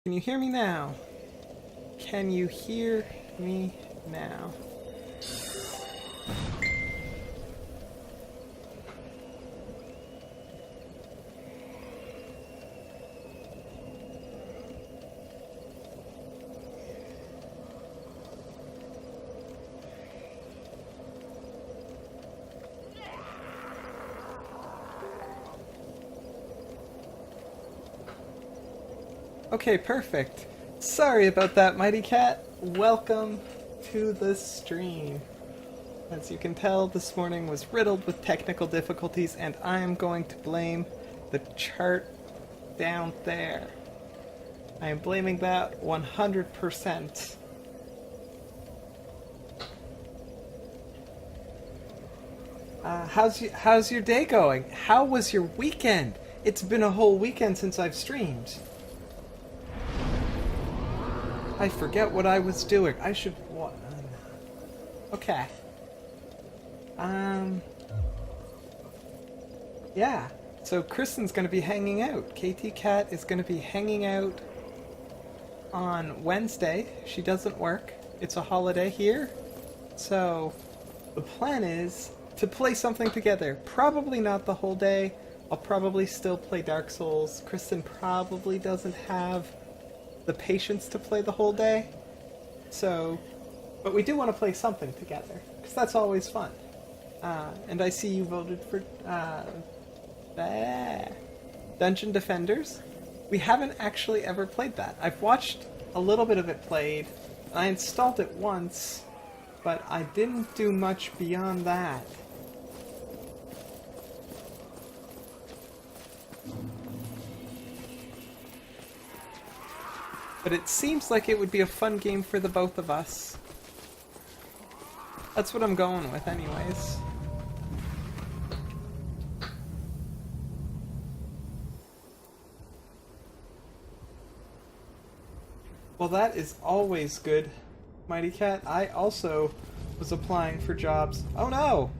Can you hear me now? Can you hear me now? Okay, perfect. Sorry about that, Mighty Cat. Welcome to the stream. As you can tell, this morning was riddled with technical difficulties, and I am going to blame the chart down there. I am blaming that 100%. How's your day going? How was your weekend? It's been a whole weekend since I've streamed. I forget what I was doing. I should... What? Okay. Yeah. So Kristen's going to be hanging out. KT Cat is going to be hanging out on Wednesday. She doesn't work. It's a holiday here. So the plan is to play something together. Probably not the whole day. I'll probably still play Dark Souls. Kristen probably doesn't have the patience to play the whole day. So, but we do want to play something together, because that's always fun. And I see you voted for Dungeon Defenders. We haven't actually ever played that. I've watched a little bit of it played, and I installed it once, but I didn't do much beyond that. But it seems like it would be a fun game for the both of us. That's what I'm going with anyways. Well, that is always good, Mighty Cat. I also was applying for jobs. Oh no!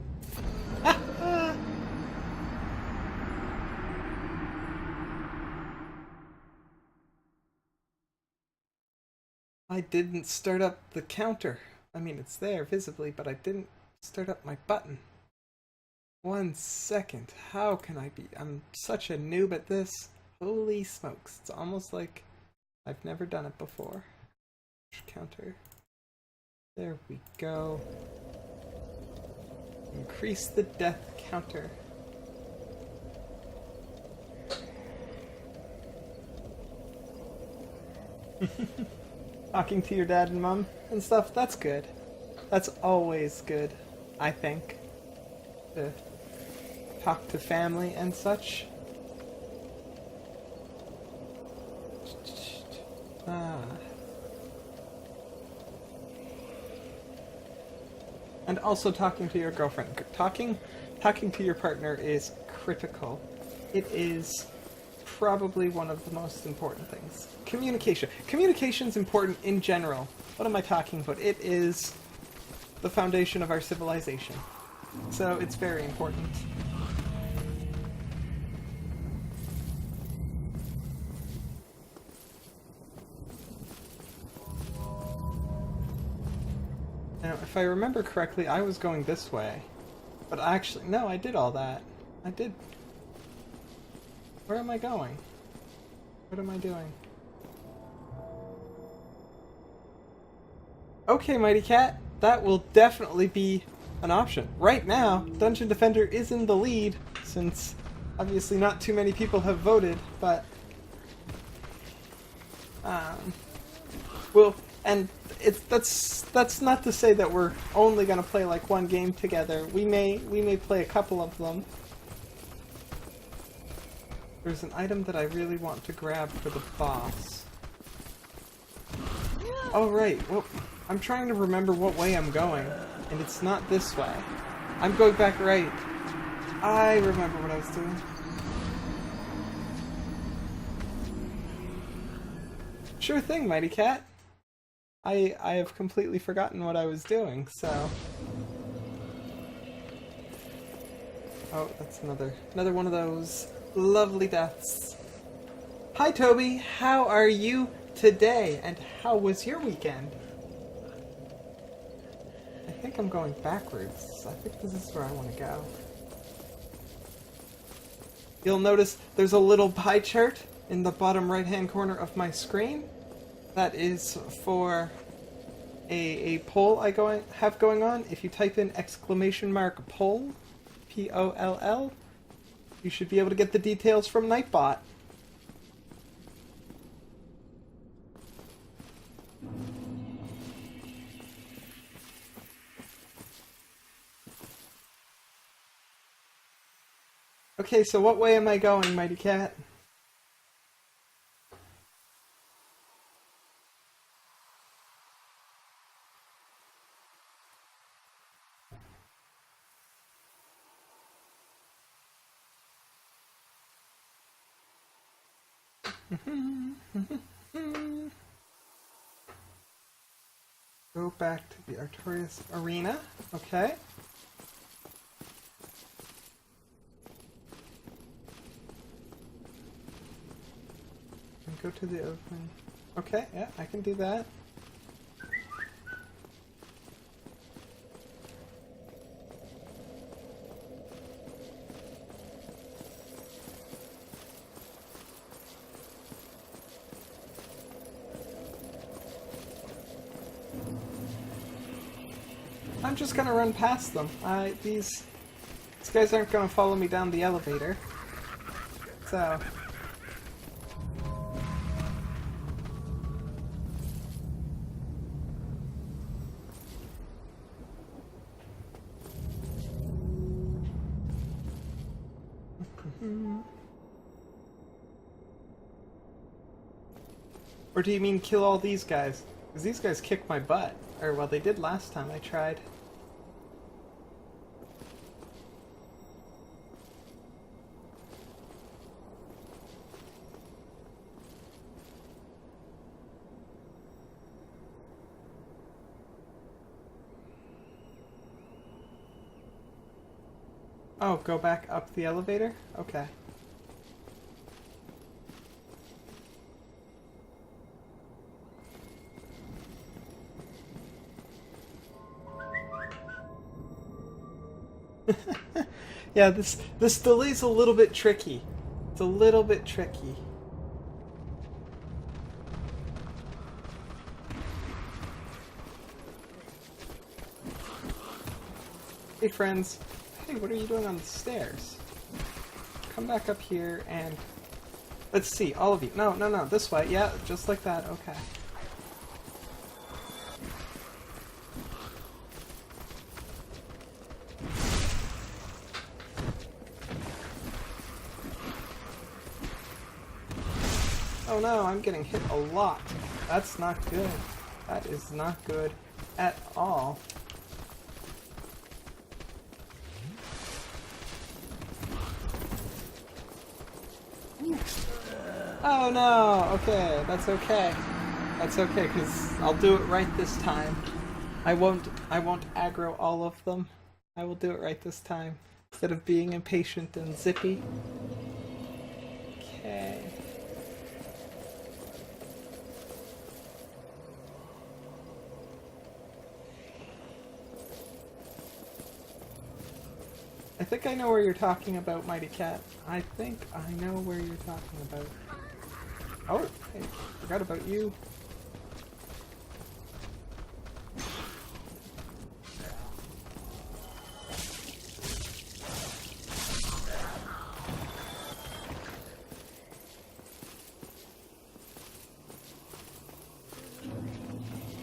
I didn't start up the counter. I mean, it's there visibly, but I didn't start up my button. 1 second. How can I be? I'm such a noob at this. Holy smokes. It's almost like I've never done it before. Counter. There we go. Increase the death counter. Talking to your dad and mom and stuff, that's good. That's always good, I think. To talk to family and such. And also talking to your girlfriend. Talking to your partner is critical. It is probably one of the most important things. Communication. Communication's important in general. What am I talking about? It is the foundation of our civilization. So it's very important. Now, if I remember correctly, I was going this way. But actually, no, I did all that. I did. Where am I going? What am I doing? Okay, Mighty Cat, that will definitely be an option. Right now, Dungeon Defender is in the lead, since obviously not too many people have voted, but well, and that's not to say that we're only gonna play like one game together. We may play a couple of them. There's an item that I really want to grab for the boss. Oh right, well, I'm trying to remember what way I'm going, and it's not this way. I'm going back right. I remember what I was doing. Sure thing, Mighty Cat. I have completely forgotten what I was doing, so... Oh, that's another one of those lovely deaths. Hi Toby, how are you today, and how was your weekend? I think I'm going backwards. I think this is where I want to go. You'll notice there's a little pie chart in the bottom right-hand corner of my screen. That is for a poll I have going on. If you type in !poll, P-O-L-L, you should be able to get the details from Nightbot. Okay, so what way am I going, Mighty Cat? Go back to the Artorias Arena. Okay. And go to the open. Okay, yeah, I can do that. I'm just gonna run past them. These guys aren't gonna follow me down the elevator. So... Or do you mean kill all these guys? Because these guys kicked my butt. Or, well, they did last time I tried. Oh, go back up the elevator? Okay. Yeah, this delay's a little bit tricky. It's a little bit tricky. Hey friends. Hey, what are you doing on the stairs? Come back up here and... Let's see, all of you. No, no, no, this way. Yeah, just like that. Okay. Oh no, I'm getting hit a lot. That's not good. That is not good at all. Oh no! Okay, that's okay. That's okay, because I'll do it right this time. I won't aggro all of them. I will do it right this time. Instead of being impatient and zippy. Okay. I think I know where you're talking about, Mighty Cat. I think I know where you're talking about. Oh, hey, forgot about you.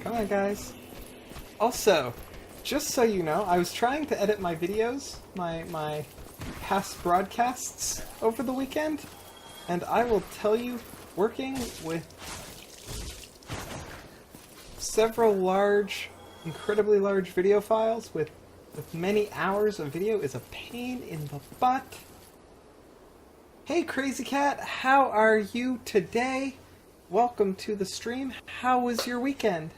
Come on, guys. Also, just so you know, I was trying to edit my videos, my past broadcasts over the weekend, and I will tell you, working with several large, incredibly large video files with many hours of video is a pain in the butt. Hey Crazy Cat, how are you today? Welcome to the stream. How was your weekend?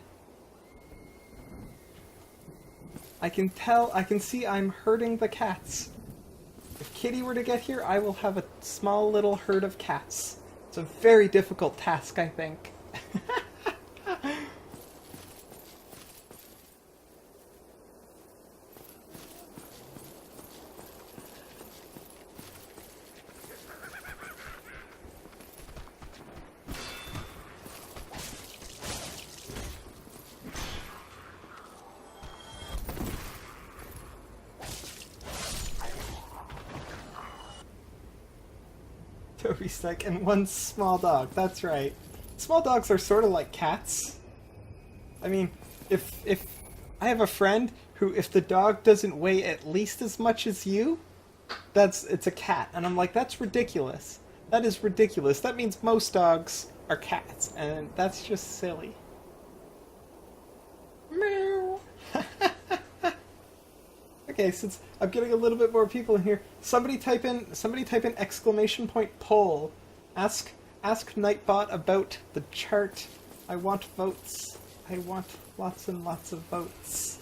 I can see I'm herding the cats. If Kitty were to get here, I will have a small little herd of cats. It's a very difficult task, I think. Toby's like, and one small dog. That's right. Small dogs are sort of like cats. I mean, if I have a friend who, if the dog doesn't weigh at least as much as you, it's a cat. And I'm like, that's ridiculous. That is ridiculous. That means most dogs are cats, and that's just silly. Meow. Okay, since I'm getting a little bit more people in here, somebody type in exclamation point poll. Ask Nightbot about the chart. I want votes. I want lots and lots of votes.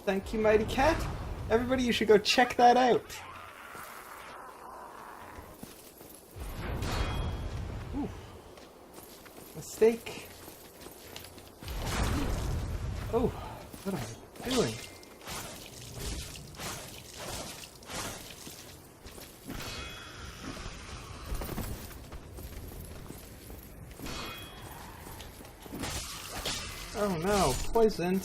Thank you, Mighty Cat. Everybody, you should go check that out. Ooh. Mistake. Oh, what am I doing? Oh no, poisoned.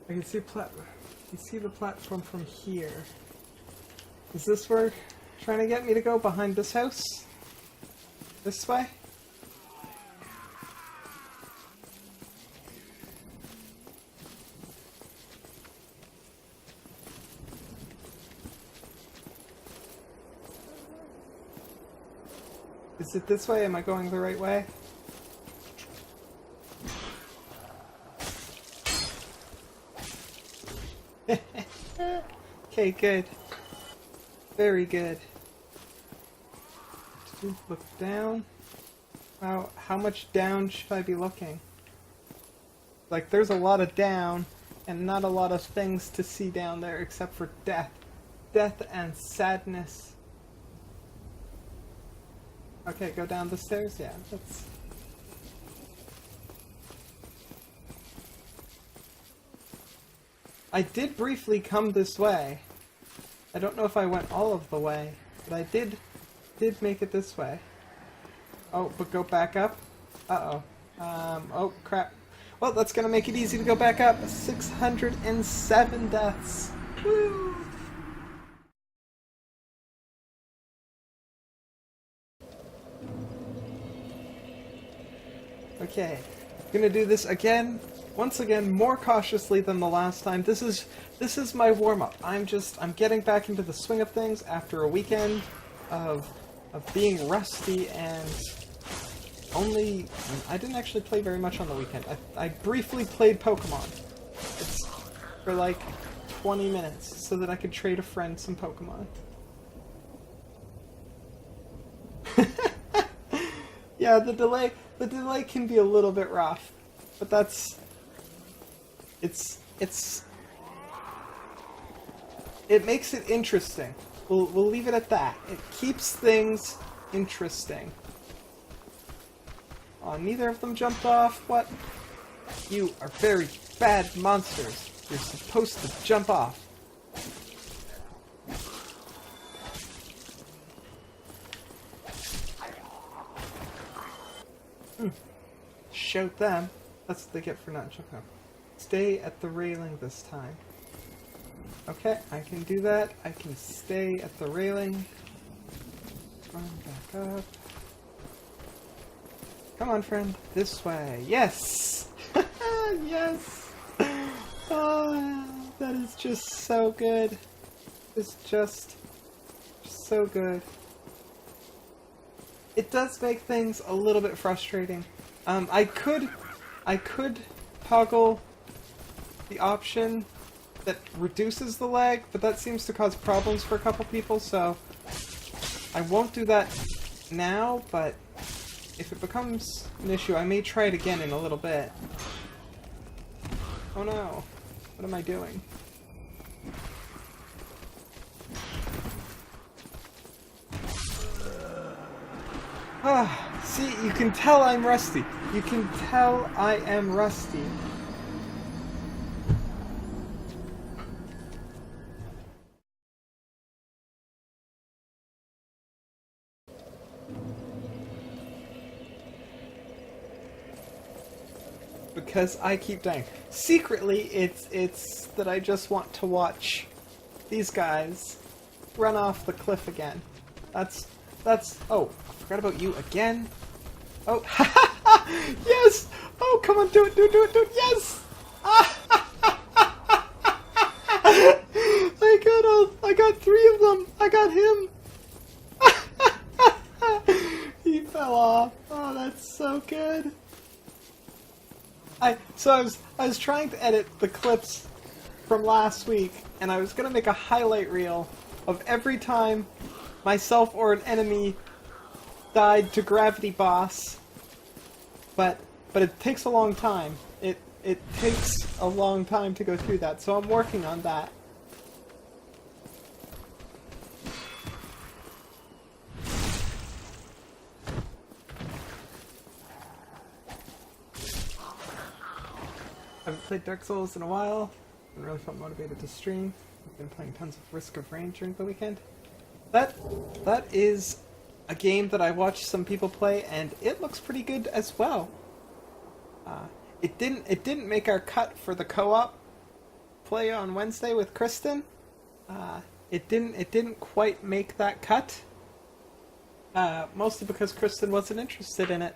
I can see you see the platform from here. Is this where you're trying to get me to go? Behind this house? This way? Is it this way? Am I going the right way? Okay, good. Very good. Look down. Wow, how much down should I be looking? Like, there's a lot of down, and not a lot of things to see down there except for death. Death and sadness. Okay, go down the stairs? Yeah, that's... I did briefly come this way. I don't know if I went all of the way, but I did make it this way. Oh, but go back up? Uh-oh. Oh, crap. Well, that's gonna make it easy to go back up. 607 deaths. Woo! Okay, gonna do this again. Once again, more cautiously than the last time. This is my warm-up. I'm getting back into the swing of things after a weekend of being rusty and I didn't actually play very much on the weekend. I briefly played Pokemon. It's for like 20 minutes so that I could trade a friend some Pokemon. Yeah, the delay can be a little bit rough, but that's... It makes it interesting. We'll leave it at that. It keeps things interesting. Oh, neither of them jumped off? What? You are very bad monsters. You're supposed to jump off. Shoot them. That's what they get for not jumping off. Stay at the railing this time. Okay, I can do that. I can stay at the railing. Run back up. Come on, friend. This way. Yes! Yes! Oh, that is just so good. It's just so good. It does make things a little bit frustrating. I could toggle the option that reduces the lag, but that seems to cause problems for a couple people, so I won't do that now, but if it becomes an issue, I may try it again in a little bit. Oh no. What am I doing? Ah, see, you can tell I'm rusty. You can tell I am rusty. Because I keep dying. Secretly, it's that I just want to watch these guys run off the cliff again. That's, oh, I forgot about you again. Oh, yes! Oh, come on, do it, yes! I got 3 of them! I got him! He fell off. Oh, that's so good. I was trying to edit the clips from last week, and I was gonna make a highlight reel of every time myself or an enemy died to Gravity Boss, but it takes a long time. It takes a long time to go through that, so I'm working on that. I haven't played Dark Souls in a while. I haven't really felt motivated to stream. I've been playing tons of Risk of Rain during the weekend. That is a game that I watched some people play, and it looks pretty good as well. It didn't make our cut for the co-op play on Wednesday with Kristen. It didn't quite make that cut. Mostly because Kristen wasn't interested in it.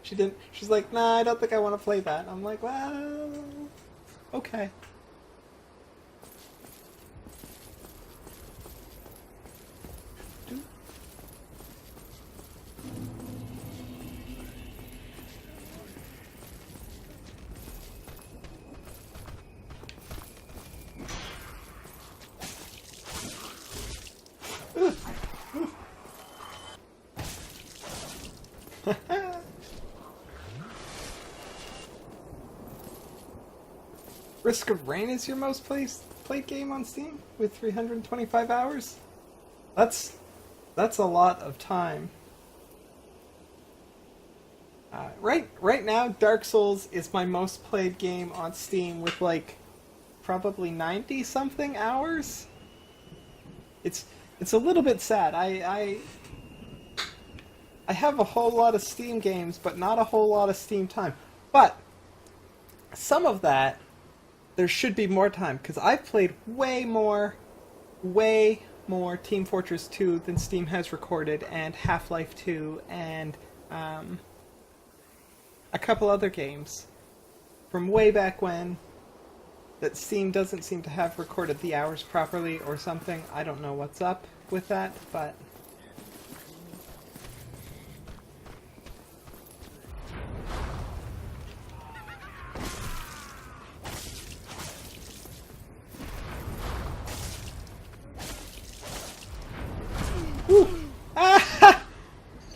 She's like, nah, I don't think I want to play that. I'm like, well, okay. Risk of Rain is your most played game on Steam with 325 hours? That's a lot of time. Right now, Dark Souls is my most played game on Steam with like probably 90 something hours. It's a little bit sad. I have a whole lot of Steam games, but not a whole lot of Steam time. But some of that, there should be more time, because I've played way more Team Fortress 2 than Steam has recorded, and Half-Life 2, and a couple other games from way back when that Steam doesn't seem to have recorded the hours properly or something. I don't know what's up with that, but... Woo! Ah!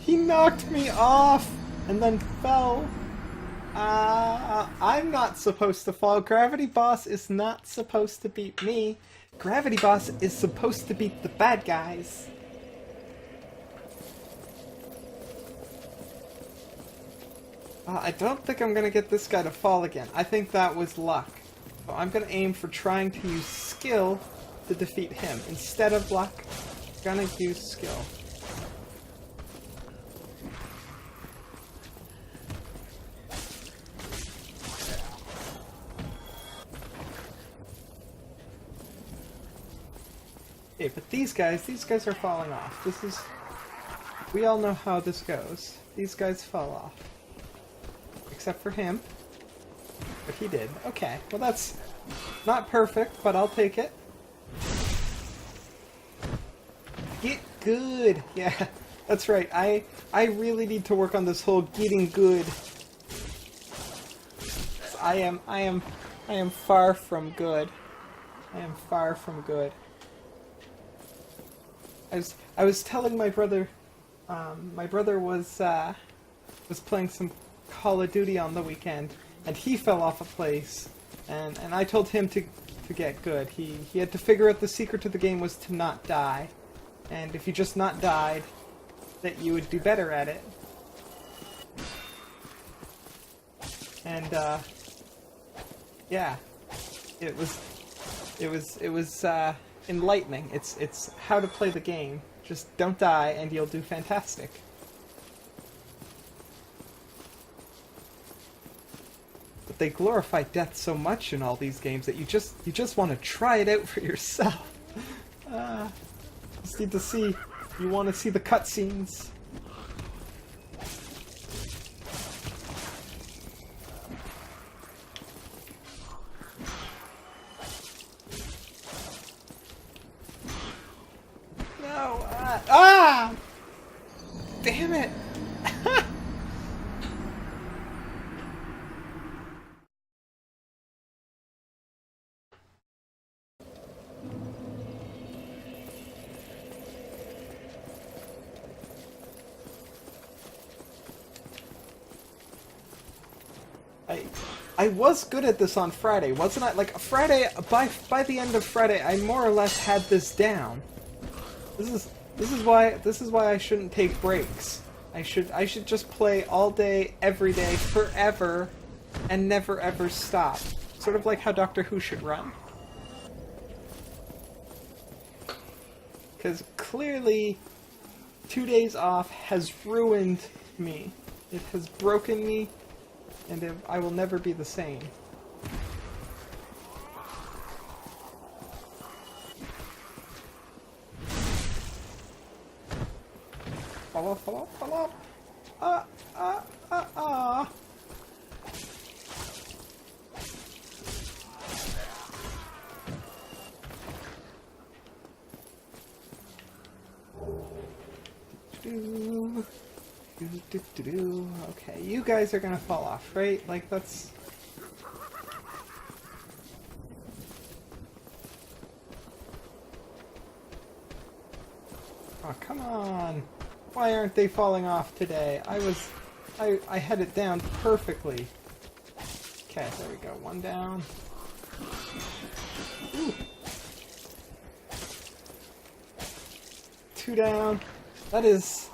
He knocked me off and then fell. I'm not supposed to fall. Gravity Boss is not supposed to beat me. Gravity Boss is supposed to beat the bad guys. I don't think I'm gonna get this guy to fall again. I think that was luck. So I'm gonna aim for trying to use skill to defeat him. Instead of luck, I'm gonna use skill. Okay, but these guys are falling off. This is We all know how this goes. These guys fall off. Except for him. But he did. Okay, well that's not perfect, but I'll take it. Get good! Yeah, that's right. I really need to work on this whole getting good. I am far from good. I am far from good. I was telling my brother, my brother was playing some Call of Duty on the weekend, and he fell off a place, and I told him to get good. He had to figure out the secret to the game was to not die, and if you just not died, that you would do better at it. And yeah, it was enlightening. It's how to play the game. Just don't die, and you'll do fantastic. But they glorify death so much in all these games that you just want to try it out for yourself. Just need to see. You want to see the cutscenes. No! Ah! Damn it! I was good at this on Friday, wasn't I? Like Friday, by the end of Friday, I more or less had this down. This is why I shouldn't take breaks. I should just play all day, every day, forever, and never ever stop. Sort of like how Doctor Who should run. Because clearly, 2 days off has ruined me. It has broken me. And I will never be the same. Fall off, fall off, fall off! Okay, you guys are gonna fall off, right? Like, that's... Oh, come on! Why aren't they falling off today? I had it down perfectly. Okay, there we go. One down. Ooh. 2 down. That is...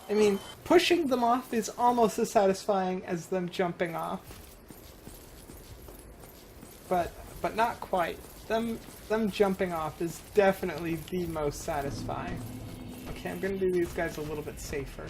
I mean, pushing them off is almost as satisfying as them jumping off. But not quite. Them jumping off is definitely the most satisfying. Okay, I'm gonna do these guys a little bit safer.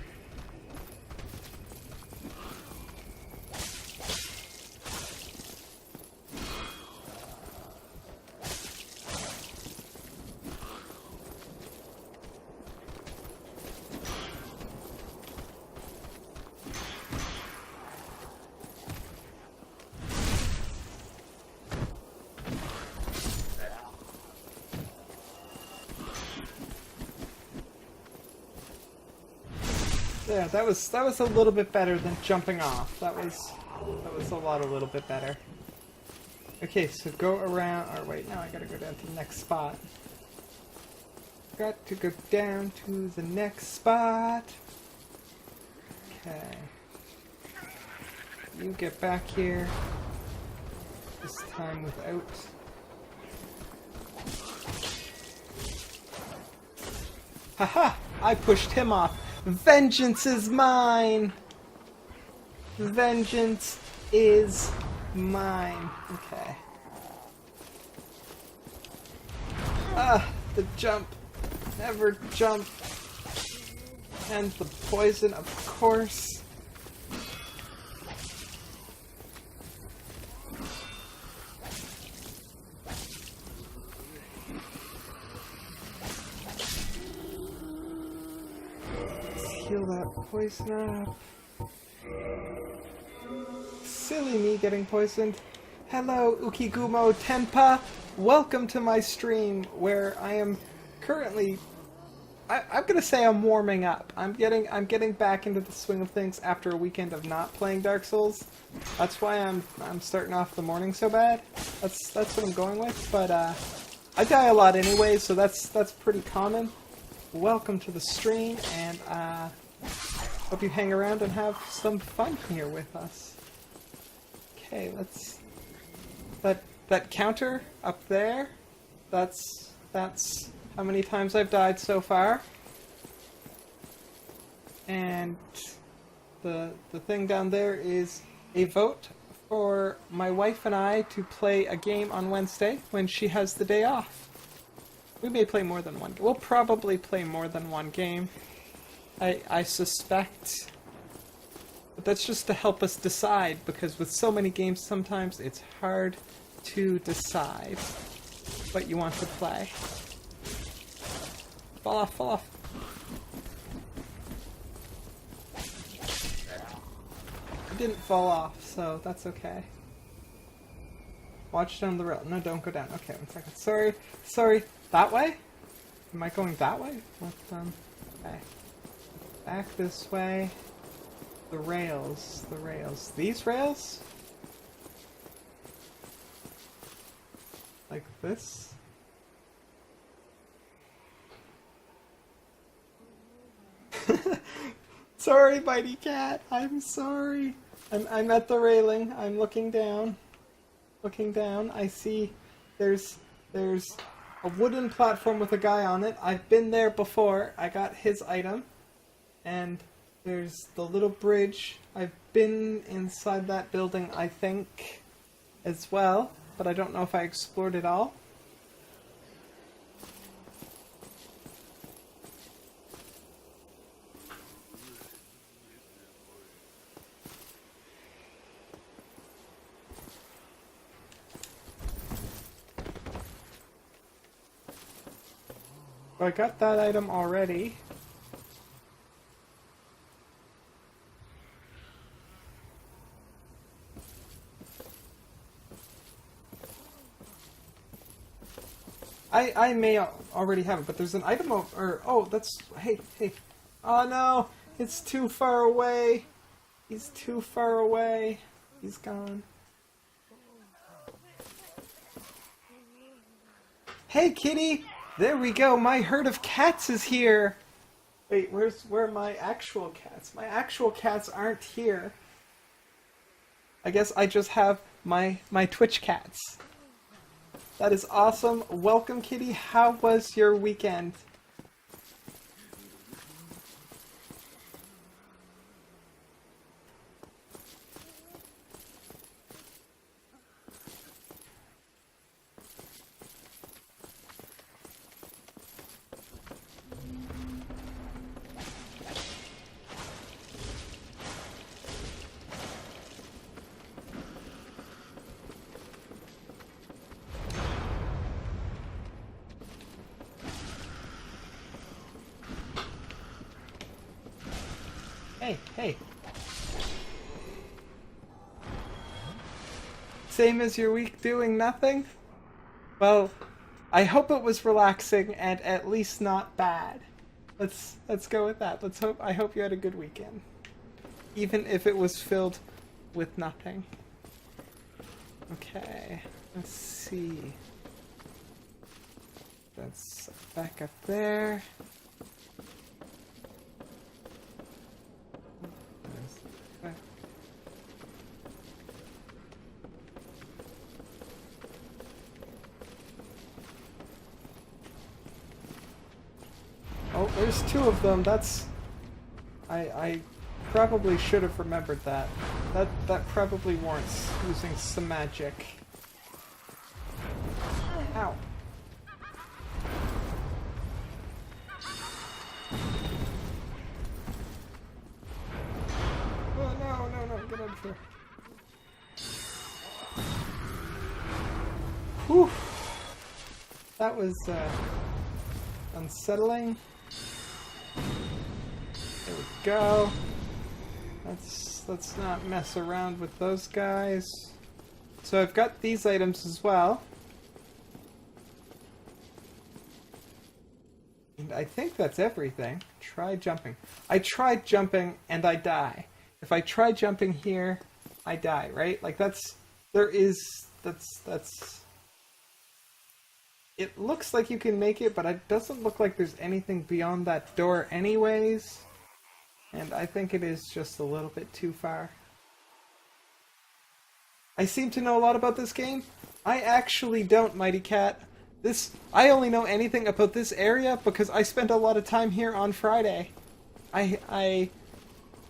Yeah, that was a little bit better than jumping off. That was a little bit better. Okay, so go around. Or wait, now I gotta go down to the next spot. Got to go down to the next spot. Okay. You get back here. This time without. Haha! I pushed him off. Vengeance is mine! Vengeance is mine. Okay. Ah, the jump. Never jump. And the poison, of course. Poison up. Silly me getting poisoned. Hello, Ukigumo Tenpa. Welcome to my stream where I am currently... I'm gonna say I'm warming up. I'm getting back into the swing of things after a weekend of not playing Dark Souls. That's why I'm starting off the morning so bad. That's what I'm going with. But I die a lot anyway, so that's pretty common. Welcome to the stream, and hope you hang around and have some fun here with us. Okay, let's... That counter up there, that's how many times I've died so far. And the thing down there is a vote for my wife and I to play a game on Wednesday when she has the day off. We may play more than one. We'll probably play more than one game. I suspect. But that's just to help us decide, because with so many games sometimes it's hard to decide what you want to play. Fall off, fall off. I didn't fall off, so that's okay. Watch down the rail. No, don't go down. Okay, 1 second. Sorry. That way? Am I going that way? Okay. Back this way. The rails. These rails? Like this? Sorry, Mighty Cat. I'm sorry. I'm at the railing. I'm looking down. I see there's a wooden platform with a guy on it. I've been there before. I got his item. And there's the little bridge. I've been inside that building, I think, as well. But I don't know if I explored it all. I got that item already. I may already have it, but there's an item over... Oh, that's... Hey. Oh no! It's too far away! He's too far away. He's gone. Hey, kitty! There we go! My herd of cats is here! Wait, where are my actual cats? My actual cats aren't here. I guess I just have my Twitch cats. That is awesome. Welcome, kitty. How was your weekend? Hey. Same as your week doing nothing? Well, I hope it was relaxing and at least not bad. Let's go with that. I hope you had a good weekend. Even if it was filled with nothing. Okay, let's see. That's back up there. Oh, there's two of them. I probably should have remembered that. That probably warrants using some magic. Ow. Oh, no, get out of here. Whew. That was, unsettling. There we go. Let's not mess around with those guys. So I've got these items as well. And I think that's everything. Try jumping. I tried jumping and I die. If I try jumping here, I die, right? Like that's it looks like you can make it, but it doesn't look like there's anything beyond that door anyways. And I think it is just a little bit too far. I seem to know a lot about this game. I actually don't, Mighty Cat. I only know anything about this area because I spent a lot of time here on Friday.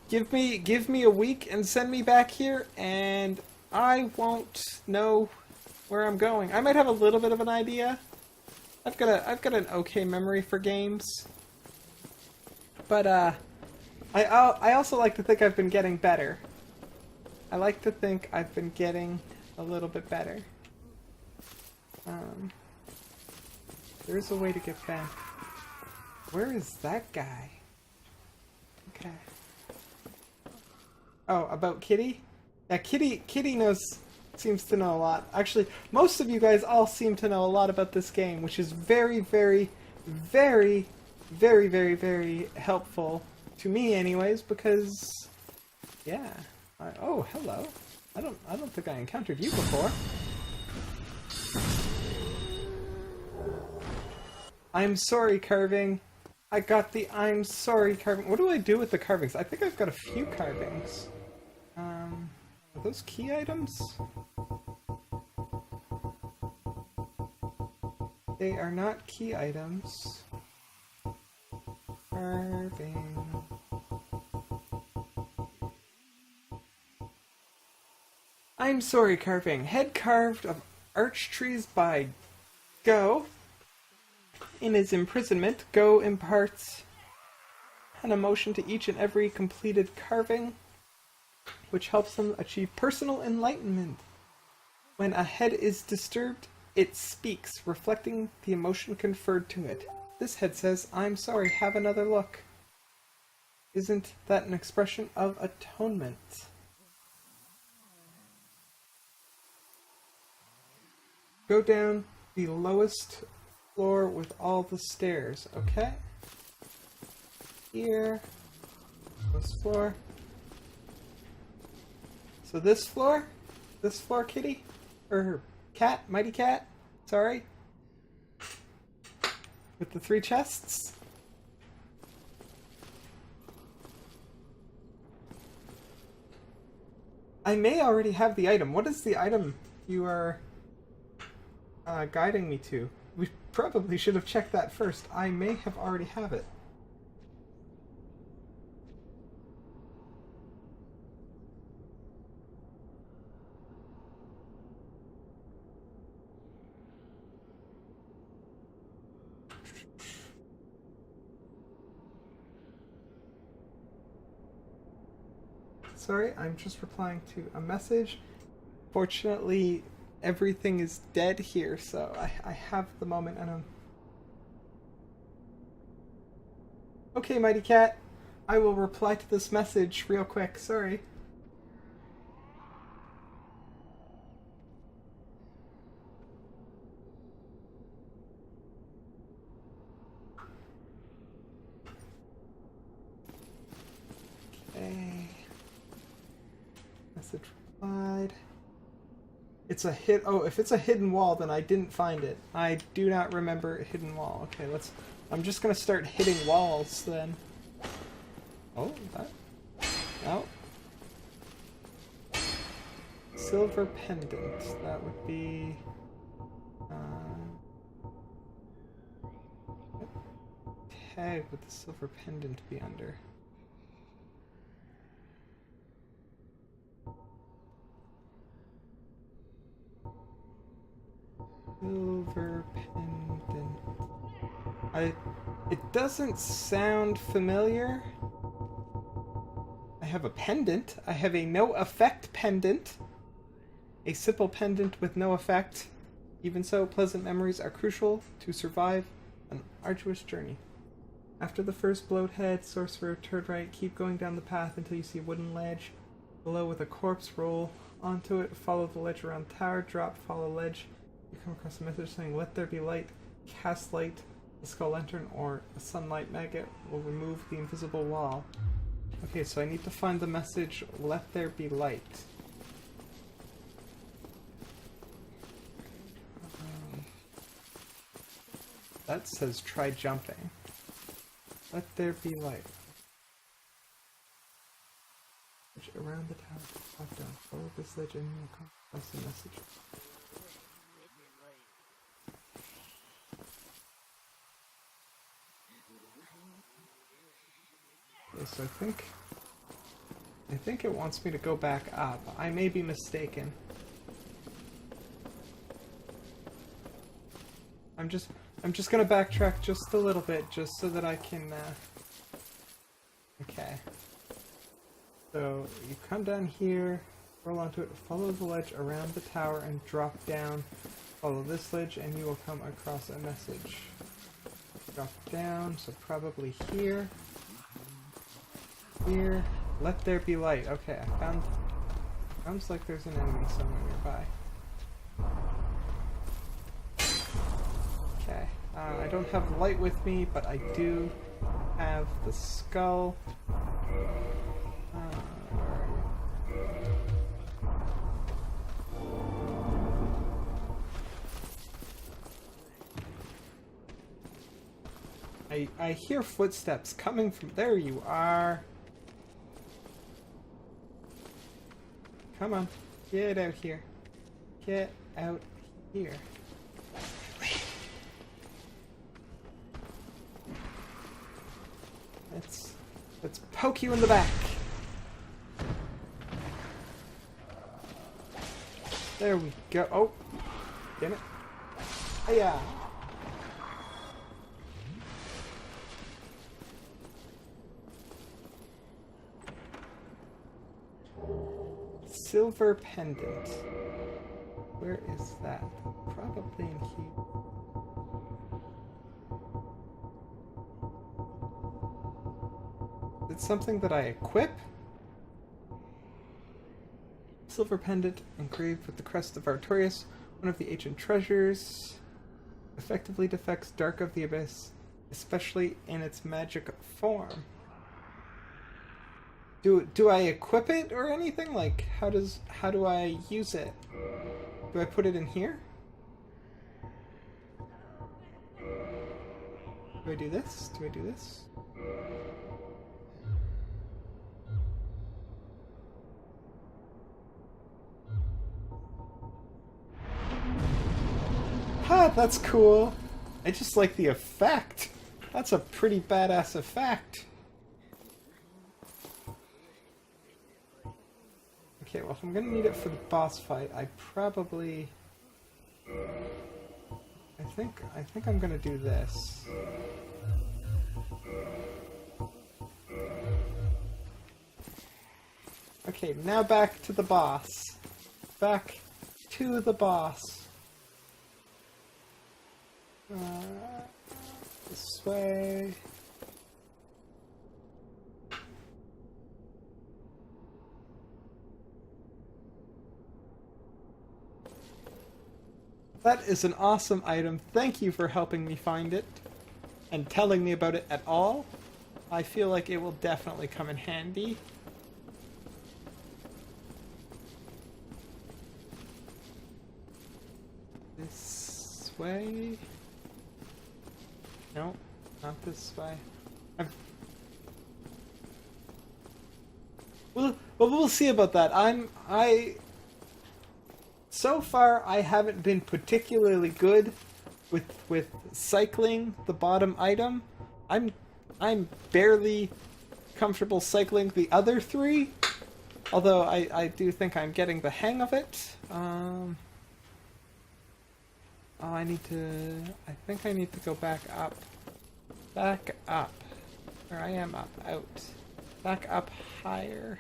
Give me a week and send me back here, and I won't know where I'm going. I might have a little bit of an idea. I've got an okay memory for games, but I also like to think I've been getting better. I like to think I've been getting a little bit better. There's a way to get back. Where is that guy? Okay. Oh, about Kitty? Yeah, Kitty seems to know a lot. Actually, most of you guys all seem to know a lot about this game, which is very, very, very, very, very, very helpful to me anyways, because yeah. Oh, hello. I don't think I encountered you before. I'm sorry, carving. I got the I'm sorry carving. What do I do with the carvings? I think I've got a few carvings. Are those key items? They are not key items. Carving. I'm sorry carving. Head carved of arch trees by Go. In his imprisonment, Go imparts an emotion to each and every completed carving, which helps them achieve personal enlightenment. When a head is disturbed, it speaks, reflecting the emotion conferred to it. This head says, I'm sorry, have another look. Isn't that an expression of atonement? Go down the lowest floor with all the stairs, okay? Here. This floor. So this floor? This floor, Kitty? Or Cat? Mighty Cat? Sorry? With the 3 chests? I may already have the item. What is the item you are guiding me to? We probably should have checked that first. I may have already have it. Sorry, I'm just replying to a message. Fortunately, everything is dead here, so I have the moment and I'm... Okay, Mighty Cat. I will reply to this message real quick. Sorry. Okay. Message replied. It's a hit. Oh, if it's a hidden wall, then I didn't find it. I do not remember a hidden wall. Okay, let's... I'm just gonna start hitting walls then. Oh, that... Oh. Silver pendant. That would be... what tag would the silver pendant be under? Silver pendant. It doesn't sound familiar. I have a pendant. I have a no effect pendant. A simple pendant with no effect. Even so, pleasant memories are crucial to survive an arduous journey. After the first blowed head, sorcerer, turn right, keep going down the path until you see a wooden ledge below with a corpse. Roll onto it, follow the ledge around the tower, drop, follow ledge. You come across a message saying, "Let there be light." Cast light. A skull lantern or a sunlight maggot will remove the invisible wall. Okay, so I need to find the message, "Let there be light." That says try jumping. Let there be light. Around the tower, drop down. Follow this ledge and you will come across the message. Okay, so I think it wants me to go back up. I may be mistaken. I'm just gonna backtrack just a little bit, just so that I can, okay. So, you come down here, roll onto it, follow the ledge around the tower, and drop down. Follow this ledge, and you will come across a message. Drop down, so probably here. Here. Let there be light. Okay, I found... Sounds like there's an enemy somewhere nearby. Okay. I don't have light with me, but I do have the skull. I hear footsteps coming from... There you are! Come on, get out here. Get out here. Let's poke you in the back. There we go. Oh, damn it. Hiya. Silver pendant. Where is that? Probably in here. It's something that I equip? Silver pendant engraved with the crest of Artorias, one of the ancient treasures. Effectively deflects Dark of the Abyss, especially in its magic form. Do I equip it or anything? Like, how do I use it? Do I put it in here? Do I do this? Do I do this? Ha! That's cool! I just like the effect! That's a pretty badass effect! Okay, well if I'm gonna need it for the boss fight, I probably... I think I'm gonna do this. Okay, now back to the boss. Back to the boss. This way. That is an awesome item. Thank you for helping me find it and telling me about it at all. I feel like it will definitely come in handy. This way? No, not this way. Well, we'll see about that. So far, I haven't been particularly good with cycling the bottom item. I'm barely comfortable cycling the other three, although I do think I'm getting the hang of it. Oh, I think I need to go back up. Back up. Where I am up. Out. Back up higher.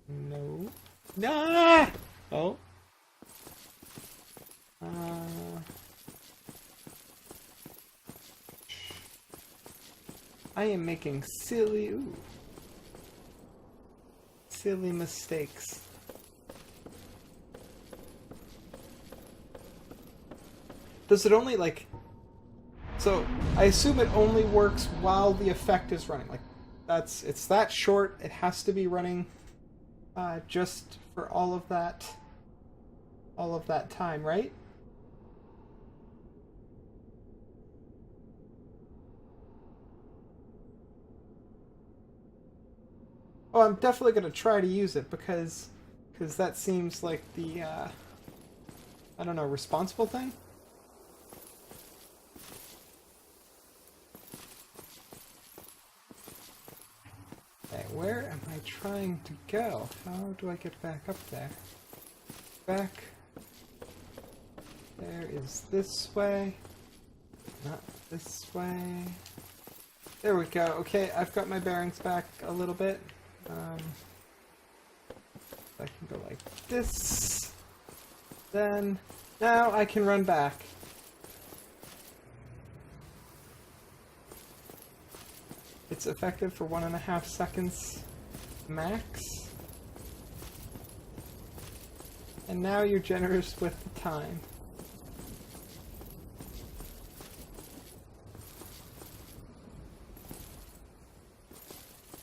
No. Nah! Oh. I am making silly mistakes. Does it only, like... So, I assume it only works while the effect is running. Like, it's that short, it has to be running just for all of that time, right? Oh, I'm definitely going to try to use it because that seems like the, I don't know, responsible thing? Okay, where am I trying to go? How do I get back up there? Back. There is this way. Not this way. There we go. Okay, I've got my bearings back a little bit. I can go like this. Then, now I can run back. It's effective for 1.5 seconds max. And now you're generous with the time.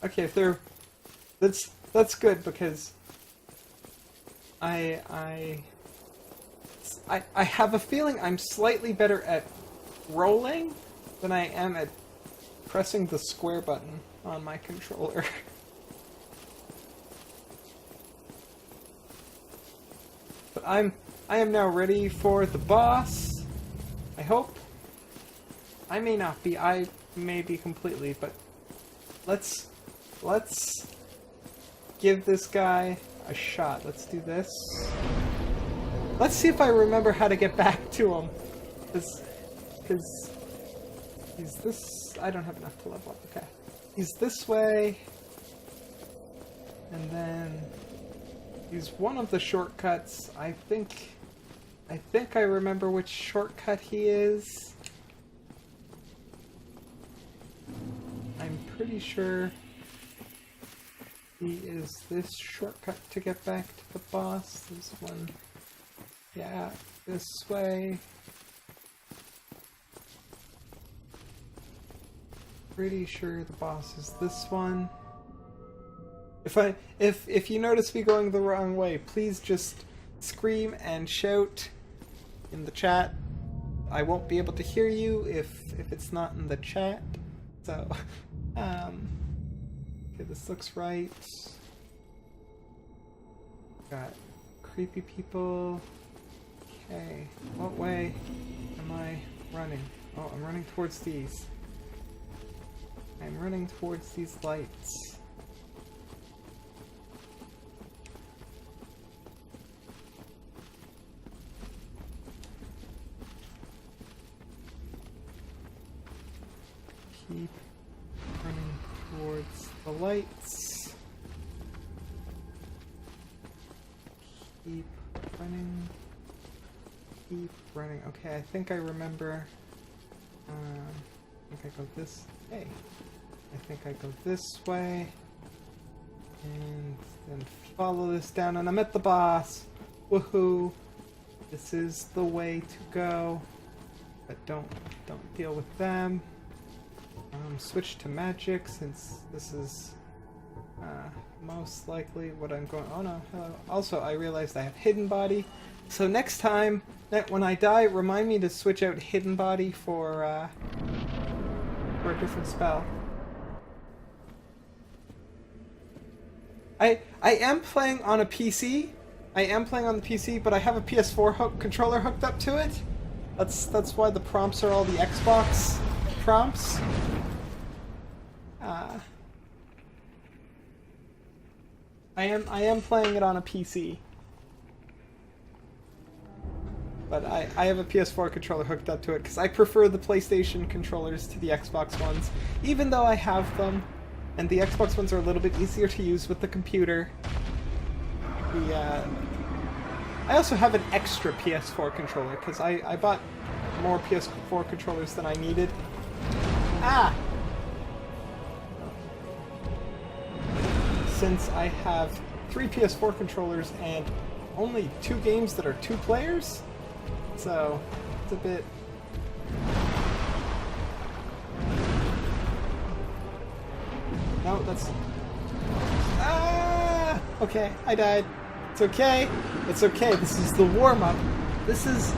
Okay, if they're... That's good because I have a feeling I'm slightly better at rolling than I am at pressing the square button on my controller. But I am now ready for the boss. I hope. I may not be. I may be completely, but let's give this guy a shot. Let's do this. Let's see if I remember how to get back to him. Because he's this... I don't have enough to level up. Okay. He's this way. And then he's one of the shortcuts. I think I remember which shortcut he is. I'm pretty sure he is this shortcut to get back to the boss. This one. Yeah, this way. Pretty sure the boss is this one. If you notice me going the wrong way, please just scream and shout in the chat. I won't be able to hear you if it's not in the chat. So, okay, this looks right. Got creepy people. Okay, what way am I running? Oh, I'm running towards these. I'm running towards these lights. Keep running towards the lights. Keep running. Keep running. Okay, I think I remember. I think I go this. Hey, I think I go this way, and then follow this down, and I'm at the boss. Woohoo! This is the way to go. But don't deal with them. Switch to magic since this is most likely what I'm going. Oh no! Hello. Also, I realized I have hidden body. So next time, when I die, remind me to switch out hidden body for a different spell. I am playing on a PC. I am playing on the PC, but I have a PS4 controller hooked up to it. That's why the prompts are all the Xbox prompts. I am playing it on a PC. But I have a PS4 controller hooked up to it because I prefer the PlayStation controllers to the Xbox ones, even though I have them, and the Xbox ones are a little bit easier to use with the computer. I also have an extra PS4 controller because I bought more PS4 controllers than I needed. Ah! since I have 3 PS4 controllers and only 2 games that are 2 players. So, it's a bit... No, that's... Ah! Okay, I died. It's okay. It's okay. This is the warm-up. This is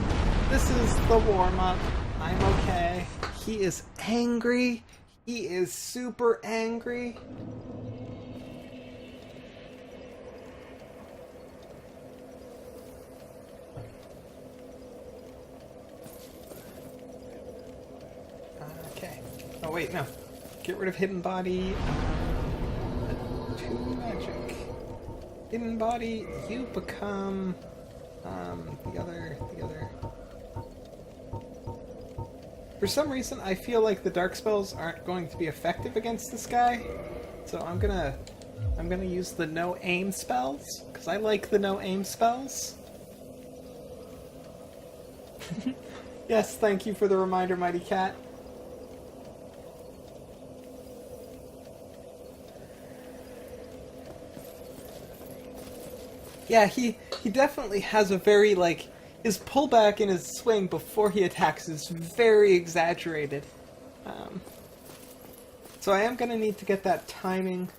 the warm-up. I'm okay. He is angry. He is super angry. Okay. Oh wait, no. Get rid of hidden body. 2 magic. Hidden body, you become the other. For some reason, I feel like the dark spells aren't going to be effective against this guy, so I'm gonna use the no aim spells because I like the no aim spells. Yes, thank you for the reminder, Mighty Cat. Yeah, he definitely has a very, like, his pullback and his swing before he attacks is very exaggerated. So I am going to need to get that timing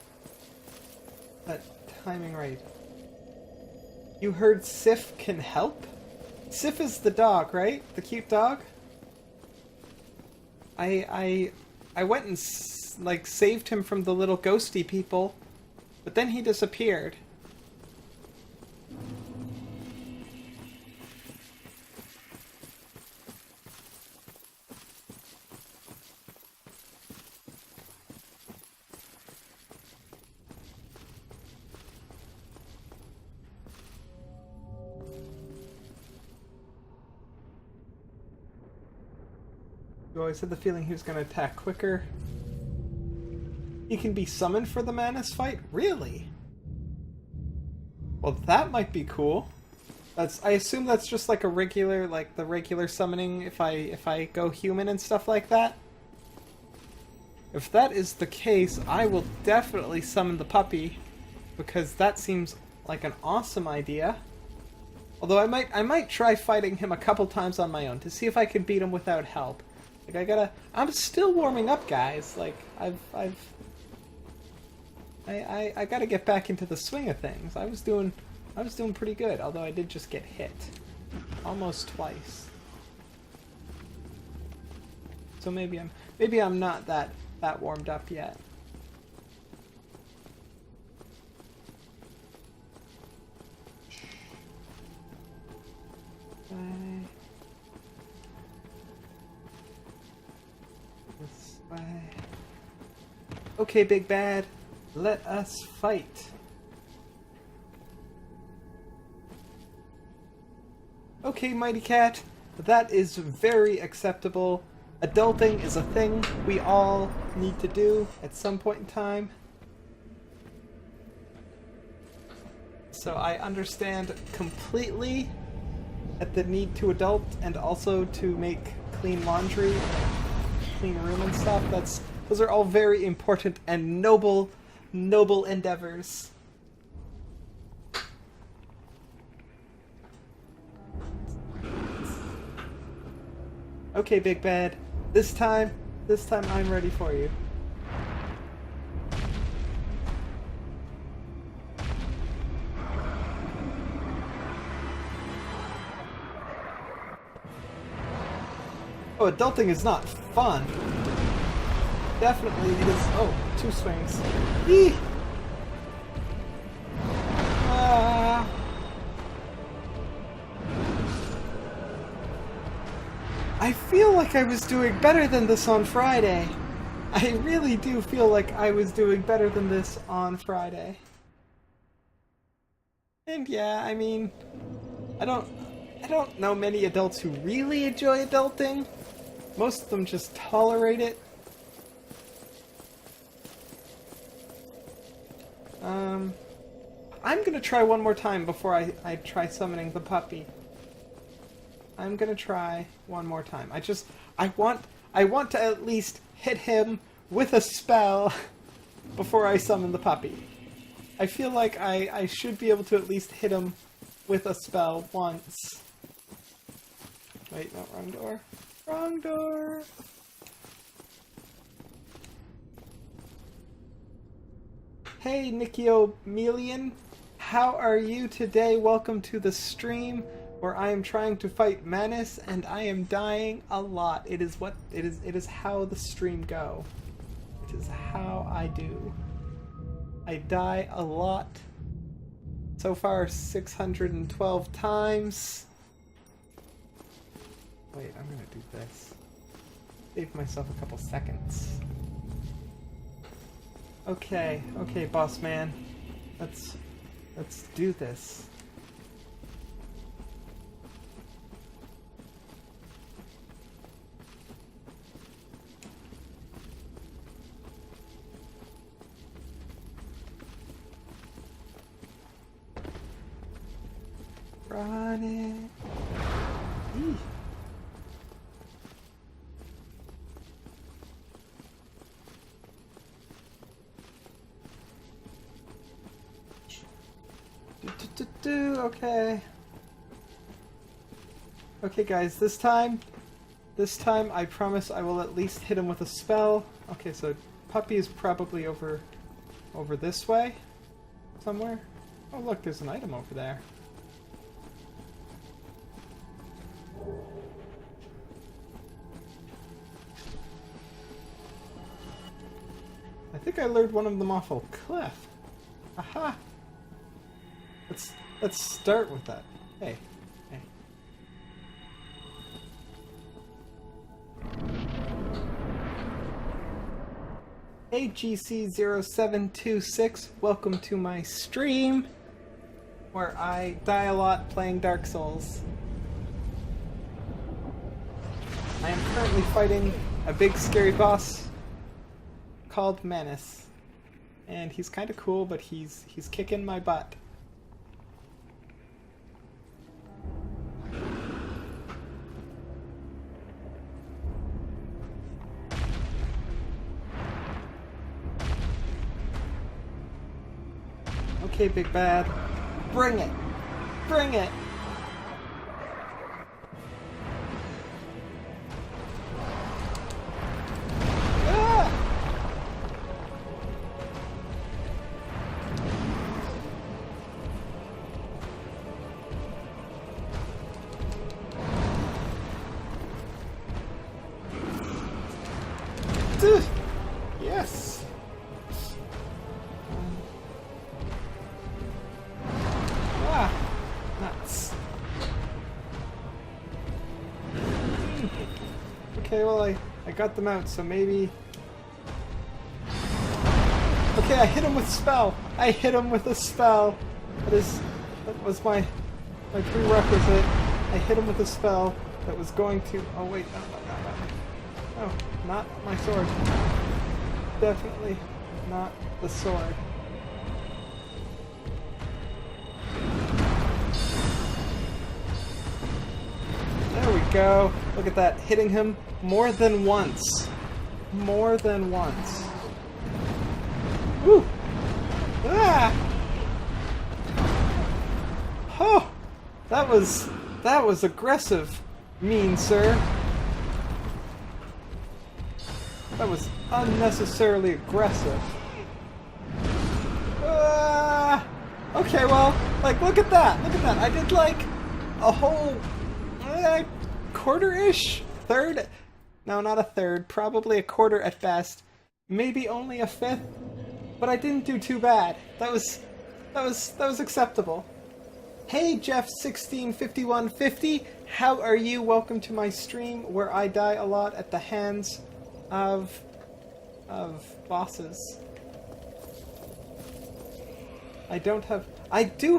right. You heard Sif can help? Sif is the dog, right? The cute dog? I went and, like, saved him from the little ghosty people, but then he disappeared. You always had the feeling he was going to attack quicker. He can be summoned for the Manus fight? Really? Well, that might be cool. I assume that's just like a regular, like the regular summoning if I go human and stuff like that. If that is the case, I will definitely summon the puppy, because that seems like an awesome idea. Although I might try fighting him a couple times on my own to see if I can beat him without help. Like I'm still warming up, guys. Like I gotta get back into the swing of things. I was doing pretty good, although I did just get hit almost twice. So maybe I'm not that warmed up yet. This way. Okay, big bad. Let us fight. Okay, Mighty Cat. That is very acceptable. Adulting is a thing we all need to do at some point in time. So I understand completely at the need to adult and also to make clean laundry, clean room and stuff. Those are all very important and noble endeavors. Okay, Big Bad. This time I'm ready for you. Oh, adulting is not fun. Definitely it is. Oh, 2 swings. Eee! I feel like I was doing better than this on Friday. I really do feel like I was doing better than this on Friday. And yeah, I mean, I don't know many adults who really enjoy adulting. Most of them just tolerate it. I'm gonna try one more time before I try summoning the puppy. I'm gonna try one more time. I want to at least hit him with a spell before I summon the puppy. I feel like I should be able to at least hit him with a spell once. Wait, no, wrong door. Wrong door! Hey, Nikiomelian. How are you today? Welcome to the stream where I am trying to fight Manus and I am dying a lot. It is how the stream go. It is how I do. I die a lot. So far 612 times. Wait, I'm gonna do this. Save myself a couple seconds. Okay, boss man. Let's do this. Run it. Eee. Okay. Okay, guys, this time I promise I will at least hit him with a spell. Okay, so Puppy is probably over this way somewhere. Oh, look, there's an item over there. I think I lured one of them off a cliff. Aha! Let's start with that. Hey. Hey GC0726, welcome to my stream where I die a lot playing Dark Souls. I am currently fighting a big scary boss called Manus. And he's kind of cool, but he's kicking my butt. Okay, big bad. Bring it! Bring it! Ah! Yes! Nuts. Okay, well I got them out, so maybe... Okay, I hit him with spell! I hit him with a spell! That was my prerequisite. I hit him with a spell that was going to... Oh wait, no, not my sword. Definitely not the sword. There we go. Look at that. Hitting him more than once. More than once. Woo! Ah! Oh! That was aggressive, mean sir. That was unnecessarily aggressive. Ah! Okay, well, like, look at that. Look at that. I did like a whole quarter-ish? Third? No, not a third. Probably a quarter at best. Maybe only a fifth. But I didn't do too bad. That was acceptable. Hey Jeff165150, how are you? Welcome to my stream where I die a lot at the hands of bosses. I do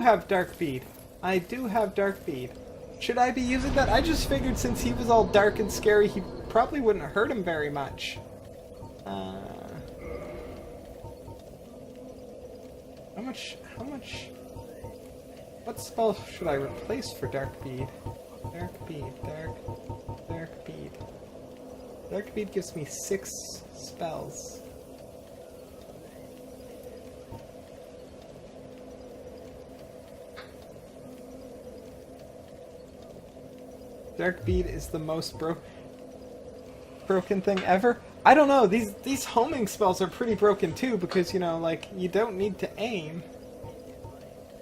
have Dark Bead. I do have Dark Bead. Should I be using that? I just figured since he was all dark and scary, he probably wouldn't hurt him very much. How much... What spell should I replace for Dark Bead? Dark Bead. Dark Bead gives me 6 spells. Dark Bead is the most broken thing ever. I don't know, these homing spells are pretty broken too, because, you know, like, you don't need to aim.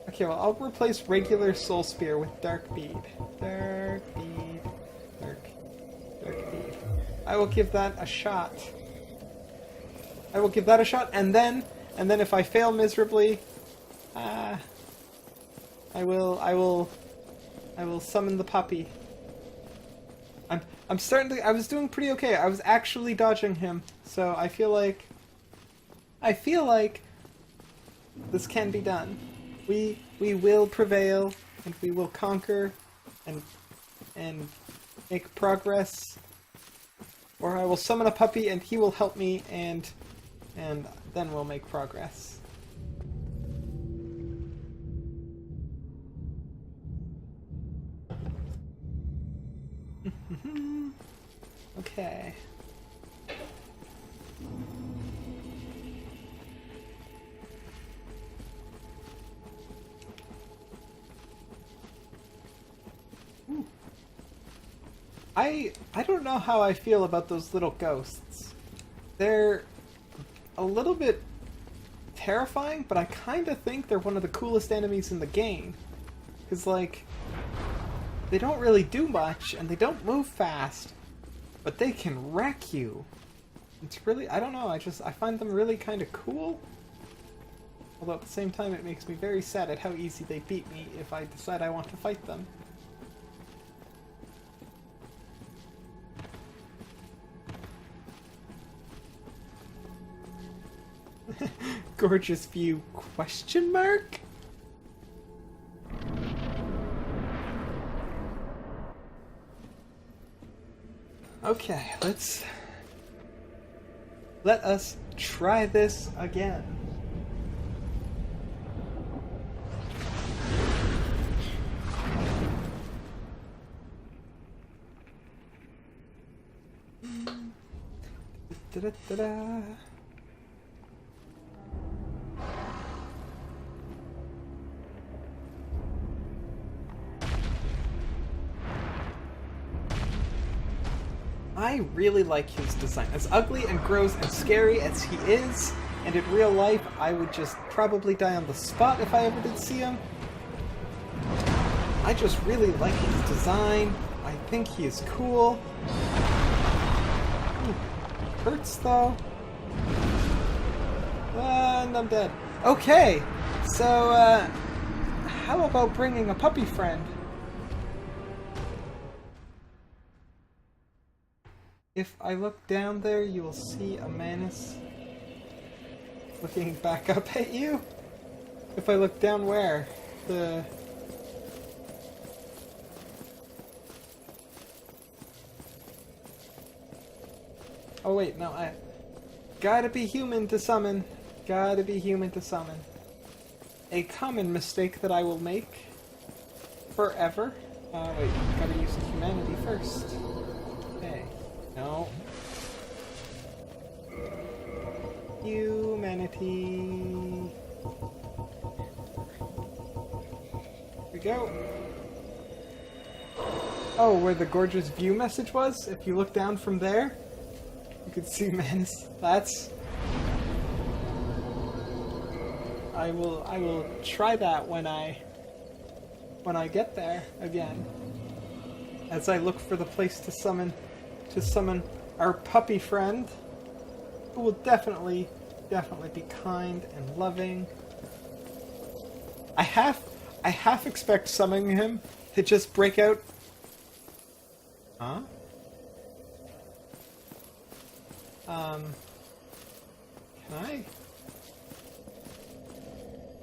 Okay, well, I'll replace regular Soul Spear with Dark Bead. Dark Bead. Dark Bead. I will give that a shot. I will give that a shot, and then if I fail miserably, I will summon the puppy. I'm starting to. I was doing pretty okay. I was actually dodging him, so I feel like this can be done. We will prevail, and we will conquer, and make progress. Or I will summon a puppy, and he will help me, and then we'll make progress. Okay. Ooh. I don't know how I feel about those little ghosts. They're a little bit terrifying, but I kind of think they're one of the coolest enemies in the game. Because, like, they don't really do much, and they don't move fast, but they can wreck you. It's really, I don't know, I find them really kind of cool. Although at the same time it makes me very sad at how easy they beat me if I decide I want to fight them. Gorgeous view, question mark? Okay, let us try this again. Da-da-da-da. I really like his design. As ugly and gross and scary as he is, and in real life I would just probably die on the spot if I ever did see him. I just really like his design. I think he is cool. Hurts though. And I'm dead. Okay, so how about bringing a puppy friend? If I look down there, you will see a Manus looking back up at you. If I look down where? Oh wait, no, I gotta be human to summon. Gotta be human to summon. A common mistake that I will make forever. Wait, gotta use humanity first. Okay. No. Humanity. Here we go. Oh, where the gorgeous view message was? If you look down from there, you can see Manus. That's... I will try that when I get there again. As I look for the place to summon our puppy friend, who will definitely be kind and loving. I half expect summoning him to just break out. Huh? Can I?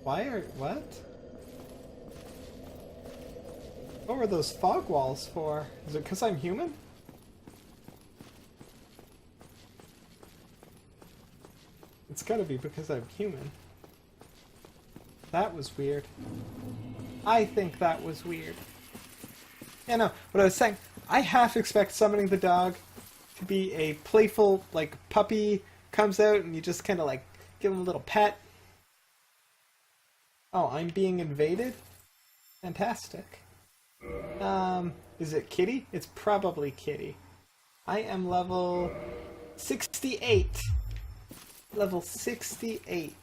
What? What were those fog walls for? Is it because I'm human? It's gotta be because I'm human. That was weird. I think that was weird. Yeah, no, what I was saying, I half expect summoning the dog to be a playful, like, puppy comes out and you just kind of, like, give him a little pet. Oh, I'm being invaded? Fantastic. Is it Kitty? It's probably Kitty. I am level 68. Level 68.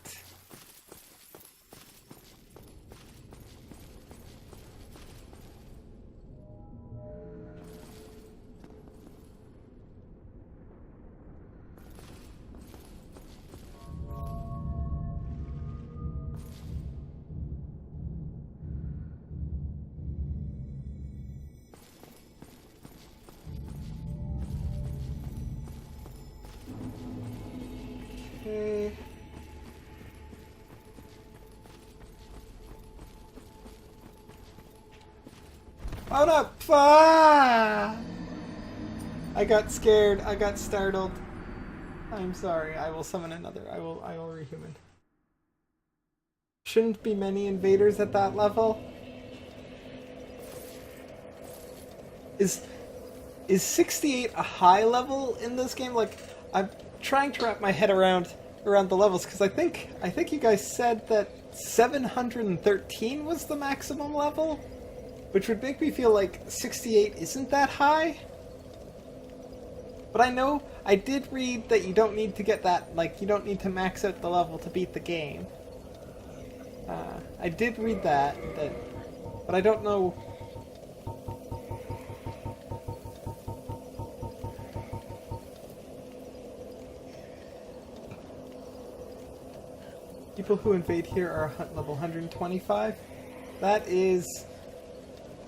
Okay. Hold up! Ah! I got scared. I got startled. I'm sorry. I will summon another. I will rehuman. Shouldn't be many invaders at that level. Is 68 a high level in this game? Like, I'm trying to wrap my head around the levels because I think you guys said that 713 was the maximum level, which would make me feel like 68 isn't that high. But I know I did read that you don't need to get that, like, you don't need to max out the level to beat the game. I did read that, but I don't know. People who invade here are level 125. That is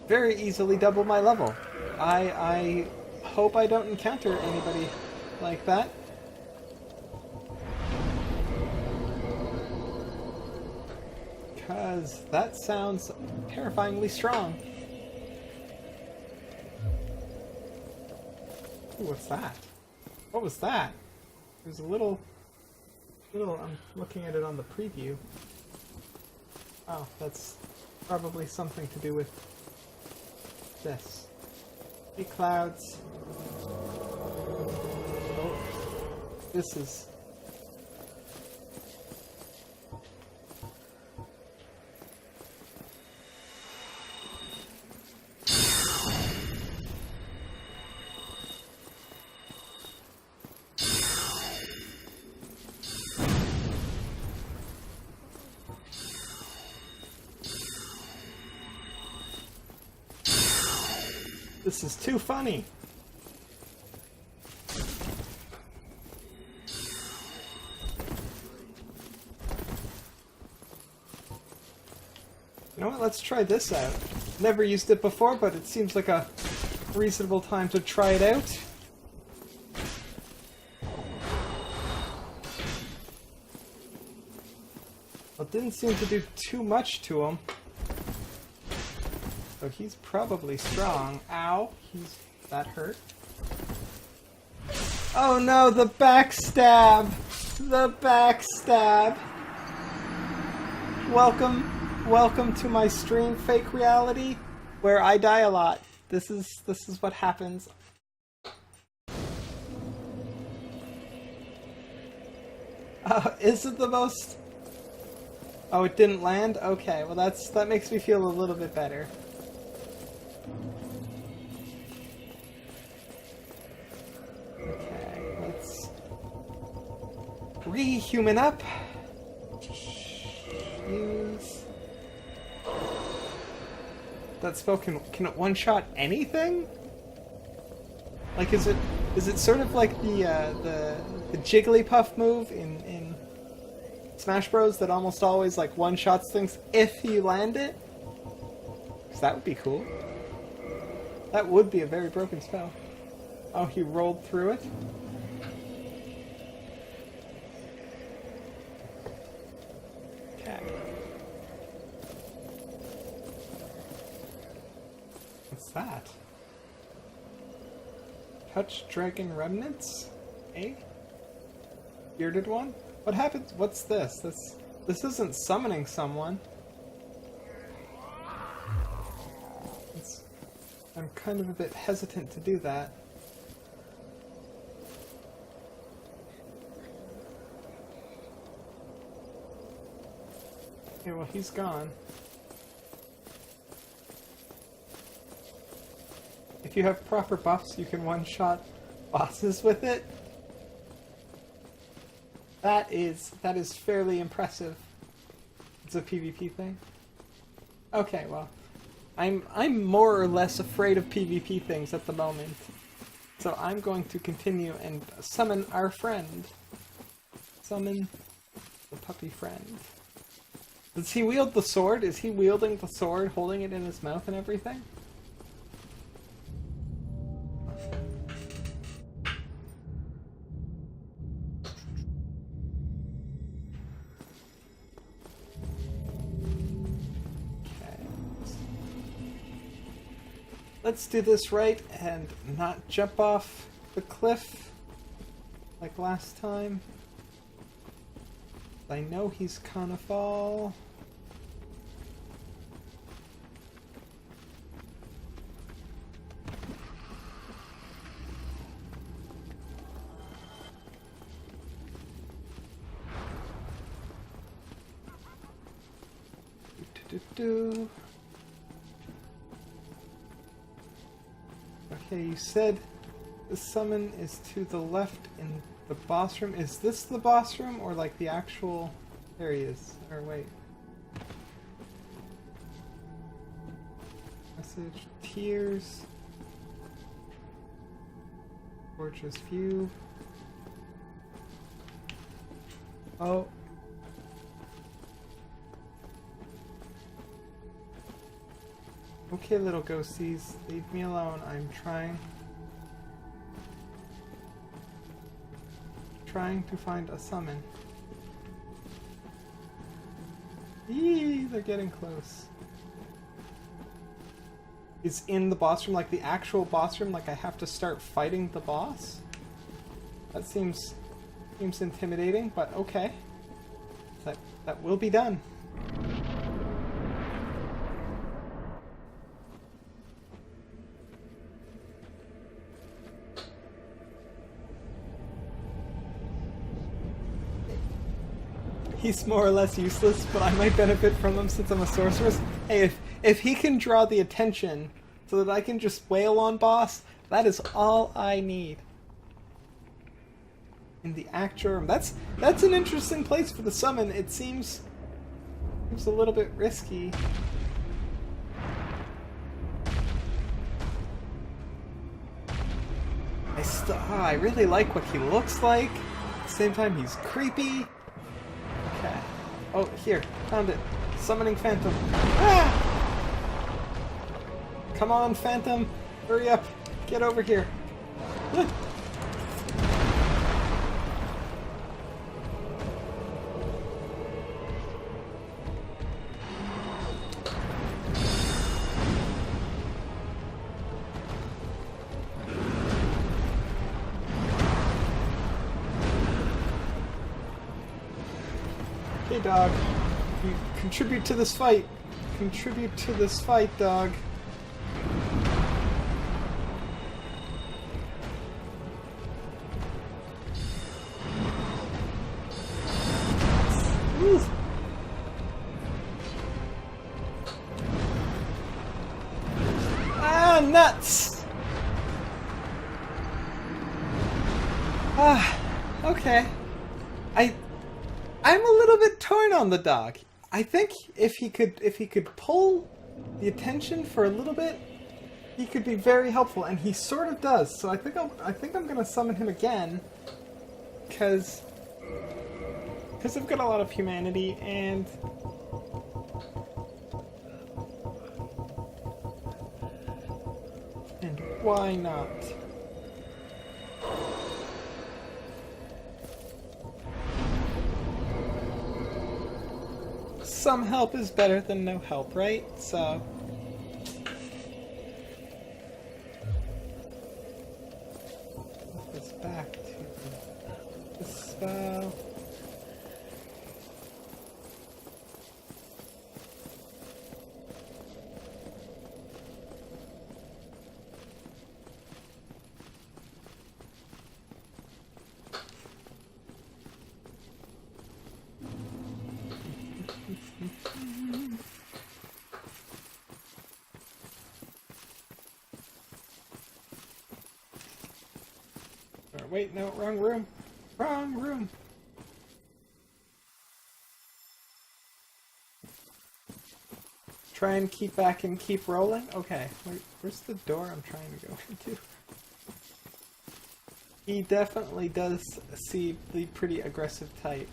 very easily double my level. I hope I don't encounter anybody like that. Because that sounds terrifyingly strong. Ooh, what's that? What was that? There's a little, I'm looking at it on the preview. Oh, that's probably something to do with this. Hey, clouds. Oh, this is... This is too funny. You know what? Let's try this out. Never used it before, but it seems like a reasonable time to try it out. Well, it didn't seem to do too much to him. So he's probably strong. Ow. That hurt. Oh no, the backstab! The backstab! Welcome to my stream fake reality, where I die a lot. This is what happens. Is it the most... Oh, it didn't land? Okay, well that makes me feel a little bit better. Okay, let's re-human up. Use that spell. Can it one-shot anything? Like, is it sort of like the Jigglypuff move in Smash Bros. That almost always like one-shots things if you land it? Because that would be cool. That would be a very broken spell. Oh, he rolled through it? Okay. What's that? Touch Dragon Remnants? Eh? Bearded one? What happens? What's this? This isn't summoning someone. I'm kind of a bit hesitant to do that. Okay, well, he's gone. you have proper buffs, you can one-shot bosses with it. That is fairly impressive. It's a PvP thing. Okay, well, I'm more or less afraid of PvP things at the moment. So I'm going to continue and summon our friend. Summon the puppy friend. Does he wield the sword? Is he wielding the sword, holding it in his mouth and everything? Let's do this right and not jump off the cliff like last time. I know he's gonna fall. Do. Okay, you said the summon is to the left in the boss room. Is this the boss room or like the actual... There he is. Or wait. Message. Tears. Gorgeous view. Oh. Okay, little ghosties, leave me alone. I'm trying to find a summon. Eee, they're getting close. Is in the boss room, like the actual boss room, like I have to start fighting the boss? That seems intimidating, but okay. That will be done. He's more or less useless, but I might benefit from him since I'm a sorceress. Hey, if he can draw the attention so that I can just wail on boss, that is all I need. In the actual room. That's an interesting place for the summon. It seems a little bit risky. I really like what he looks like. At the same time, he's creepy. Okay. Oh, here. Found it. Summoning Phantom. Ah! Come on, Phantom. Hurry up. Get over here. Hey, dog. You contribute to this fight. Contribute to this fight, dog. Woo. Ah, nuts! Ah, okay. I'm a little bit torn on the dog. I think if he could pull the attention for a little bit, he could be very helpful, and he sort of does. So I think I'm gonna summon him again, because I've got a lot of humanity, and why not? Some help is better than no help, right? So... put this back to the spell. wait, no, wrong room. Wrong room. Try and keep back and keep rolling? Okay, where's the door I'm trying to go into? He definitely does seem the pretty aggressive type.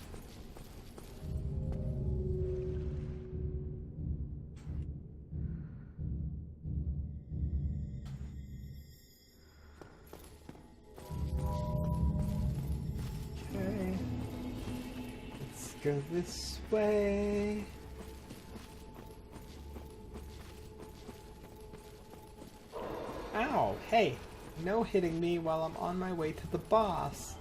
Okay. Let's go this way. Ow! Hey! No hitting me while I'm on my way to the boss.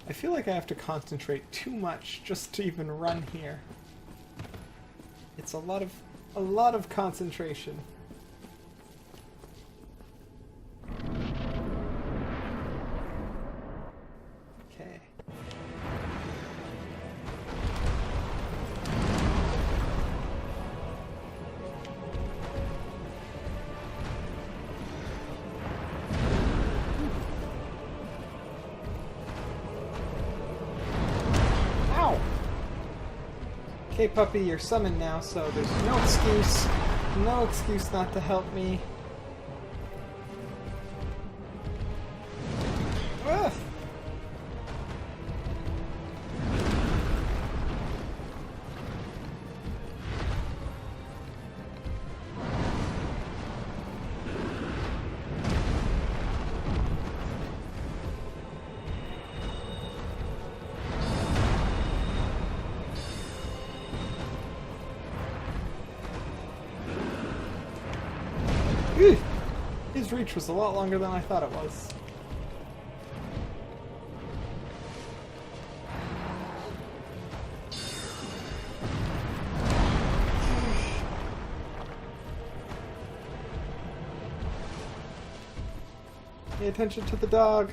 I feel like I have to concentrate too much just to even run here. It's a lot of concentration. Okay. Ow! Okay, puppy, you're summoned now, so there's no excuse not to help me. Ugh. His reach was a lot longer than I thought it was. Pay attention to the dog.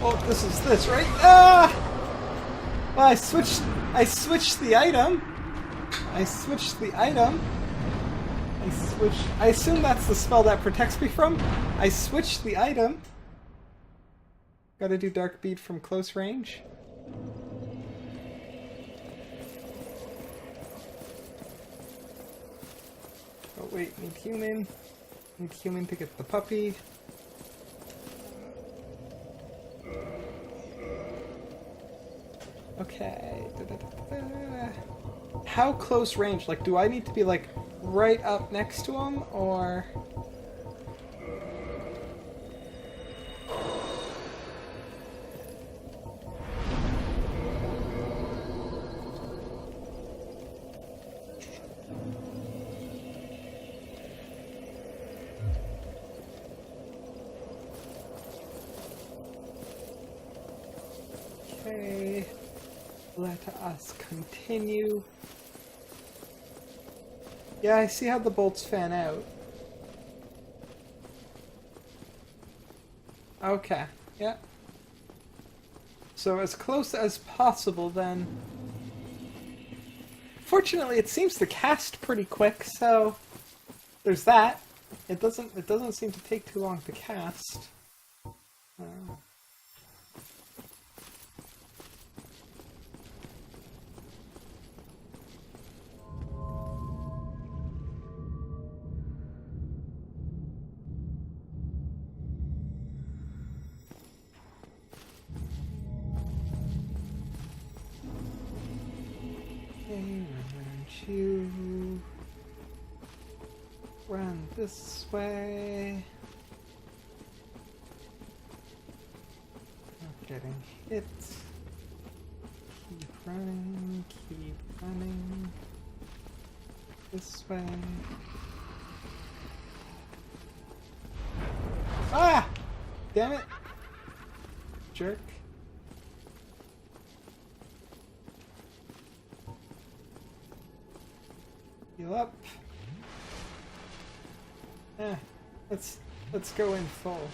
Oh, this is this, right? Ah! Well, I switched the item. I assume that's the spell that protects me from. I switched the item. Gotta do Dark Bead from close range. Oh wait, need human. Need human to get the puppy. Okay. How close range? Like, do I need to be, like, right up next to him, or... Okay. Let us continue. Yeah, I see how the bolts fan out. Okay, yeah. So as close as possible then. Fortunately, it seems to cast pretty quick, so there's that. It doesn't seem to take too long to cast. You run this way. Getting hit. Keep running, keep running. This way. Ah! Damn it! Jerk. Heal up. Let's go in full.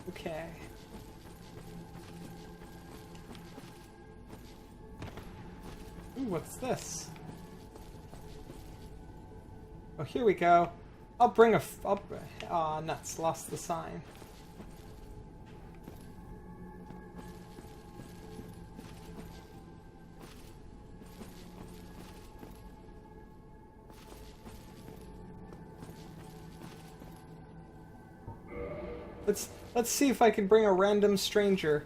Okay. Ooh, what's this? Oh, here we go. I'll bring a. Aw, nuts! Lost the sign. Let's see if I can bring a random stranger.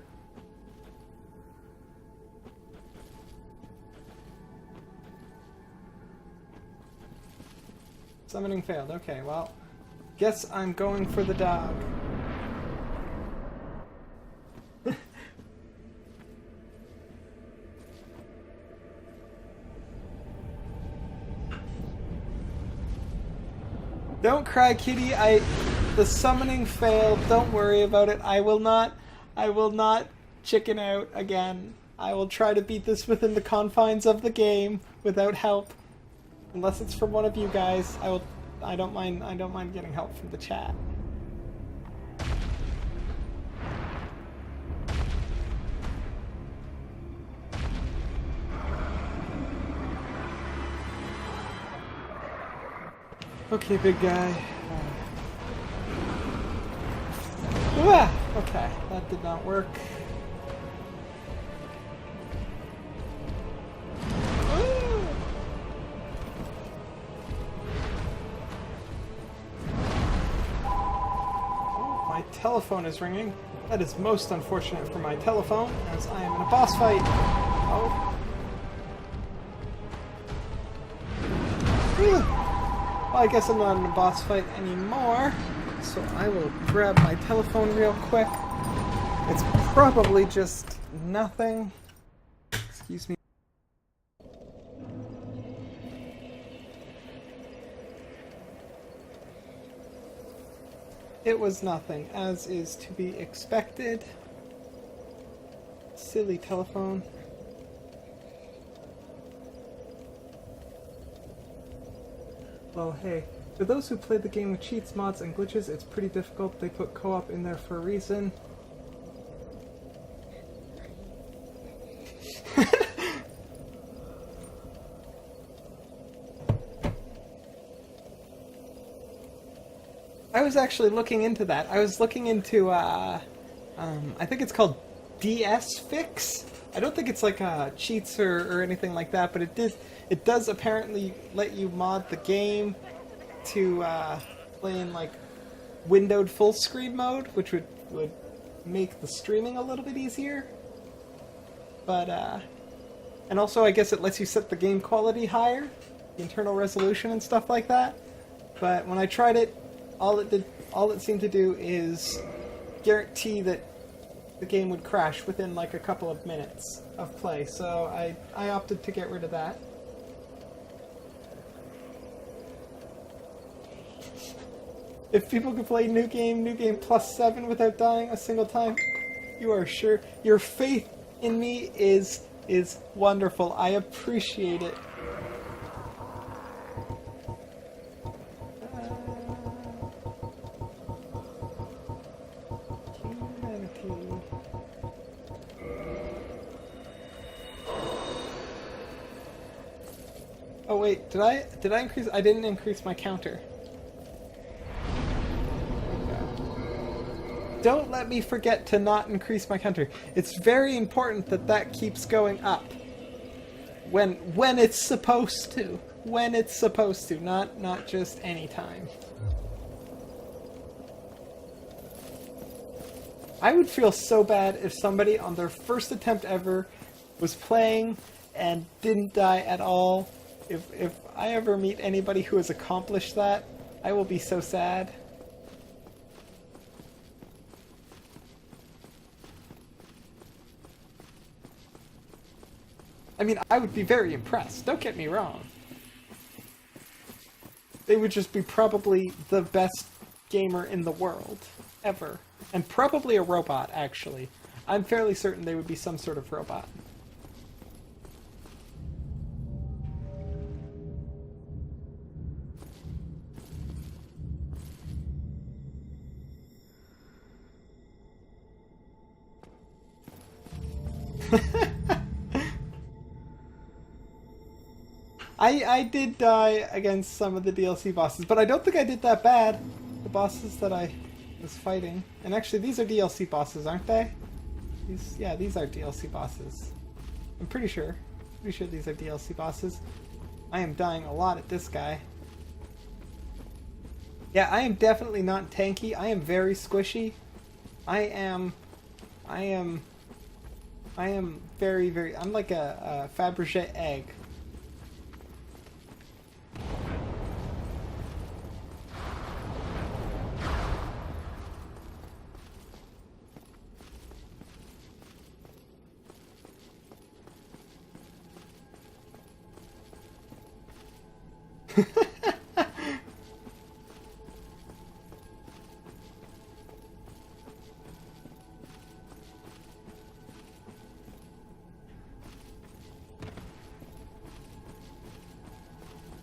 Summoning failed. Okay, well, guess I'm going for the dog. Don't cry, kitty. The summoning failed. Don't worry about it. I will not chicken out again. I will try to beat this within the confines of the game without help. Unless it's from one of you guys. I don't mind getting help from the chat. Okay, big guy. Okay, that did not work. My telephone is ringing. That is most unfortunate for my telephone, as I am in a boss fight. Oh. Well, I guess I'm not in a boss fight anymore. So I will grab my telephone real quick. It's probably just nothing. Excuse me. It was nothing, as is to be expected. Silly telephone. Well, hey. For those who played the game with cheats, mods, and glitches, it's pretty difficult. They put co-op in there for a reason. I was actually looking into that. I was looking into, I think it's called DS Fix. I don't think it's like cheats or anything like that, but it does apparently let you mod the game to play in like windowed full screen mode, which would make the streaming a little bit easier. But and also I guess it lets you set the game quality higher, the internal resolution and stuff like that. But when I tried it, all it seemed to do is guarantee that the game would crash within like a couple of minutes of play. So I opted to get rid of that. If people could play New Game +7 without dying a single time, you are sure. Your faith in me is wonderful. I appreciate it. Humanity. Oh wait, did I increase? I didn't increase my counter. Don't let me forget to not increase my counter. It's very important that that keeps going up. When it's supposed to. When it's supposed to, not just any time. I would feel so bad if somebody on their first attempt ever was playing and didn't die at all. If I ever meet anybody who has accomplished that, I will be so sad. I mean, I would be very impressed, don't get me wrong. They would just be probably the best gamer in the world, ever. And probably a robot, actually. I'm fairly certain they would be some sort of robot. I did die against some of the DLC bosses, but I don't think I did that bad. The bosses that I was fighting. And actually, these are DLC bosses, aren't they? Yeah, these are DLC bosses. I'm pretty sure. Pretty sure these are DLC bosses. I am dying a lot at this guy. Yeah, I am definitely not tanky. I am very squishy. I am very, very... I'm like a Fabergé egg.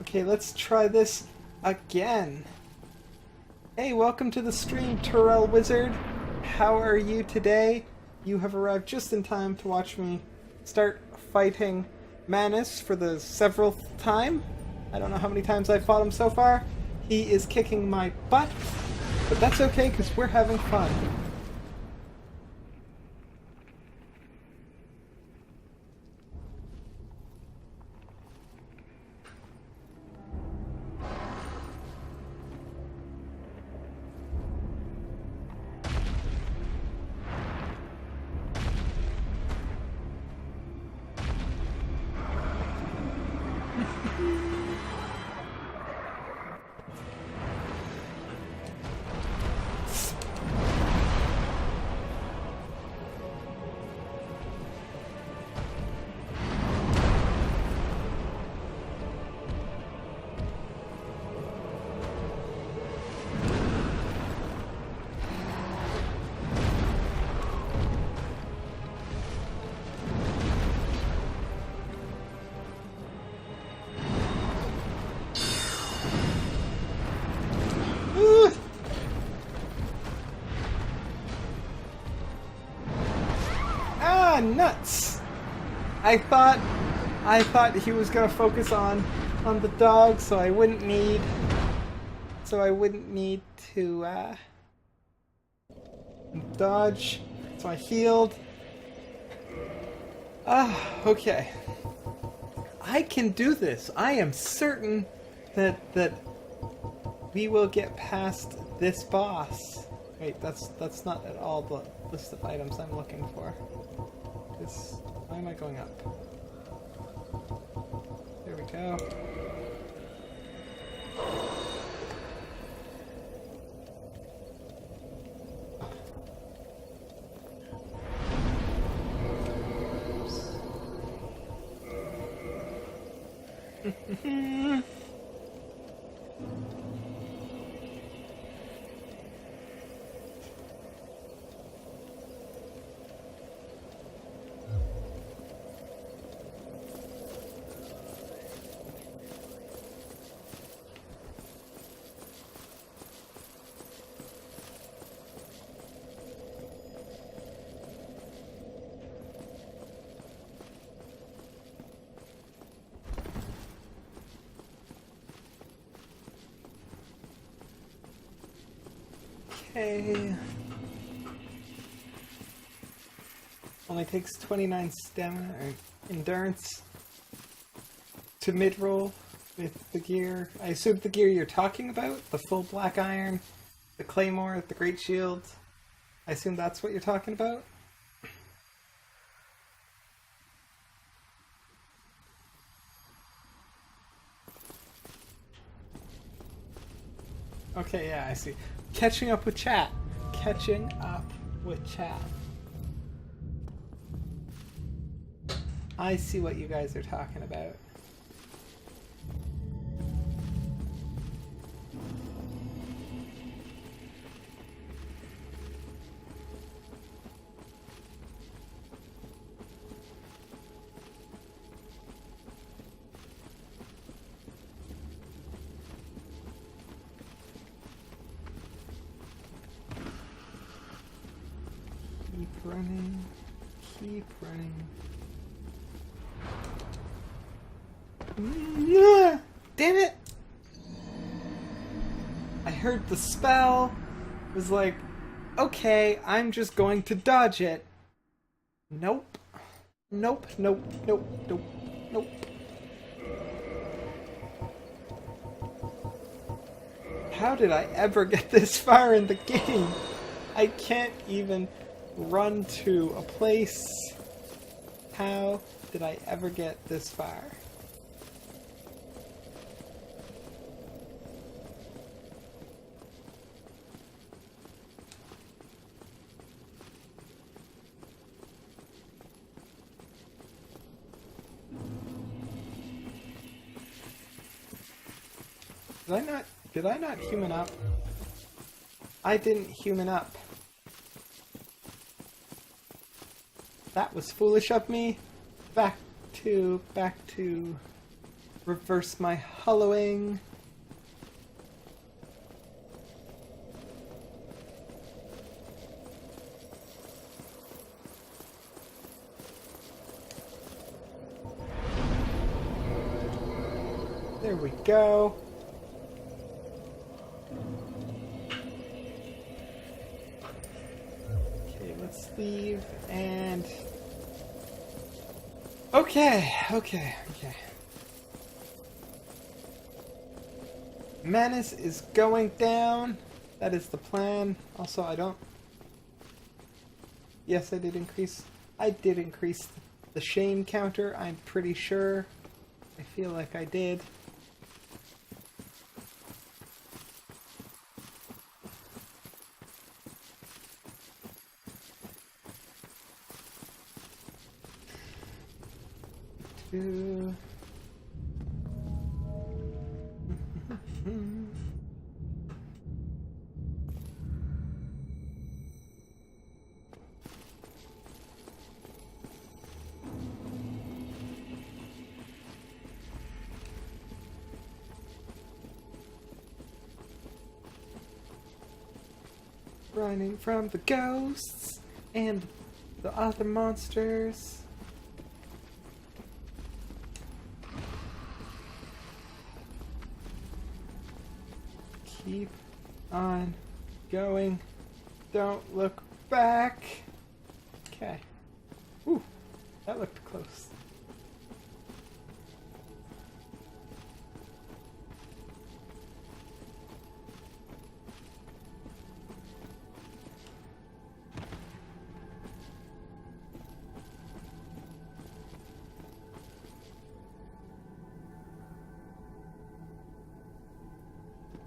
Okay, let's try this again. Hey, welcome to the stream, Terrell Wizard. How are you today? You have arrived just in time to watch me start fighting Manus for the seventh time. I don't know how many times I've fought him so far. He is kicking my butt, but that's okay because we're having fun. Nuts! I thought he was gonna focus on the dog, so I wouldn't need to dodge. So I healed. Okay. I can do this. I am certain that we will get past this boss. Wait, that's not at all the list of items I'm looking for. Why am I going up? There we go. Okay. Only takes 29 stamina or endurance to mid-roll with the gear. I assume the gear you're talking about, the full black iron, the claymore, the great shield. I assume that's what you're talking about? Okay, yeah, I see. Catching up with chat. Catching up with chat. I see what you guys are talking about. Keep running. Keep running. Damn it! I heard the spell. Was like, okay, I'm just going to dodge it. Nope. Nope, nope, nope, nope, nope. How did I ever get this far in the game? I can't even run to a place. How did I ever get this far? Did I not human up? I didn't human up. That was foolish of me. Back to reverse my hollowing. There we go. Okay, let's leave and... Okay. Manus is going down. That is the plan. Also, I don't... Yes, I did increase the shame counter, I'm pretty sure. I feel like I did. Running from the ghosts and the other monsters. Keep on going. Don't look back. Okay. Ooh, that looked close.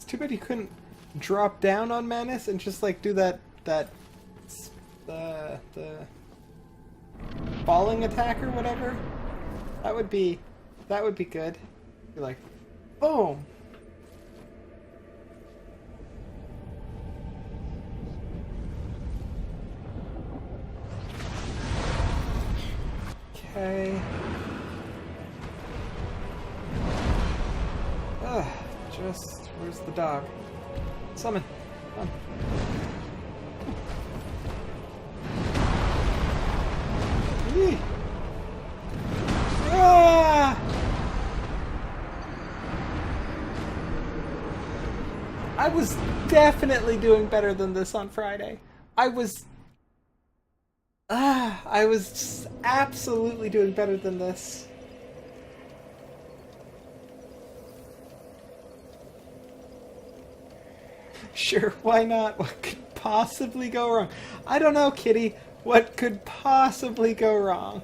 Too bad you couldn't drop down on Manus and just like do the falling attack or whatever. That would be good. You're like, boom. Okay. Ugh. Just, where's the dog? Summon. Come on. Yee. Ah! I was definitely doing better than this on Friday. I was just absolutely doing better than this. Sure, why not? What could possibly go wrong? I don't know, Kitty. What could possibly go wrong?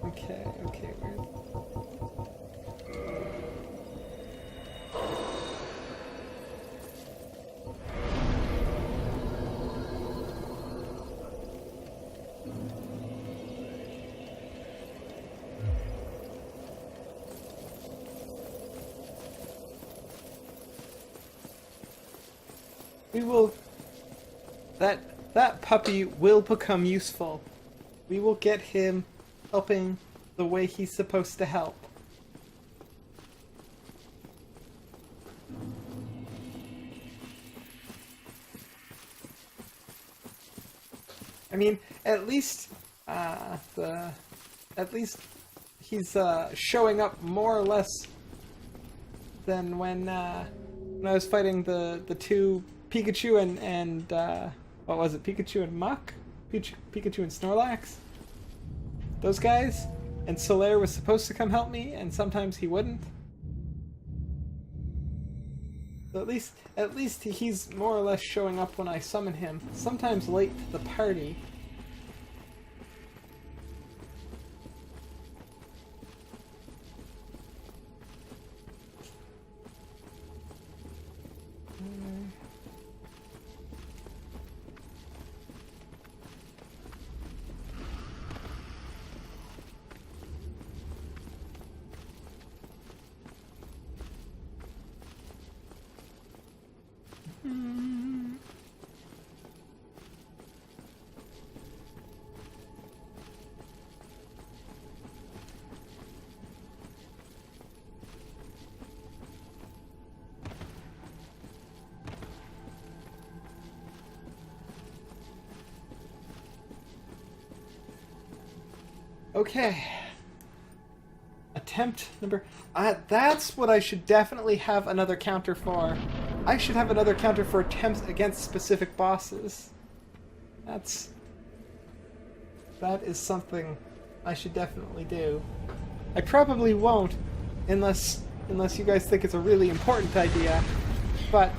Okay, weird. We will... That puppy will become useful. We will get him helping the way he's supposed to help. I mean, at least he's showing up more or less than when I was fighting the two Pikachu and what was it? Pikachu and Mach? Pikachu and Snorlax? Those guys? And Solaire was supposed to come help me, and sometimes he wouldn't. So at least he's more or less showing up when I summon him. Sometimes late to the party. Okay. Attempt number... that's what I should definitely have another counter for. I should have another counter for attempts against specific bosses. That is something I should definitely do. I probably won't, unless you guys think it's a really important idea, but...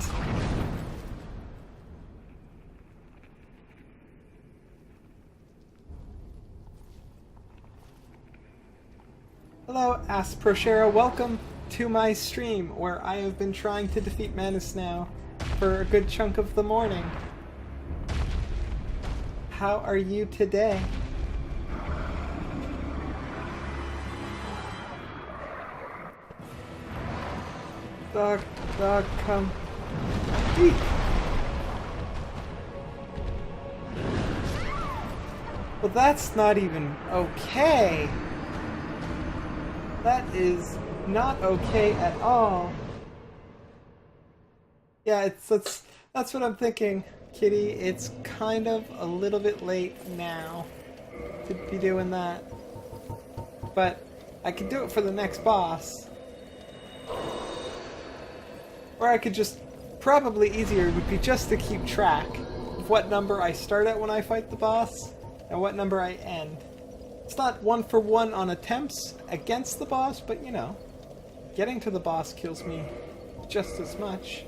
Hello, Asproshera. Welcome to my stream, where I have been trying to defeat Manus now for a good chunk of the morning. How are you today? Dog, come. Eek. Well, that's not even okay. That is not okay at all. Yeah, that's what I'm thinking, Kitty. It's kind of a little bit late now to be doing that. But I could do it for the next boss. Or I could just... Probably easier would be just to keep track of what number I start at when I fight the boss and what number I end. It's not 1-for-1 on attempts against the boss, but you know, getting to the boss kills me just as much.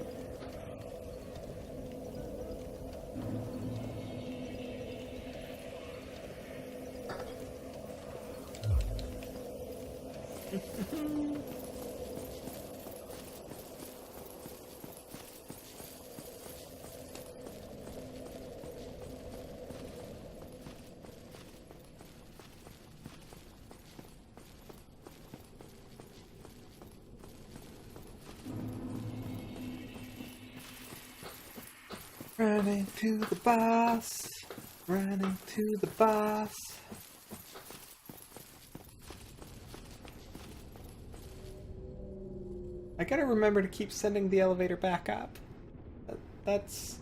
Running to the boss, running to the boss. I gotta remember to keep sending the elevator back up. That's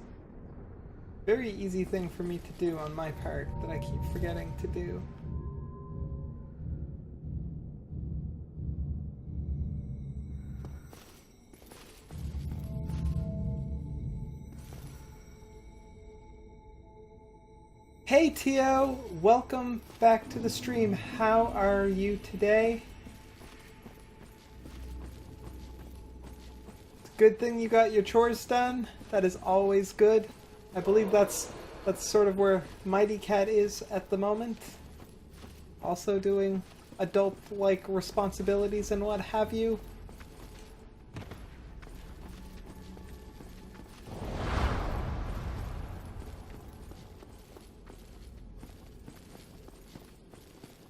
a very easy thing for me to do on my part that I keep forgetting to do. Hey Tio, welcome back to the stream. How are you today? It's a good thing you got your chores done. That is always good. I believe that's sort of where Mighty Cat is at the moment. Also doing adult-like responsibilities and what have you.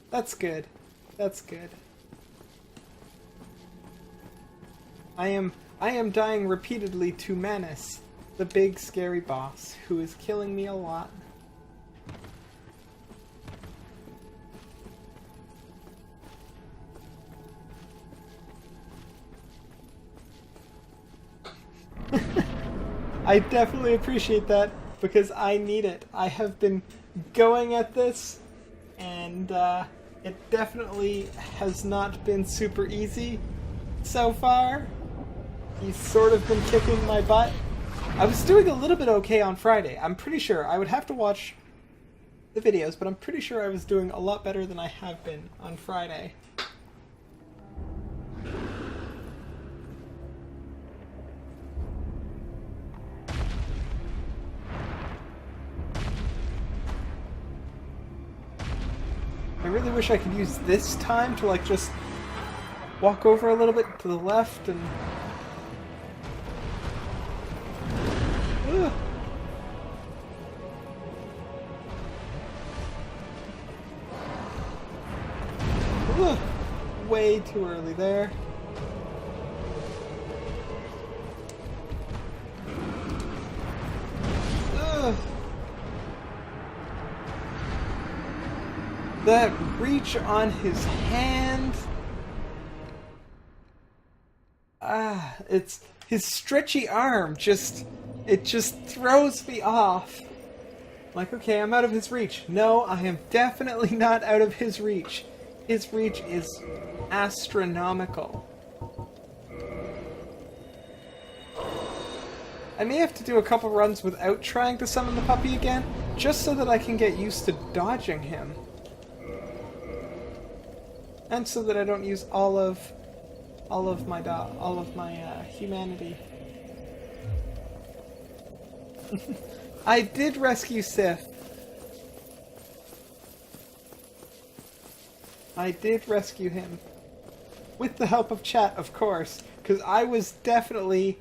That's good. That's good. I am dying repeatedly to Manus. the big scary boss who is killing me a lot. I definitely appreciate that because I need it. I have been going at this and it definitely has not been super easy so far. He's sort of been kicking my butt. I was doing a little bit okay on Friday. I'm pretty sure. I would have to watch the videos, but I'm pretty sure I was doing a lot better than I have been on Friday. I really wish I could use this time to like just walk over a little bit to the left and... Ugh. Ugh. Way too early there. Ugh. That reach on his hand. It's his stretchy arm it just throws me off. Like, okay, I'm out of his reach. No, I am definitely not out of his reach. His reach is astronomical. I may have to do a couple runs without trying to summon the puppy again, just so that I can get used to dodging him. And so that I don't use all of my humanity. I did rescue Sif. I did rescue him. With the help of chat, of course, because I was definitely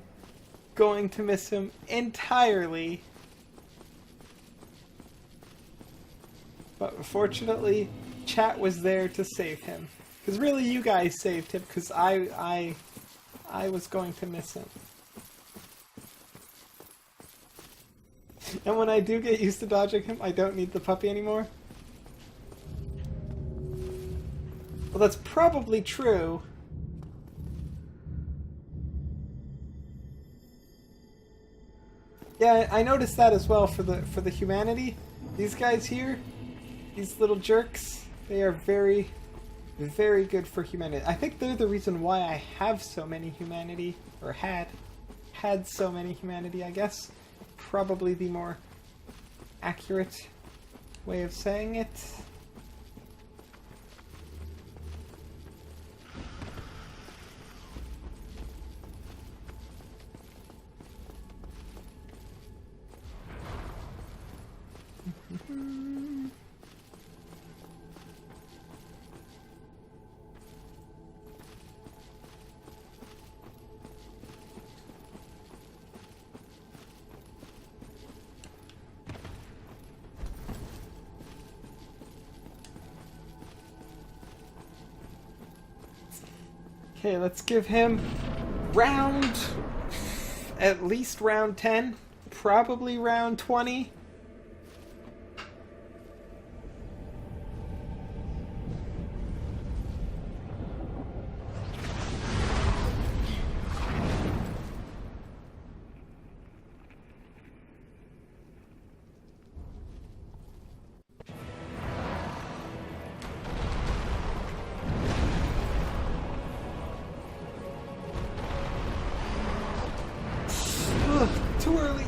going to miss him entirely. But fortunately, chat was there to save him. Because really, you guys saved him, because I was going to miss him. And when I do get used to dodging him, I don't need the puppy anymore. Well, that's probably true. Yeah, I noticed that as well for the humanity. These guys here, these little jerks, they are very, very good for humanity. I think they're the reason why I have so many humanity, or had so many humanity, I guess. Probably the more accurate way of saying it. Okay, let's give him at least round 10, probably round 20. Too early,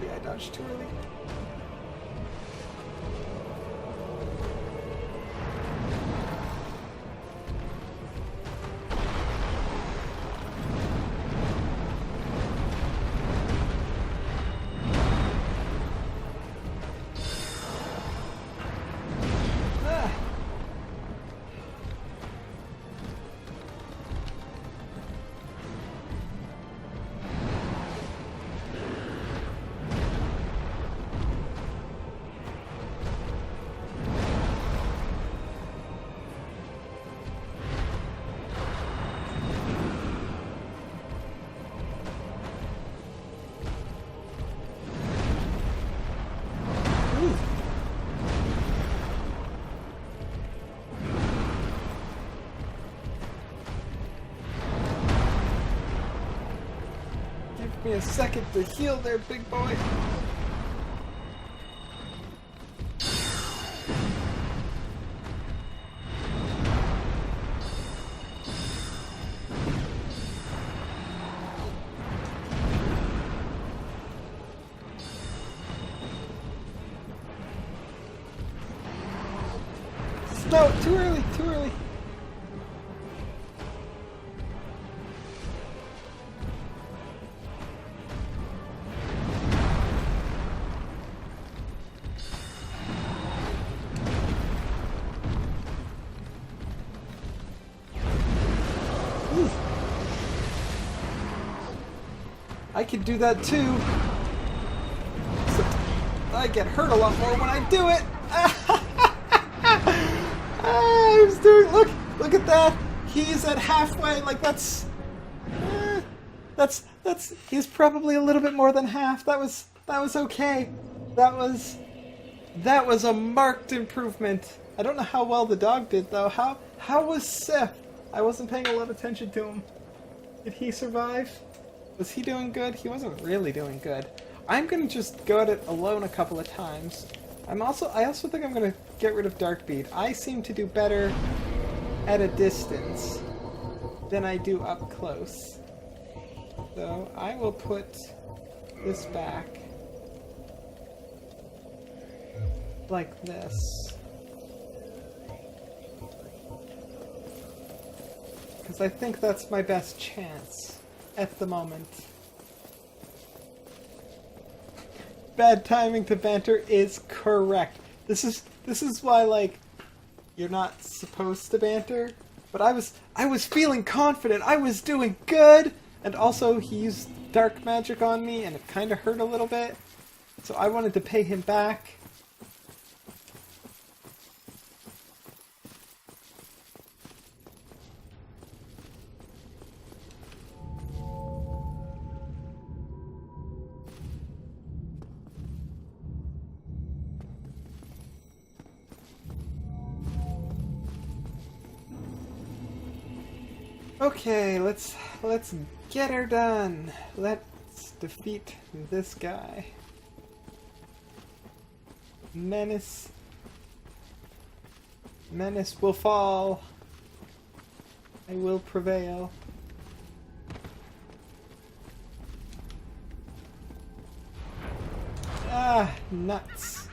I dodged too early. Give me a second to heal there, big boy. No, too early, too early. Ooh. I could do that too. Except I get hurt a lot more when I do it. I was doing. Look at that. He's at halfway. Like that's. He's probably a little bit more than half. That was okay. That was a marked improvement. I don't know how well the dog did though. How was Seth? I wasn't paying a lot of attention to him. Did he survive? Was he doing good? He wasn't really doing good. I'm gonna just go at it alone a couple of times. I also think I'm gonna get rid of Dark Bead. I seem to do better at a distance than I do up close. So I will put this back like this. Because I think that's my best chance at the moment. Bad timing to banter is correct. This is why, like, you're not supposed to banter. But I was feeling confident. I was doing good. And also, he used dark magic on me, and it kind of hurt a little bit. So I wanted to pay him back. Okay, let's get her done. Let's defeat this guy. Manus will fall. I will prevail. Ah, nuts.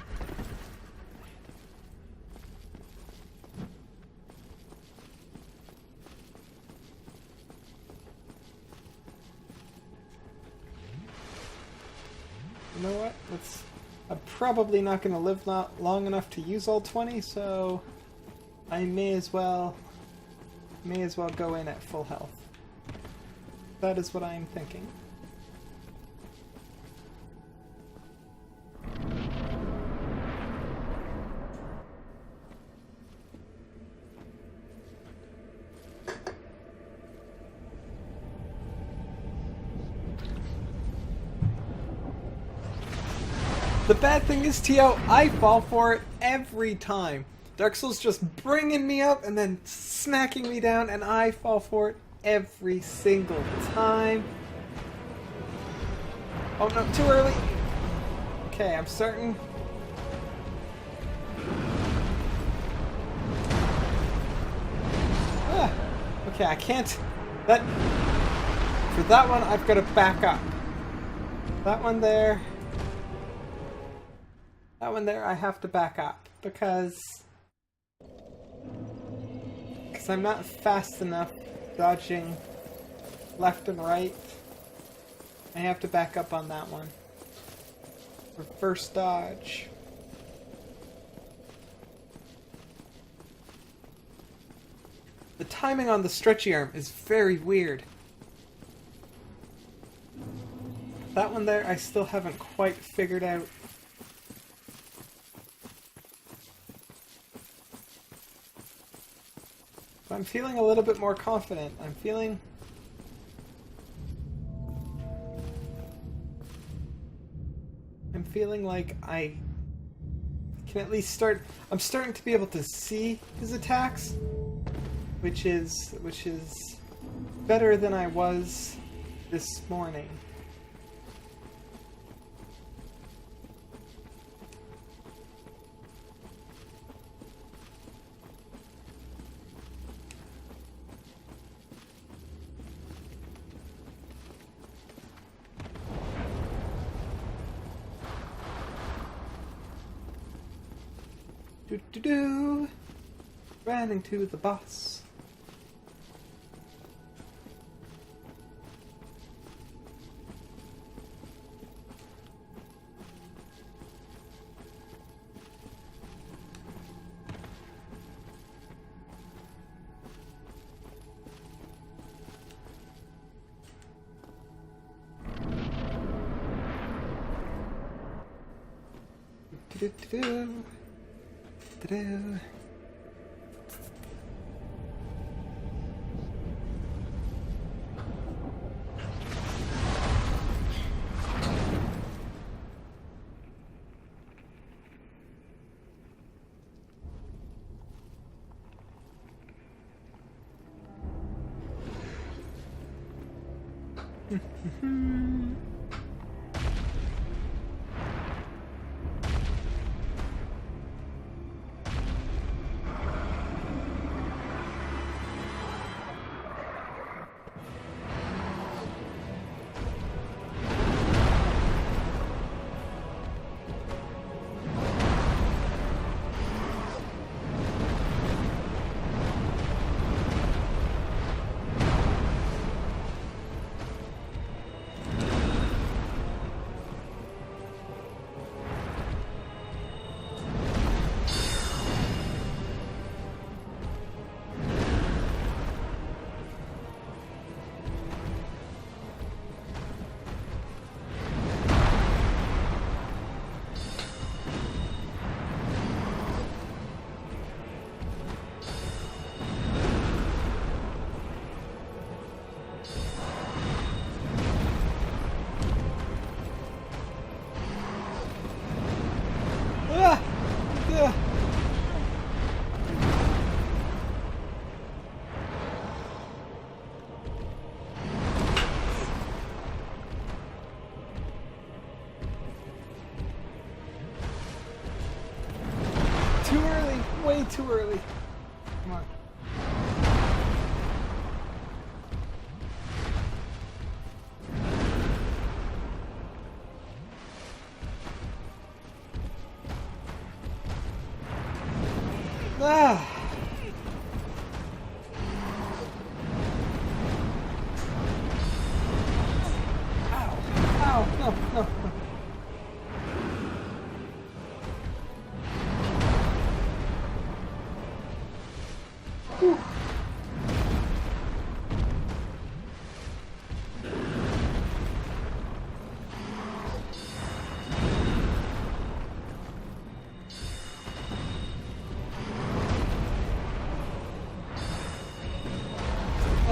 You know what? I'm probably not going to live long enough to use all 20, so I may as well go in at full health. That is what I am thinking. The bad thing is, Tio, I fall for it every time. Dark Souls just bringing me up and then smacking me down, and I fall for it every single time. Oh no, too early. Okay, I'm starting. Okay, I can't. For that one, I've got to back up. That one there, I have to back up because I'm not fast enough dodging left and right. I have to back up on that one. Reverse dodge. The timing on the stretchy arm is very weird. That one there, I still haven't quite figured out. I'm feeling a little bit more confident. I'm feeling like I can at least start. I'm starting to be able to see his attacks, which is better than I was this morning. Do do do. Running to the boss. Do do do. Do. Ah! Yeah. Too early, way too early. Come on. Ah! Ow! Ow! No! No! No! Whew.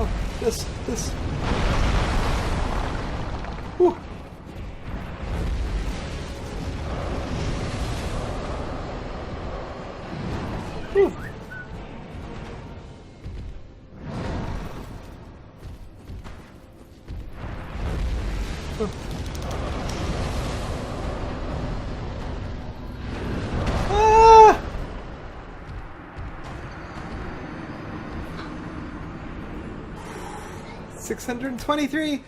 Oh, this. Whew. Whew. Ah! 623.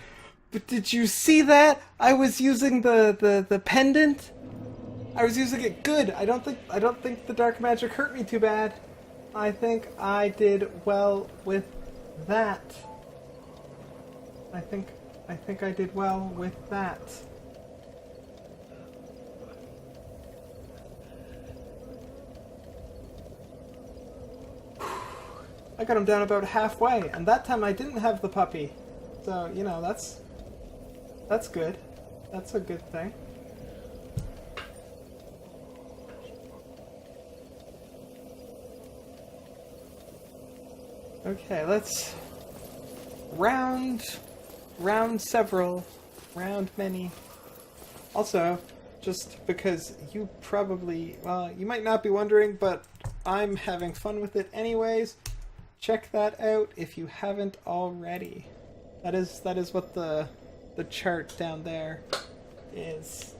But did you see that? I was using the pendant. I was using it good. I don't think the dark magic hurt me too bad. I think I did well with that. I think I did well with that. I got him down about halfway, and that time I didn't have the puppy. So, you know, that's good. That's a good thing. Okay, let's round several, round many. Also, just because you probably, well, you might not be wondering, but I'm having fun with it anyways. Check that out if you haven't already. That is what the chart down there is.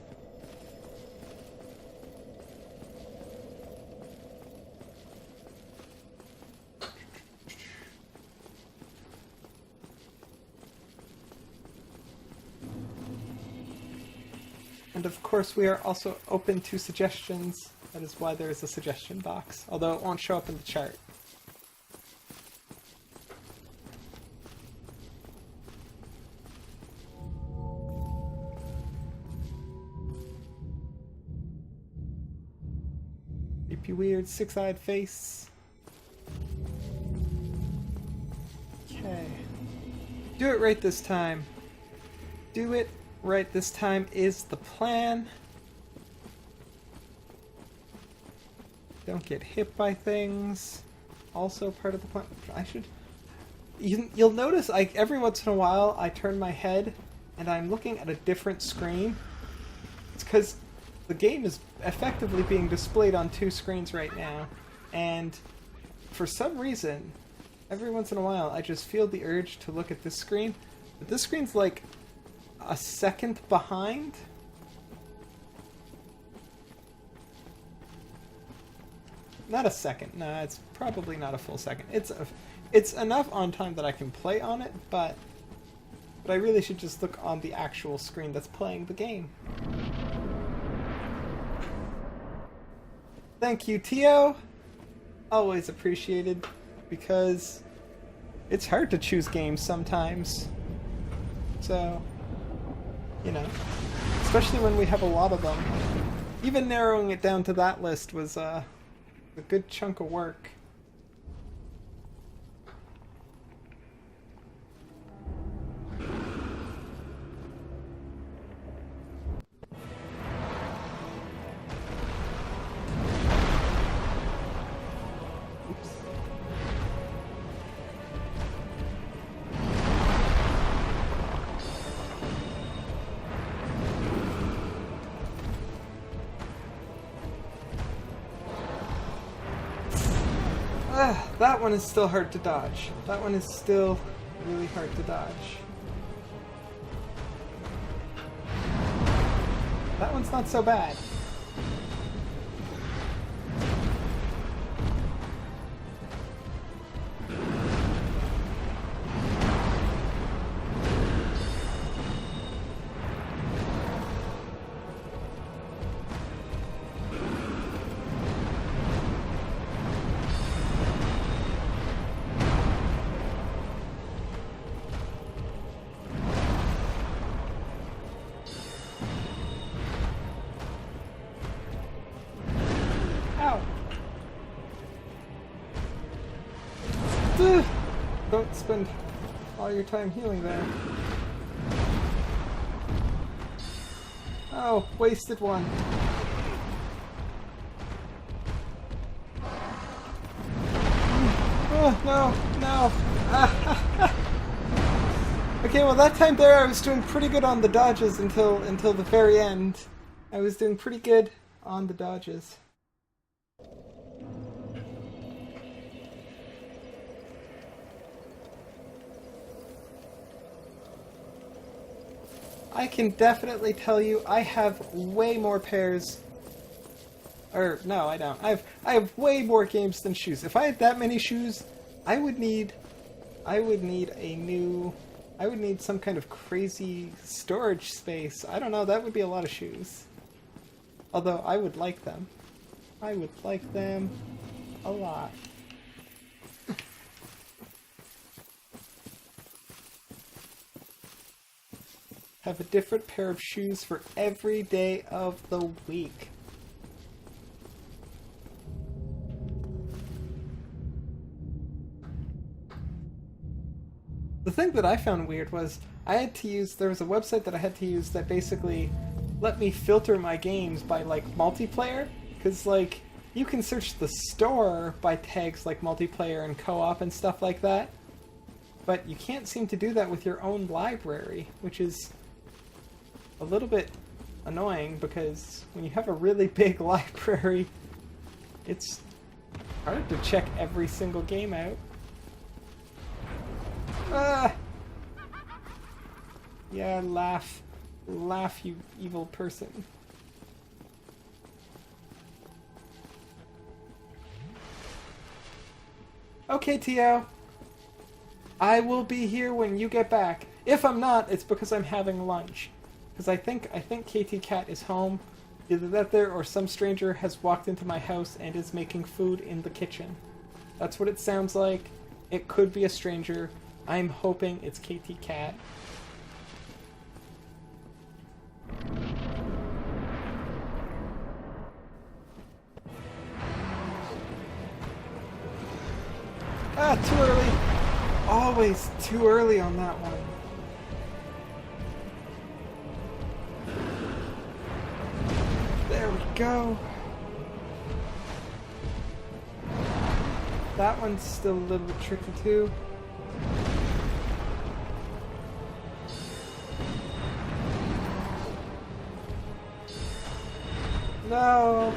And of course we are also open to suggestions That is why there is a suggestion box, although it won't show up in the chart. Creepy weird six-eyed face. Okay. Do it right this time. Do it right this time is the plan. Don't get hit by things. Also part of the plan. I should... You'll notice every once in a while I turn my head and I'm looking at a different screen. It's because the game is effectively being displayed on two screens right now. And for some reason, every once in a while I just feel the urge to look at this screen. But this screen's like a second behind. Not a second. No, it's probably not a full second. It's enough on time that I can play on it, but I really should just look on the actual screen that's playing the game. Thank you, Tio. Always appreciated, because it's hard to choose games sometimes. So, you know, especially when we have a lot of them. Even narrowing it down to that list was a good chunk of work. That one is still hard to dodge. That one is still really hard to dodge. That one's not so bad. Don't spend all your time healing there. Oh, wasted one. Oh, no, no. Okay, well that time there I was doing pretty good on the dodges until the very end. I was doing pretty good on the dodges. I can definitely tell you I have way more pairs. Or no, I don't. I have way more games than shoes. If I had that many shoes, I would need some kind of crazy storage space. I don't know, that would be a lot of shoes. Although I would like them. I would like them a lot. Have a different pair of shoes for every day of the week. The thing that I found weird was there was a website that I had to use that basically let me filter my games by like multiplayer, because like you can search the store by tags like multiplayer and co-op and stuff like that, but you can't seem to do that with your own library, which is a little bit annoying, because when you have a really big library, it's hard to check every single game out. Ah! Yeah, laugh, you evil person. Okay, Tio. I will be here when you get back. If I'm not, it's because I'm having lunch. Because I think KT Cat is home, Either that there or some stranger has walked into my house and is making food in the kitchen. That's what it sounds like. It could be a stranger. I'm hoping it's KT Cat. Ah, too early. Always too early on that one. There we go. That one's still a little bit tricky too. No.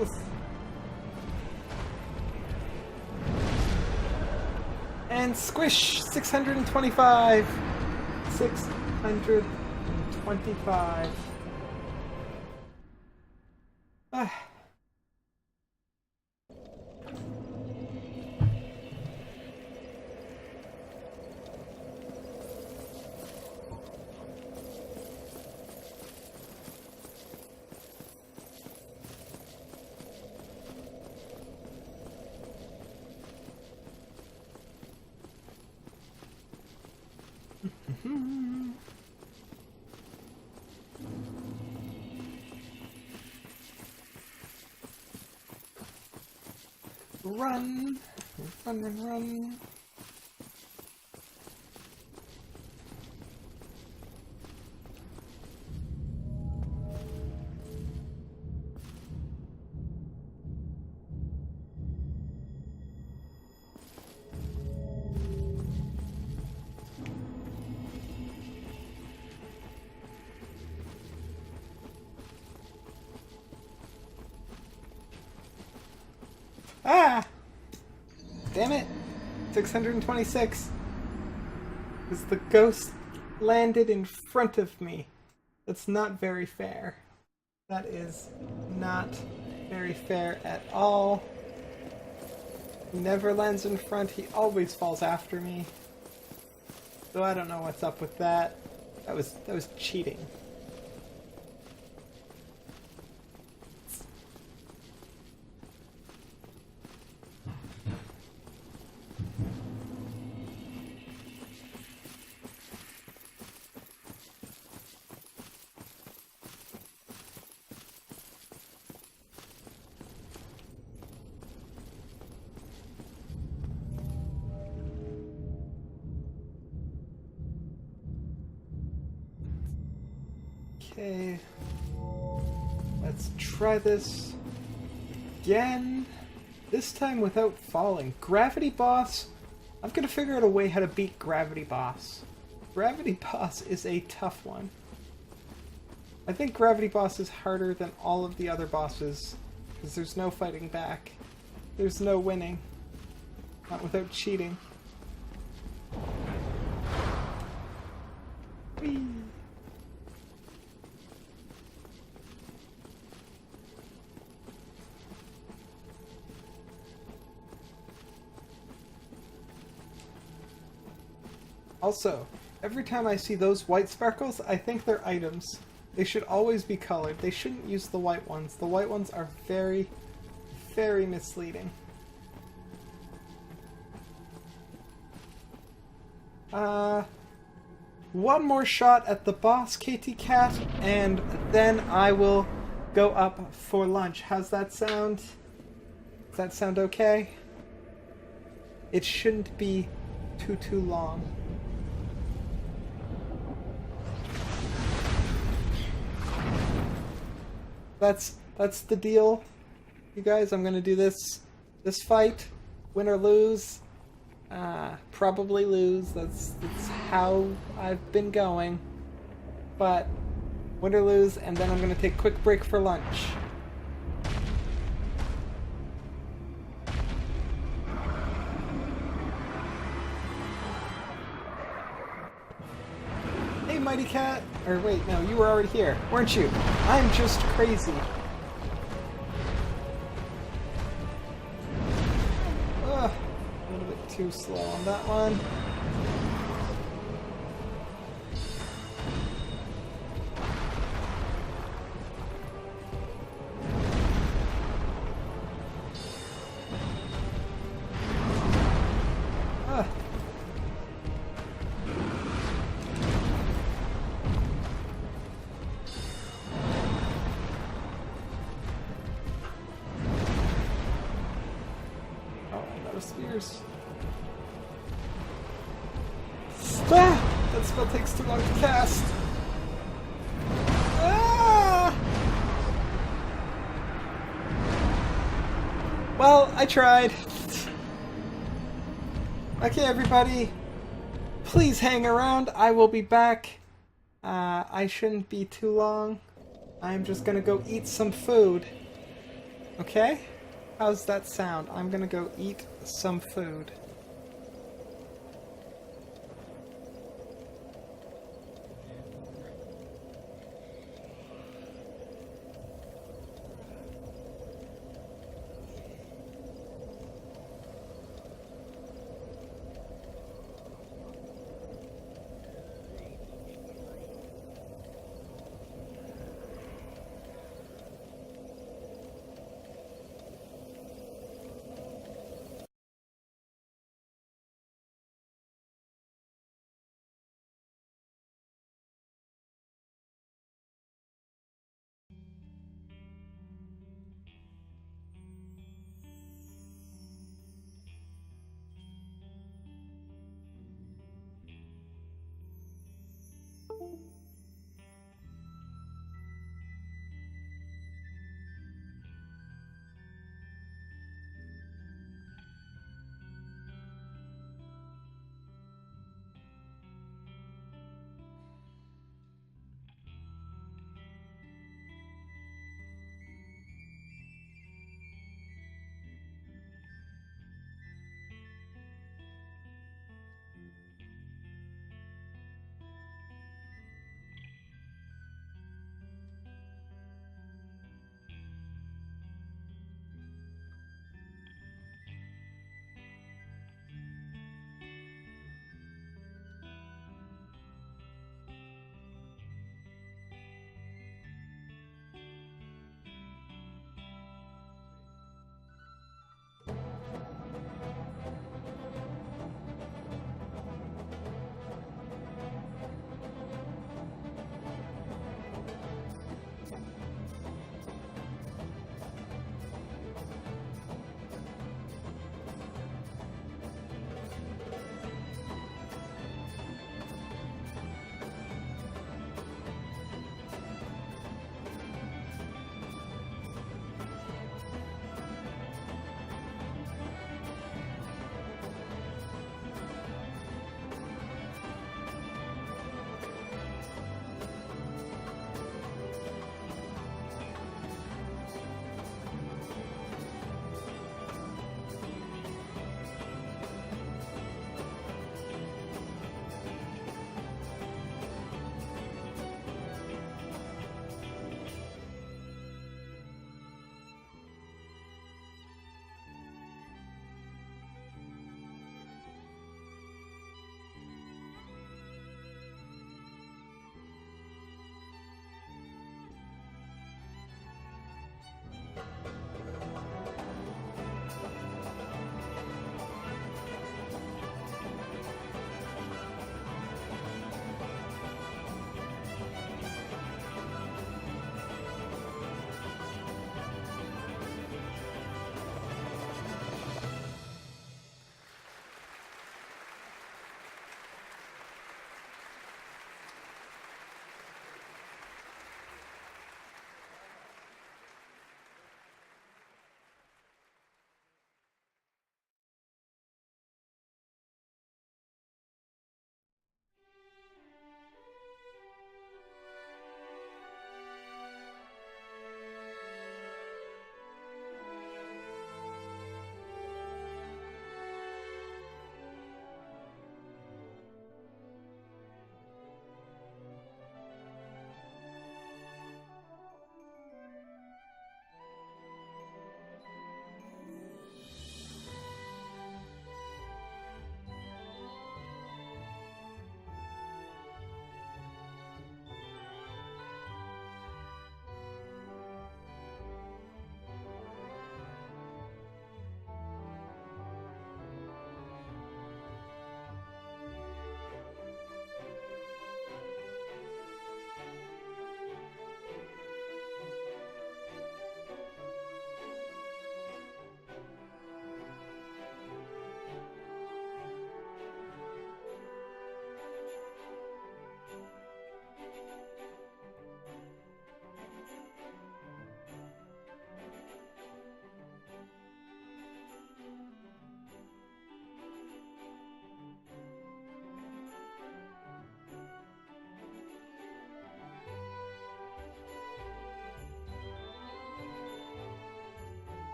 Oof. And squish! 625! 625. Ah. Run! Run, run, run! Ah! Damn it! 626. Because the ghost landed in front of me. That's not very fair. That is not very fair at all. He never lands in front, he always falls after me. So I don't know what's up with that. That was cheating. Okay, let's try this again. This time without falling. Gravity Boss, I'm gonna figure out a way how to beat Gravity Boss. Gravity Boss is a tough one. I think Gravity Boss is harder than all of the other bosses, because there's no fighting back. There's no winning. Not without cheating. Whee! Also, every time I see those white sparkles, I think they're items. They should always be colored. They shouldn't use the white ones. The white ones are very, very misleading. One more shot at the boss, KT Cat, and then I will go up for lunch. How's that sound? Does that sound okay? It shouldn't be too long. That's the deal, you guys. I'm gonna do this fight, win or lose. Probably lose. That's how I've been going. But win or lose, and then I'm gonna take a quick break for lunch. Hey, Mighty Cat. Or wait, no, you were already here, weren't you? I'm just crazy. Ugh, a little bit too slow on that one. Ah. Oh, I'm out of spears. Ah! That spell takes too long to cast. Ah! Well, I tried. Okay, everybody. Please hang around. I will be back. I shouldn't be too long. I'm just gonna go eat some food. Okay? How's that sound? I'm gonna go eat some food.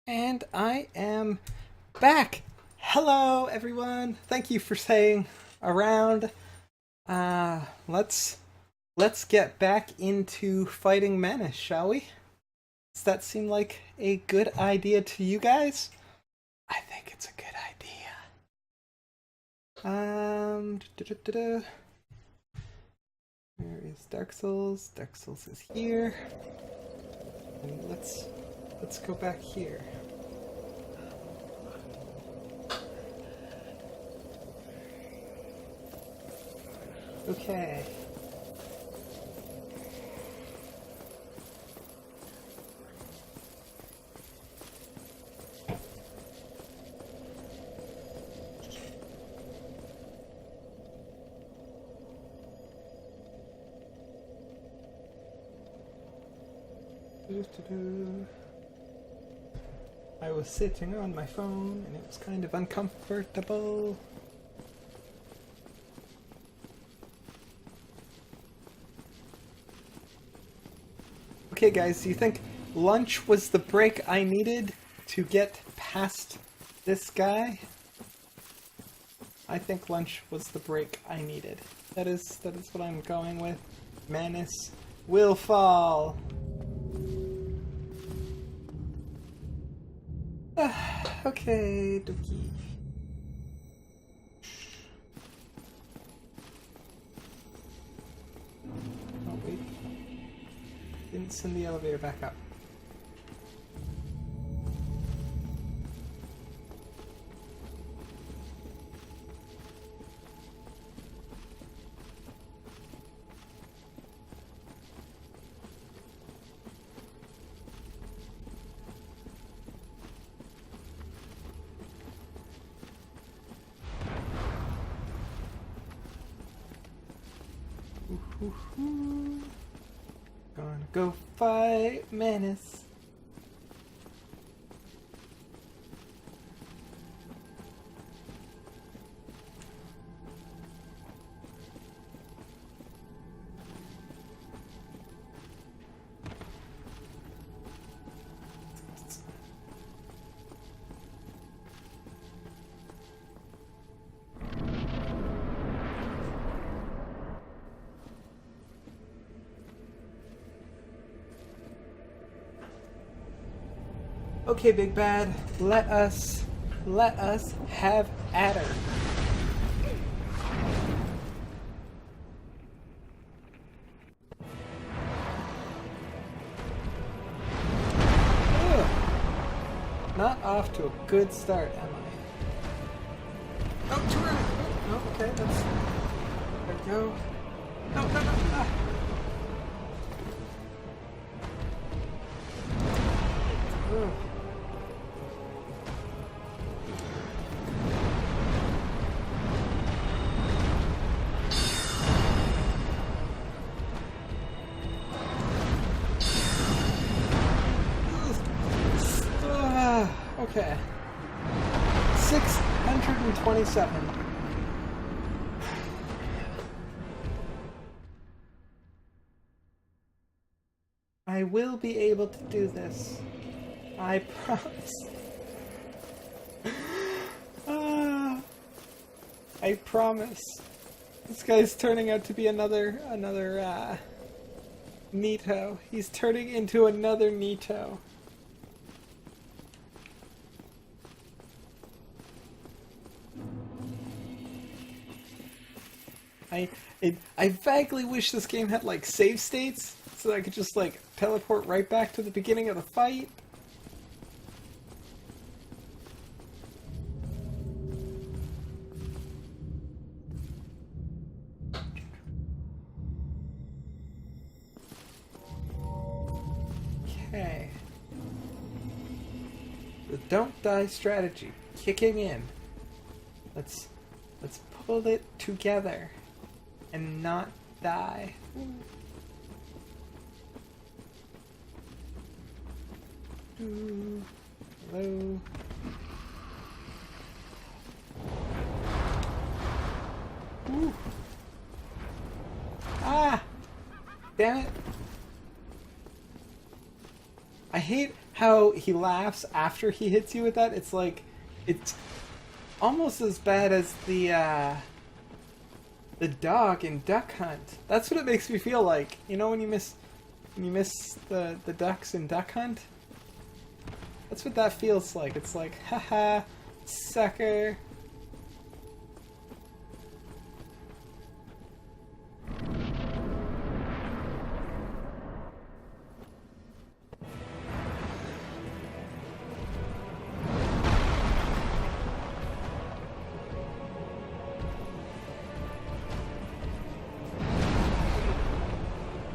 And I am back. Hello, everyone. Thank you for staying around. Let's get back into fighting Manus, shall we? Does that seem like a good idea to you guys? I think it's a good idea. Where is Dark Souls? Dark Souls is here. And let's go back here. Okay. I was sitting on my phone and it was kind of uncomfortable. Okay guys, do you think lunch was the break I needed to get past this guy? I think lunch was the break I needed. That is what I'm going with. Manus will fall. Okay, dokie. Oh wait. Didn't send the elevator back up. Gonna go fight Manus. Okay, Big Bad, let us have at her. Ugh. Not off to a good start, am I? Oh, too early. Oh, okay, that's... There we go. No. Ah. Ugh. Okay. 627. I will be able to do this. I promise. I promise. This guy's turning out to be another Nito. He's turning into another Nito. I vaguely wish this game had like save states so that I could just like teleport right back to the beginning of the fight. Okay. The don't die strategy kicking in. Let's pull it together and not die. Hello. Ooh. Ah! Damn it! I hate how he laughs after he hits you with that. It's like, it's almost as bad as the dog in Duck Hunt. That's what it makes me feel like. You know when you miss the ducks in Duck Hunt? That's what that feels like. It's like, haha, sucker.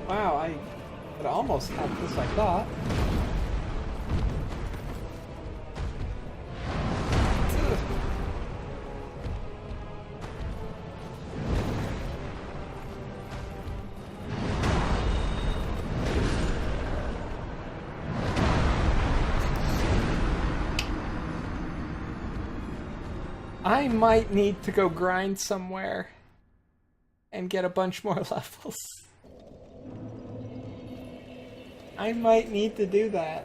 Wow, it almost happened as I thought. I might need to go grind somewhere and get a bunch more levels. I might need to do that.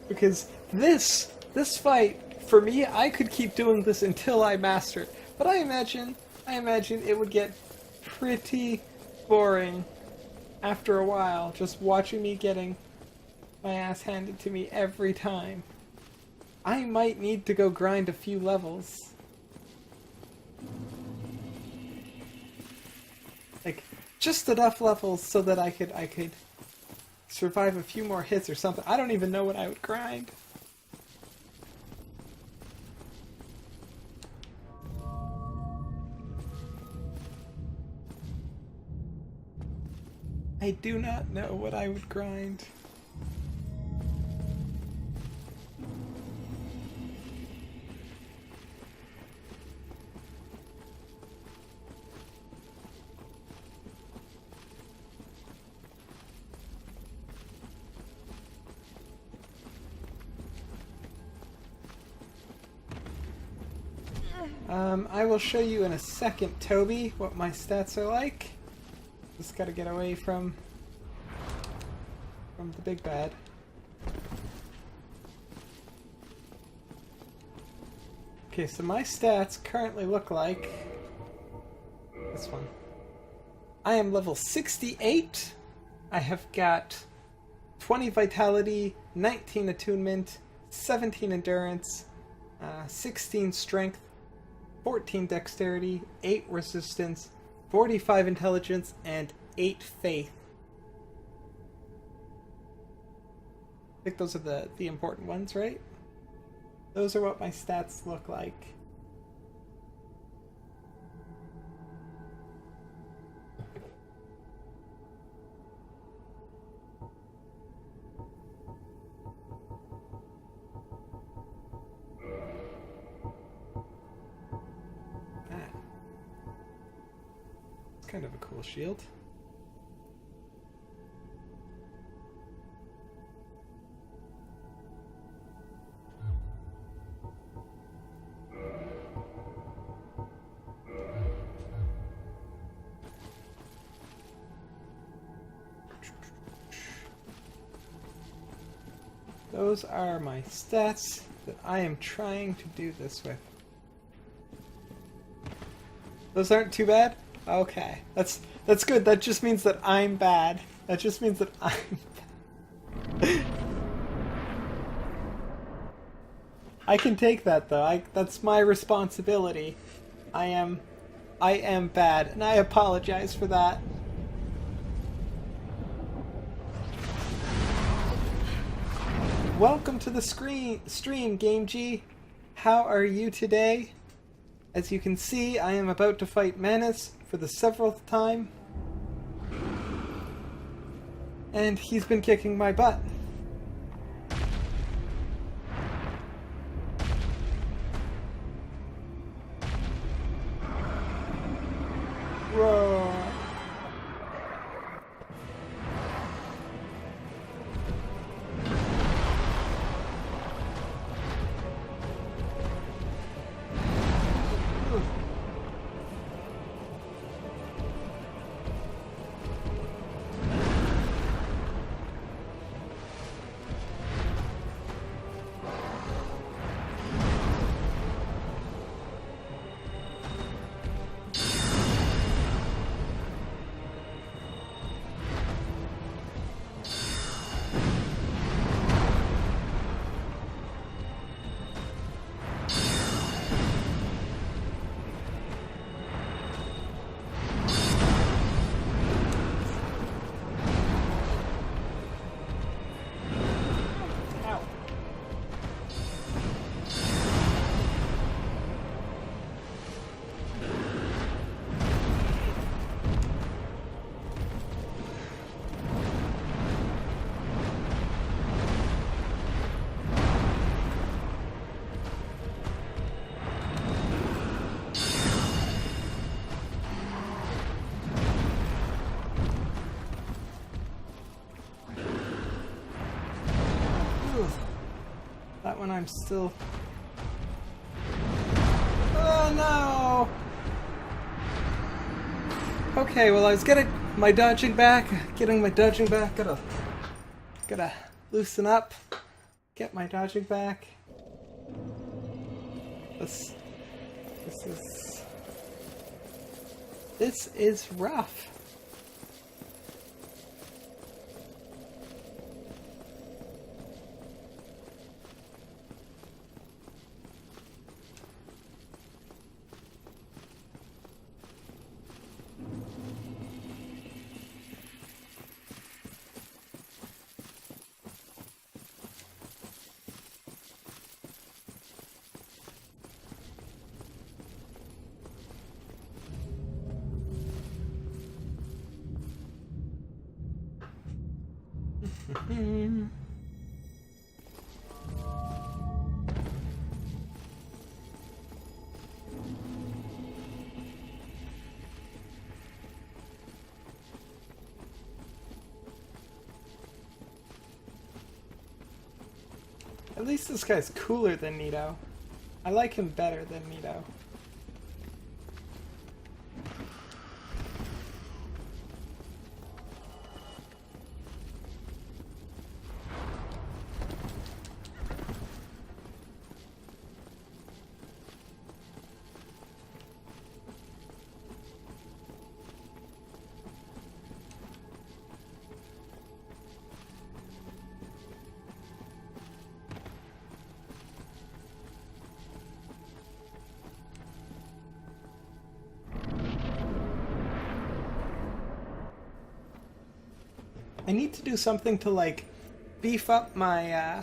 Because this fight, for me, I could keep doing this until I master it. But I imagine it would get pretty boring after a while, just watching me getting my ass handed to me every time. I might need to go grind a few levels. Like, just enough levels so that I could survive a few more hits or something. I don't even know what I would grind. I do not know what I would grind. I will show you in a second, Toby, what my stats are like. Just gotta get away from the big bad. Okay, so my stats currently look like this one. I am level 68. I have got 20 vitality, 19 attunement, 17 endurance, 16 strength, 14 dexterity, 8 resistance, 45 intelligence, and 8 faith. I think those are the important ones, right? Those are what my stats look like. Kind of a cool shield. Those are my stats that I am trying to do this with. Those aren't too bad? Okay, that's good. That just means that I'm bad. That just means that I'm bad. I can take that though. That's my responsibility. I am bad, and I apologize for that. Welcome to the stream, Game G. How are you today? As you can see, I am about to fight Manus for the seventh time. And he's been kicking my butt. Whoa. I'm still... Oh no! Okay, well I was getting my dodging back. Gotta loosen up. Get my dodging back. This is rough. At least this guy's cooler than Nito. I like him better than Nito. I need to do something to like beef up my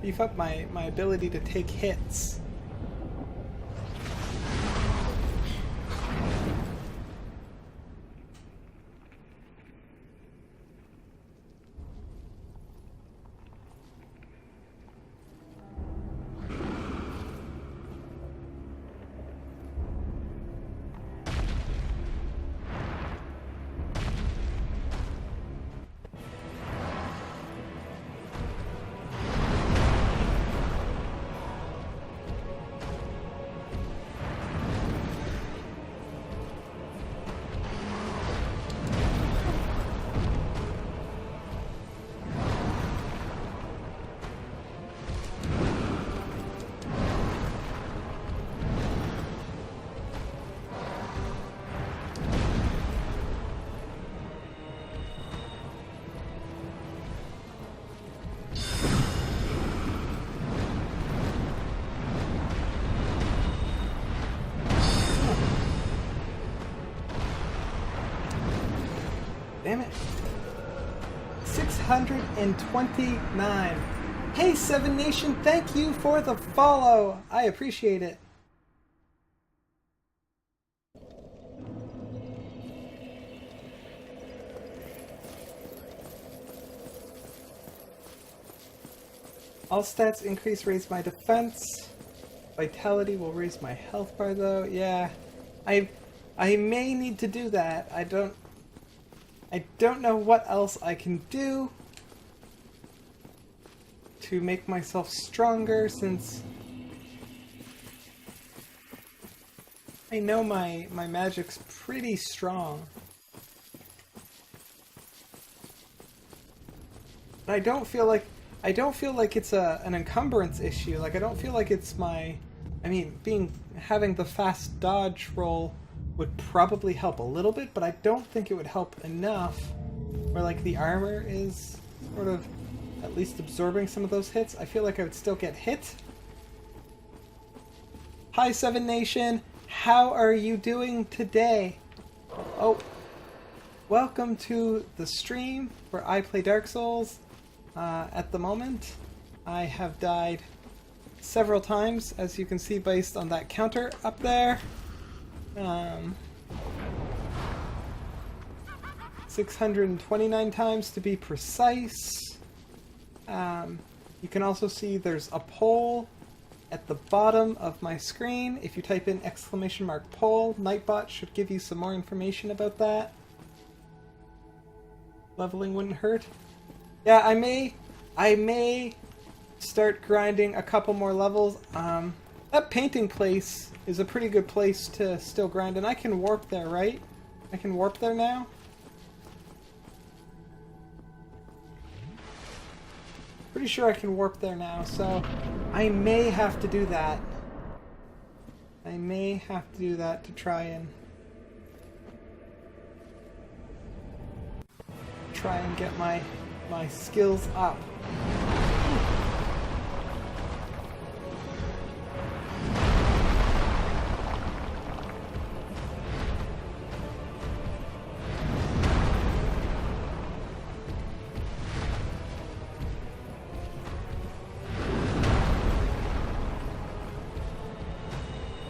my ability to take hits. Damn it. 629. Hey, Seven Nation, thank you for the follow. I appreciate it. All stats increase, raise my defense. Vitality will raise my health bar though. Yeah, I may need to do that. I don't know what else I can do to make myself stronger, since I know my magic's pretty strong. But I don't feel like it's an encumbrance issue. Like, I don't feel like it's my... I mean, having the fast dodge roll would probably help a little bit, but I don't think it would help enough where, like, the armor is sort of at least absorbing some of those hits. I feel like I would still get hit. Hi, Seven Nation! How are you doing today? Oh, welcome to the stream where I play Dark Souls. At the moment, I have died several times, as you can see based on that counter up there. 629 times to be precise. You can also see there's a poll at the bottom of my screen. If you type in !poll, Nightbot should give you some more information about that. Leveling wouldn't hurt. Yeah, I may start grinding a couple more levels. That painting place is a pretty good place to still grind, and I can warp there, right? I can warp there now? Pretty sure I can warp there now, so I may have to do that. I may have to do that to try and get my skills up.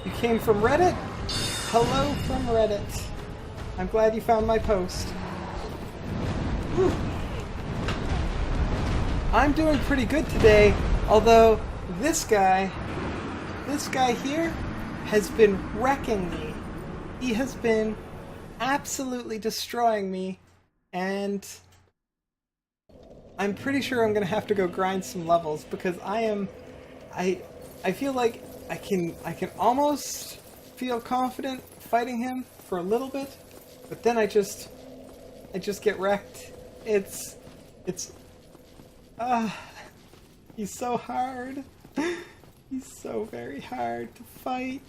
You came from Reddit? Hello from Reddit. I'm glad you found my post. Whew. I'm doing pretty good today, although this guy here has been wrecking me. He has been absolutely destroying me, and I'm pretty sure I'm gonna have to go grind some levels because I feel like I can almost feel confident fighting him for a little bit, but then I just get wrecked. He's so hard. He's so very hard to fight.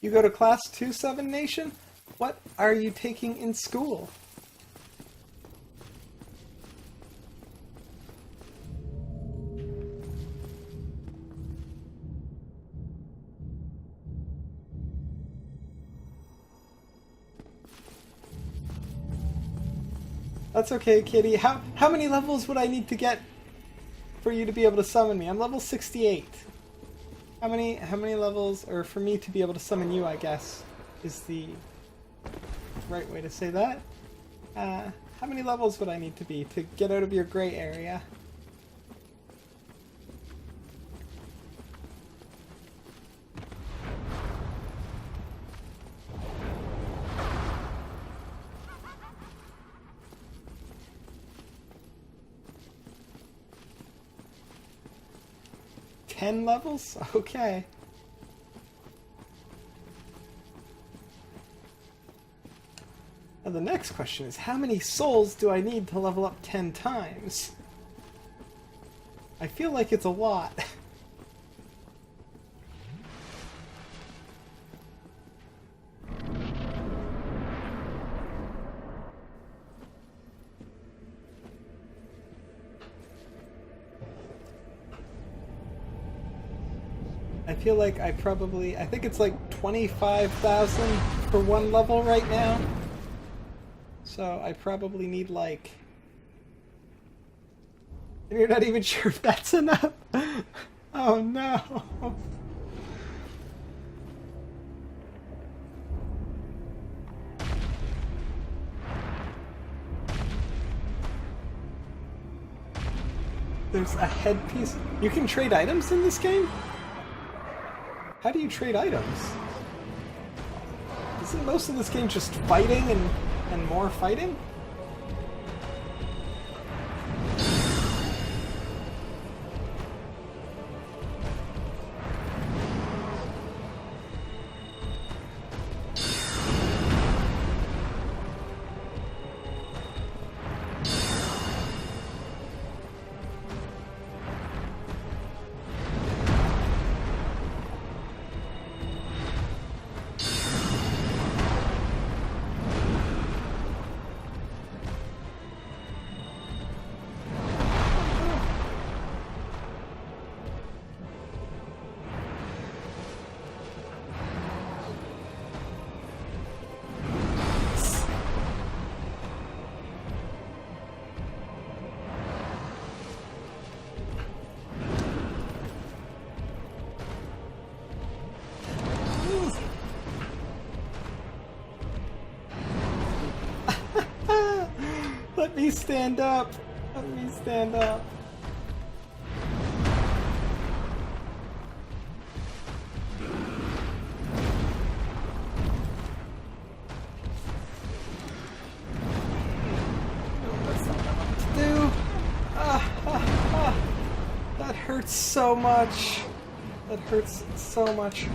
You go to class 2-7 Nation? What are you taking in school? That's okay, Kitty. How many levels would I need to get for you to be able to summon me? I'm level 68. How many levels, or for me to be able to summon you, I guess, is the right way to say that. How many levels would I need to be to get out of your gray area? Ten levels? Okay. Now the next question is, how many souls do I need to level up 10 times? I feel like it's a lot. I feel like I think it's like 25,000 for one level right now. So I probably need like... And you're not even sure if that's enough? Oh no! There's a headpiece. You can trade items in this game? How do you trade items? Isn't most of this game just fighting and more fighting? Let me stand up. Let me stand up. hurts so much. That hurts so much.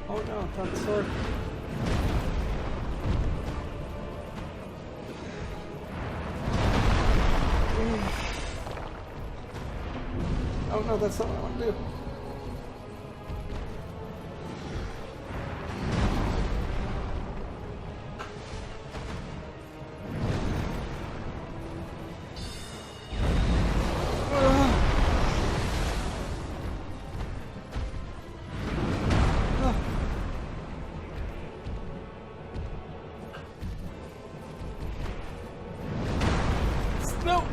Oh no, that sword. Oh no, that's not what I want to do. No!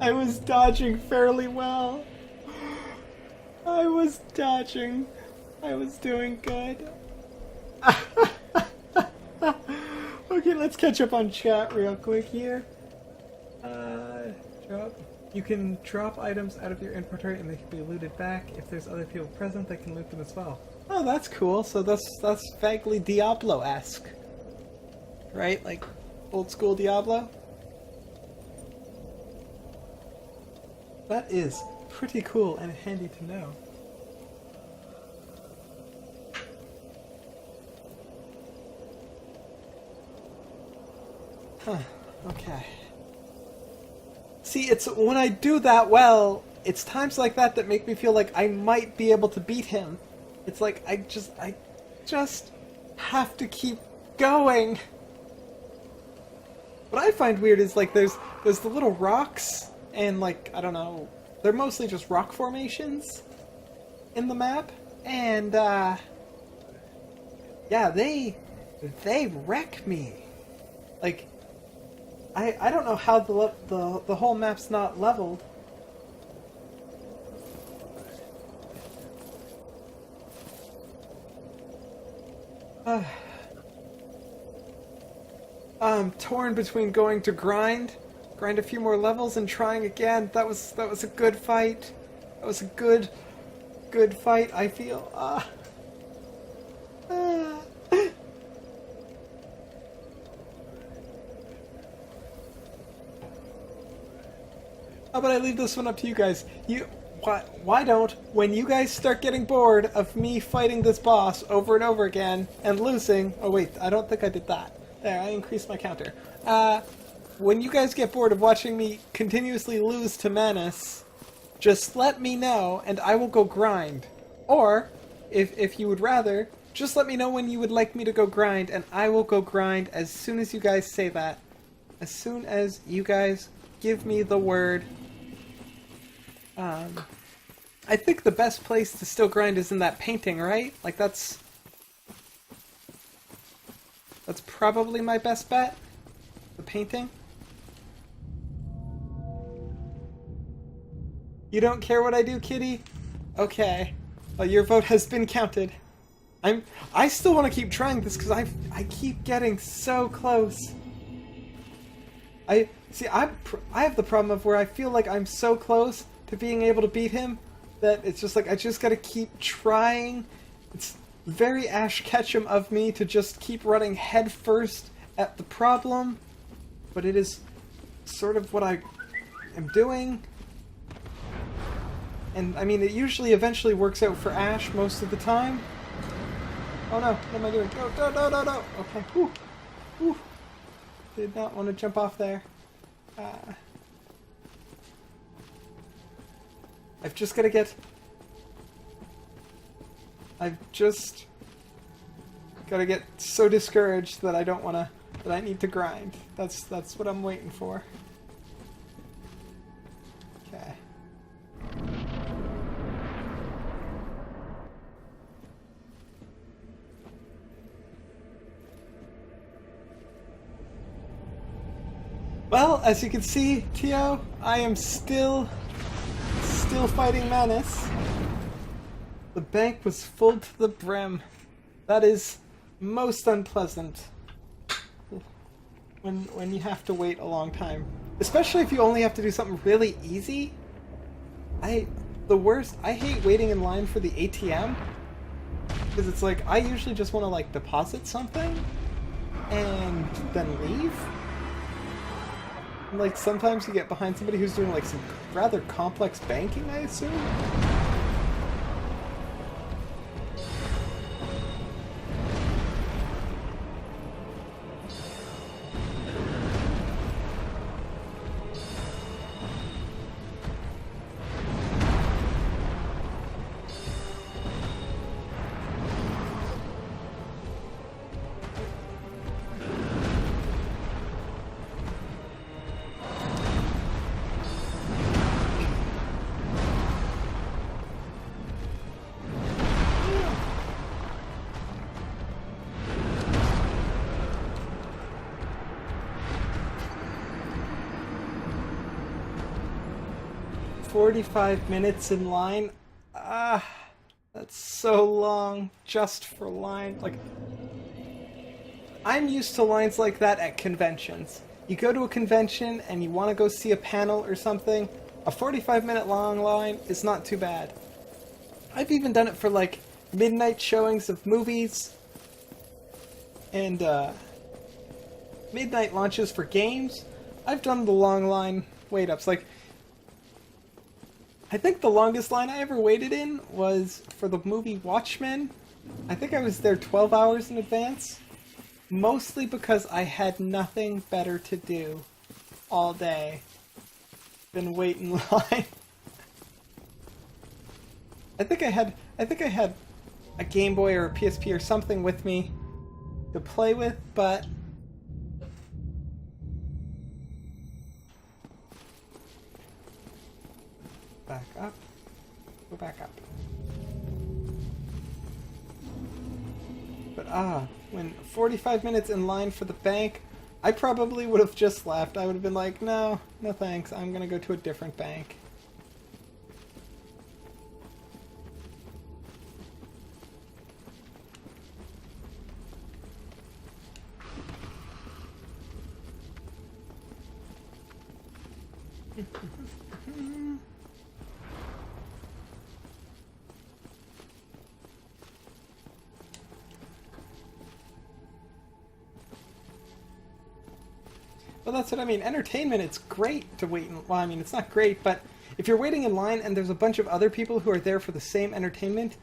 I was dodging fairly well. I was dodging. I was doing good. Okay, let's catch up on chat real quick here. Drop. You can drop items out of your inventory and they can be looted back. If there's other people present, they can loot them as well. Oh, that's cool. So that's vaguely Diablo-esque. Right? Like old school Diablo? That is pretty cool and handy to know. Huh, okay. See, it's when I do that well, it's times like that that make me feel like I might be able to beat him. It's like I just have to keep going. What I find weird is like there's the little rocks and like I don't know, they're mostly just rock formations in the map, and yeah, they wreck me. Like I don't know how the whole map's not leveled. I'm torn between going to grind a few more levels and trying again. That was a good fight. That was a good fight, I feel. How about I leave this one up to you guys? Why don't, when you guys start getting bored of me fighting this boss over and over again and losing... Oh wait, I don't think I did that. There, I increased my counter. When you guys get bored of watching me continuously lose to Manus, just let me know and I will go grind. Or, if you would rather, just let me know when you would like me to go grind and I will go grind as soon as you guys say that. as soon as you guys give me the word. I think the best place to still grind is in that painting, right? Like that's probably my best bet. The painting. You don't care what I do, kitty? Okay. Well, your vote has been counted. I still want to keep trying this because I keep getting so close. I have the problem of where I feel like I'm so close to being able to beat him that it's just like I just gotta keep trying. It's very Ash Ketchum of me to just keep running head first at the problem, but it is sort of what I am doing. And I mean, it usually eventually works out for Ash most of the time. Oh no, what am I doing? No. Okay, whew. Whew. Did not want to jump off there. I've just got to get... I've just got to get so discouraged that I don't want to... that I need to grind. That's what I'm waiting for. Okay. Well, as you can see, Tio, I am still fighting Manus. The bank was full to the brim. That is most unpleasant when you have to wait a long time. Especially if you only have to do something really easy. I hate waiting in line for the ATM. Because it's like, I usually just want to like deposit something and then leave. Like, sometimes you get behind somebody who's doing, like, some rather complex banking, I assume? 45 minutes in line? That's so long just for line. Like, I'm used to lines like that at conventions. You go to a convention and you want to go see a panel or something, a 45-minute long line is not too bad. I've even done it for, like, midnight showings of movies and midnight launches for games. I've done the long line wait-ups. Like, I think the longest line I ever waited in was for the movie Watchmen. I think I was there 12 hours in advance. Mostly because I had nothing better to do all day than wait in line. I think I had a Game Boy or a PSP or something with me to play with, but back up. Go back up. But when 45 minutes in line for the bank, I probably would have just left. I would have been like, no thanks, I'm gonna go to a different bank. Well, that's what I mean. Entertainment, it's great to wait in... Well, I mean, it's not great, but if you're waiting in line and there's a bunch of other people who are there for the same entertainment,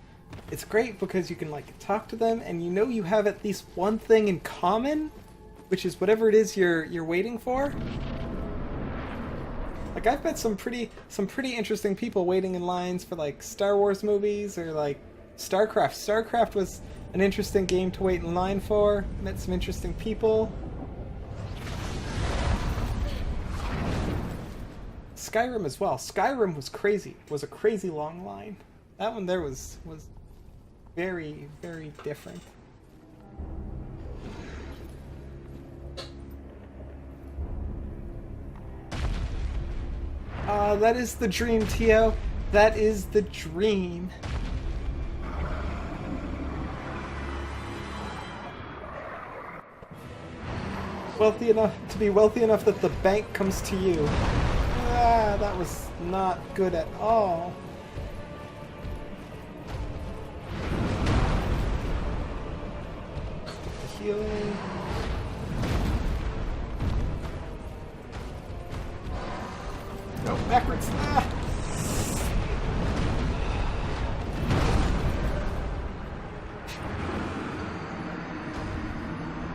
it's great because you can, like, talk to them and you know you have at least one thing in common, which is whatever it is you're waiting for. Like, I've met some pretty interesting people waiting in lines for, like, Star Wars movies or, like, StarCraft. StarCraft was an interesting game to wait in line for. Met some interesting people. Skyrim as well. Skyrim was crazy. Was a crazy long line. That one there was very, very different. That is the dream, Tio. That is the dream. Wealthy enough to be wealthy enough that the bank comes to you. Ah, that was not good at all. The healing. No, backwards. Ah.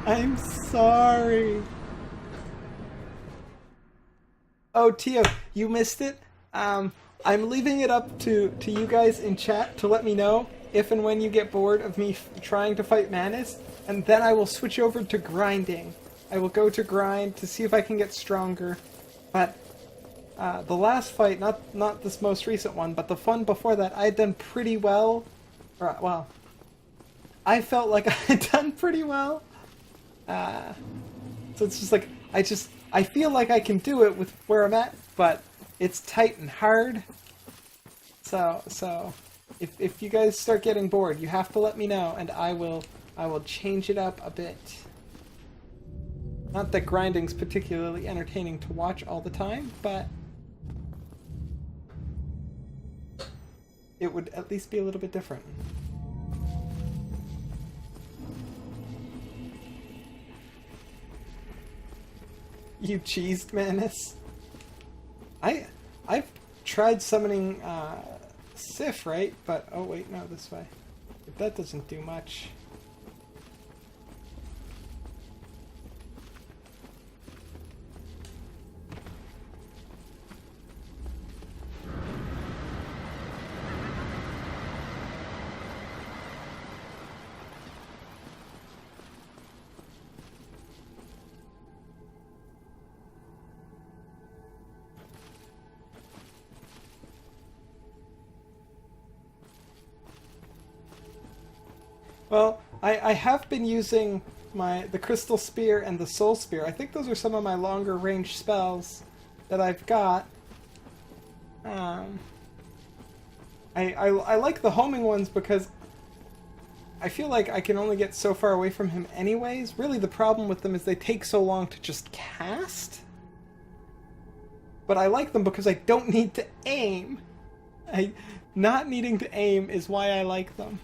I'm sorry. Oh, Tio, you missed it. I'm leaving it up to you guys in chat to let me know if and when you get bored of me trying to fight Manus, and then I will switch over to grinding. I will go to grind to see if I can get stronger. But the last fight, not this most recent one, but the one before that, I had done pretty well. Or, well, I felt like I had done pretty well. So it's just like, I feel like I can do it with where I'm at, but it's tight and hard. So if you guys start getting bored, you have to let me know, and I will change it up a bit. Not that grinding's particularly entertaining to watch all the time, but it would at least be a little bit different. You cheesed, Manus. I've tried summoning Sif, right? But oh wait, no, this way. But that doesn't do much. Well, I have been using the Crystal Spear and the Soul Spear. I think those are some of my longer range spells that I've got. I like the homing ones because I feel like I can only get so far away from him anyways. Really the problem with them is they take so long to just cast. But I like them because I don't need to aim. Not needing to aim is why I like them.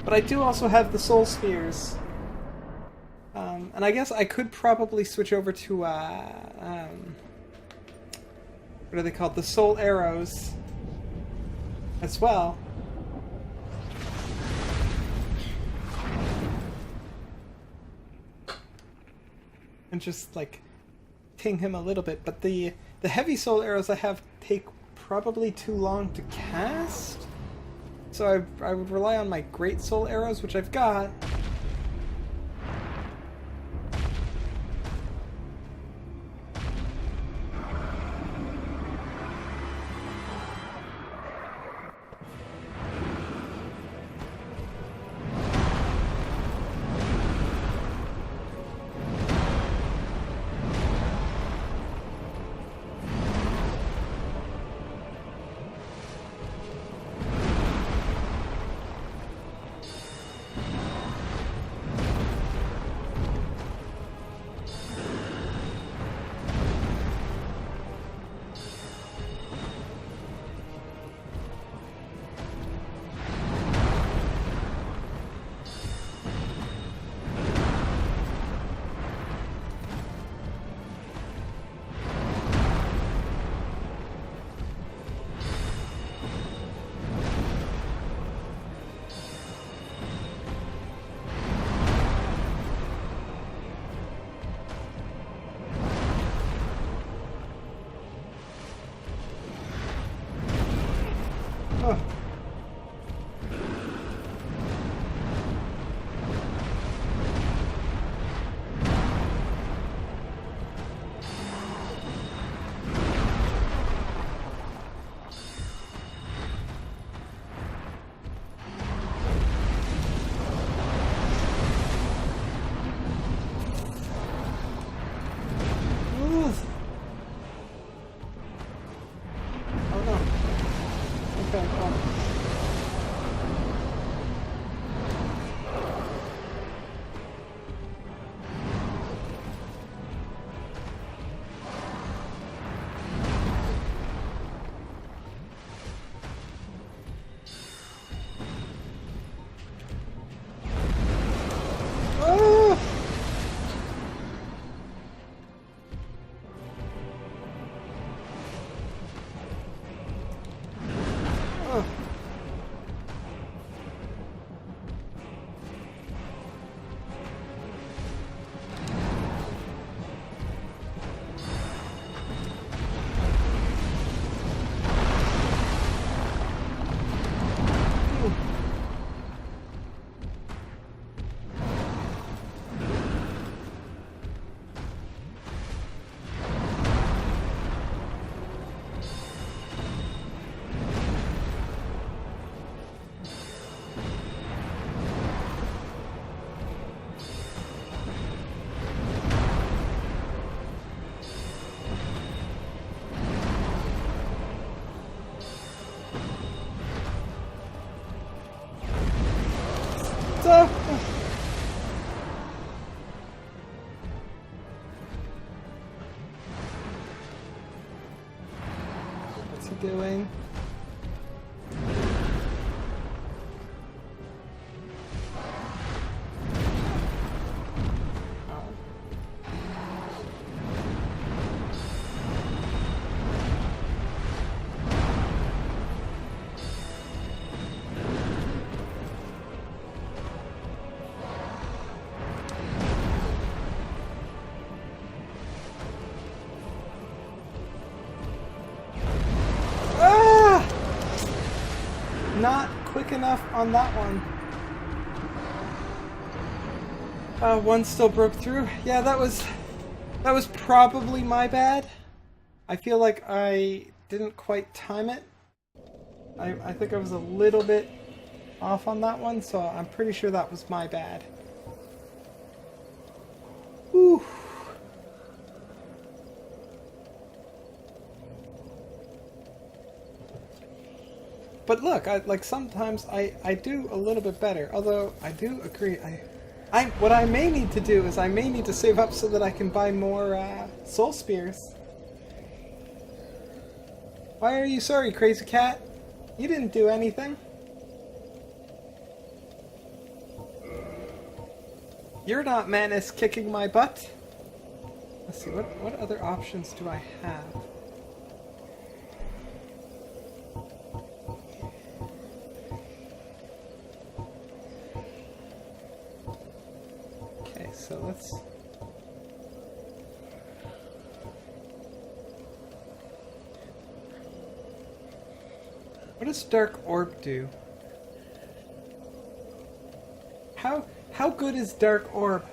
But I do also have the Soul Spheres. And I guess I could probably switch over to, what are they called? The Soul Arrows as well. And just, like, ting him a little bit. But the heavy Soul Arrows I have take probably too long to cast. So I would rely on my Great Soul Arrows, which I've got. So... What's he doing? Not quick enough on that one. One still broke through. Yeah, that was probably my bad. I feel like I didn't quite time it. I think I was a little bit off on that one, so I'm pretty sure that was my bad. Whew. But look, sometimes I do a little bit better. Although I do agree, what I may need to do is I may need to save up so that I can buy more soul spears. Why are you sorry, crazy cat? You didn't do anything. You're not Manus kicking my butt. Let's see, what other options do I have? So let's... What does Dark Orb do? How good is Dark Orb?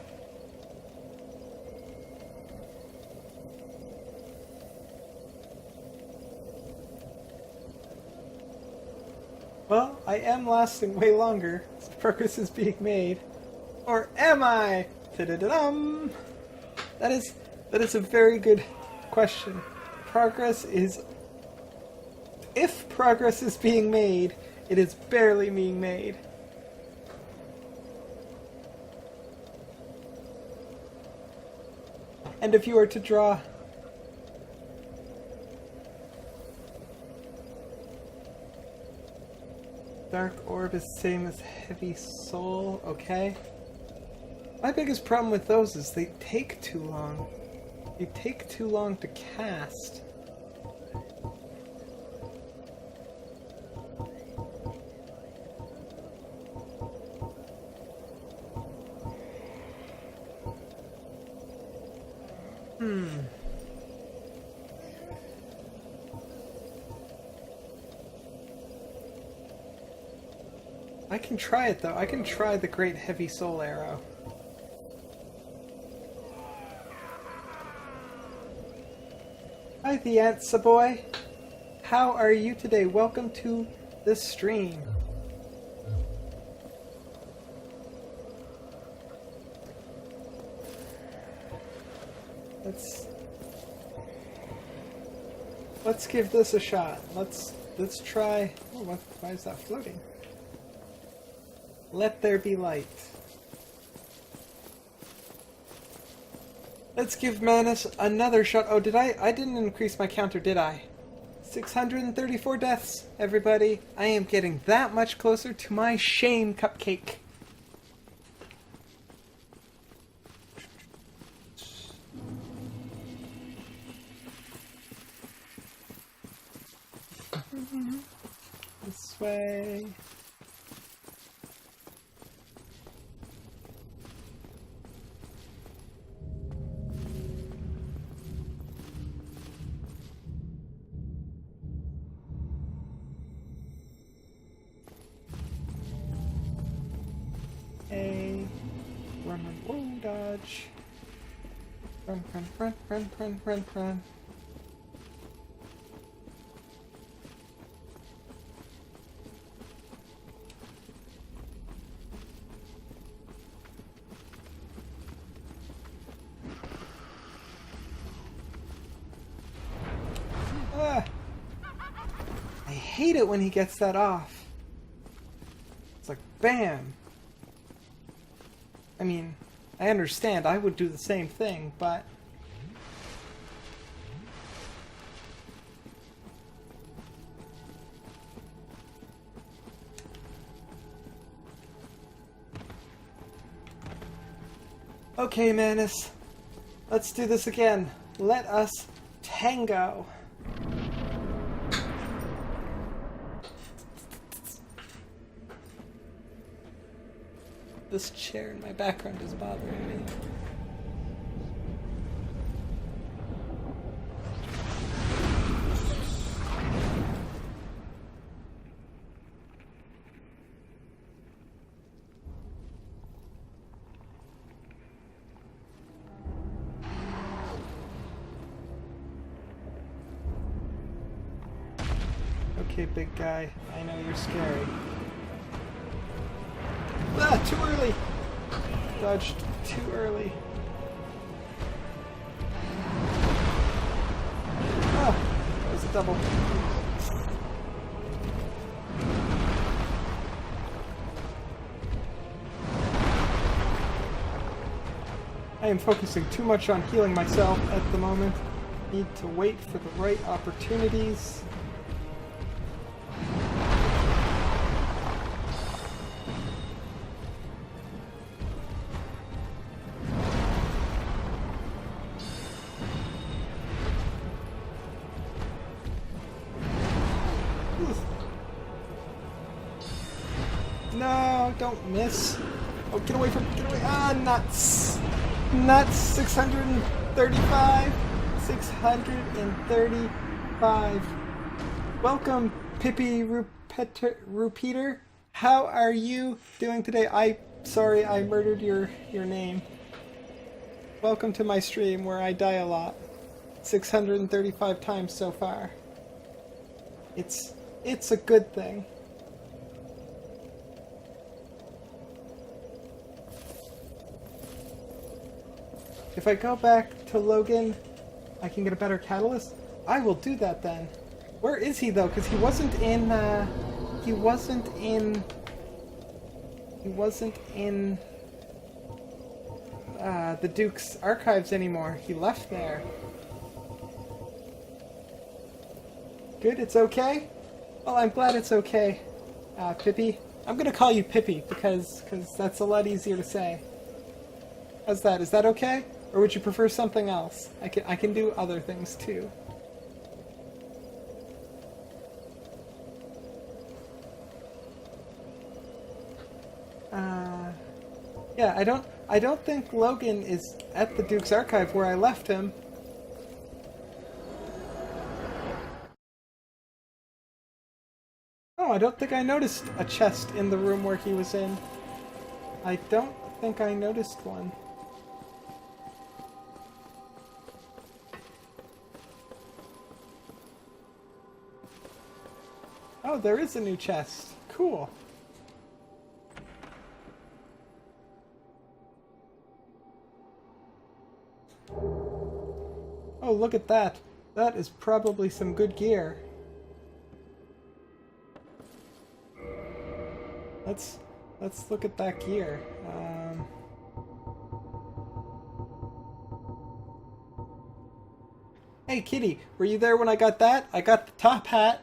Well, I am lasting way longer, so progress is being made. Or am I? Ta-da-da-dum! That is a very good question. Progress is... If progress is being made, it is barely being made. And if you were to draw... Dark Orb is same as Heavy Soul, okay. My biggest problem with those is they take too long. They take too long to cast. I can try it though. I can try the Great Heavy Soul Arrow. Hi, the Antsa boy. How are you today? Welcome to the stream. Let's give this a shot. Let's try. Oh, why is that floating? Let there be light. Let's give Manus another shot. Oh, I didn't increase my counter, did I? 634 deaths, everybody. I am getting that much closer to my shame cupcake. This way. Run, dodge. Run. Ah! I hate it when he gets that off. It's like, bam! I mean, I understand. I would do the same thing, but... Okay, Manus. Let's do this again. Let us tango. This chair in my background is bothering me. Okay, big guy, I know you're scary. Ah, too early! Dodged too early. Ah, that was a double. I am focusing too much on healing myself at the moment. Need to wait for the right opportunities. No, don't miss. Oh, get away from, get away. Ah, nuts. Nuts, 635. 635. Welcome, Pippi Repeater. How are you doing today? Sorry, I murdered your name. Welcome to my stream where I die a lot. 635 times so far. It's a good thing. If I go back to Logan, I can get a better catalyst? I will do that then. Where is he though? Because he wasn't in the Duke's archives anymore. He left there. Good, it's okay? Well, I'm glad it's okay, Pippi. I'm gonna call you Pippi because that's a lot easier to say. How's that? Is that okay? Or would you prefer something else? I can do other things too. Yeah, I don't think Logan is at the Duke's archive where I left him. Oh, I don't think I noticed a chest in the room where he was in. I don't think I noticed one. Oh, there is a new chest. Cool. Oh, look at that. That is probably some good gear. Let's look at that gear. Hey, Kitty, were you there when I got that? I got the top hat.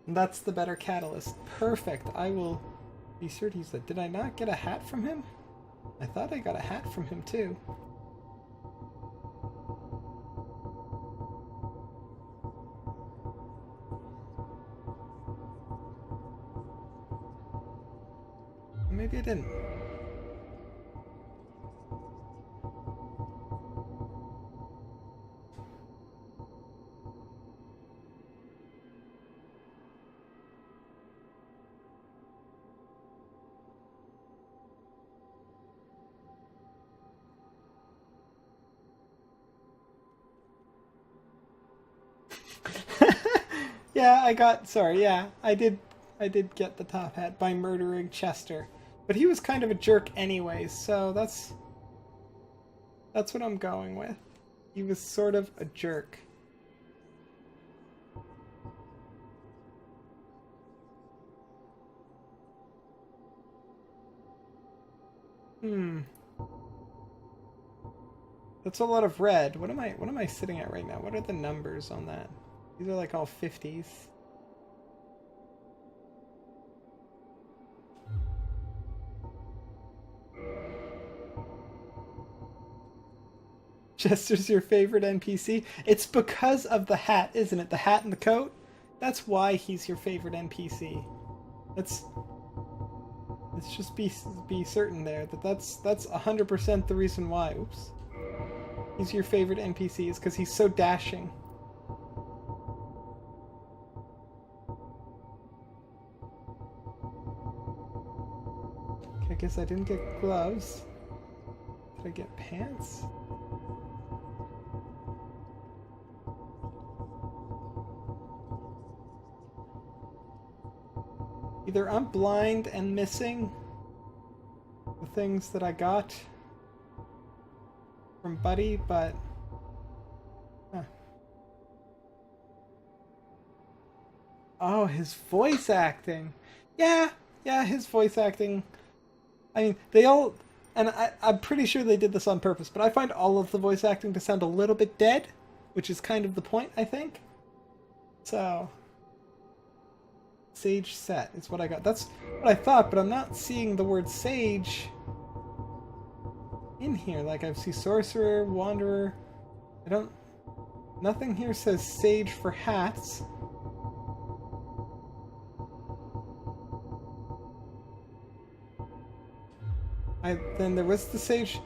That's the better catalyst. Perfect. I will be sure to use that. Did I not get a hat from him? I thought I got a hat from him too. Maybe I didn't. Yeah, I did get the top hat by murdering Chester. But he was kind of a jerk anyways, so that's what I'm going with. He was sort of a jerk. That's a lot of red. What am I sitting at right now? What are the numbers on that? These are like all 50s. Jester's your favorite NPC? It's because of the hat, isn't it? The hat and the coat? That's why he's your favorite NPC. Let's just be certain there that that's 100% the reason why. Oops. He's your favorite NPC is because he's so dashing. Okay, I guess I didn't get gloves. Did I get pants? Either I'm blind and missing the things that I got from Buddy, but... Huh. Oh, his voice acting. Yeah, his voice acting. I mean, they all... And I'm pretty sure they did this on purpose, but I find all of the voice acting to sound a little bit dead, which is kind of the point, I think. So... Sage set is what I got. That's what I thought, but I'm not seeing the word sage in here. Like, I see sorcerer, wanderer. I don't... Nothing here says sage for hats. Then there was the sage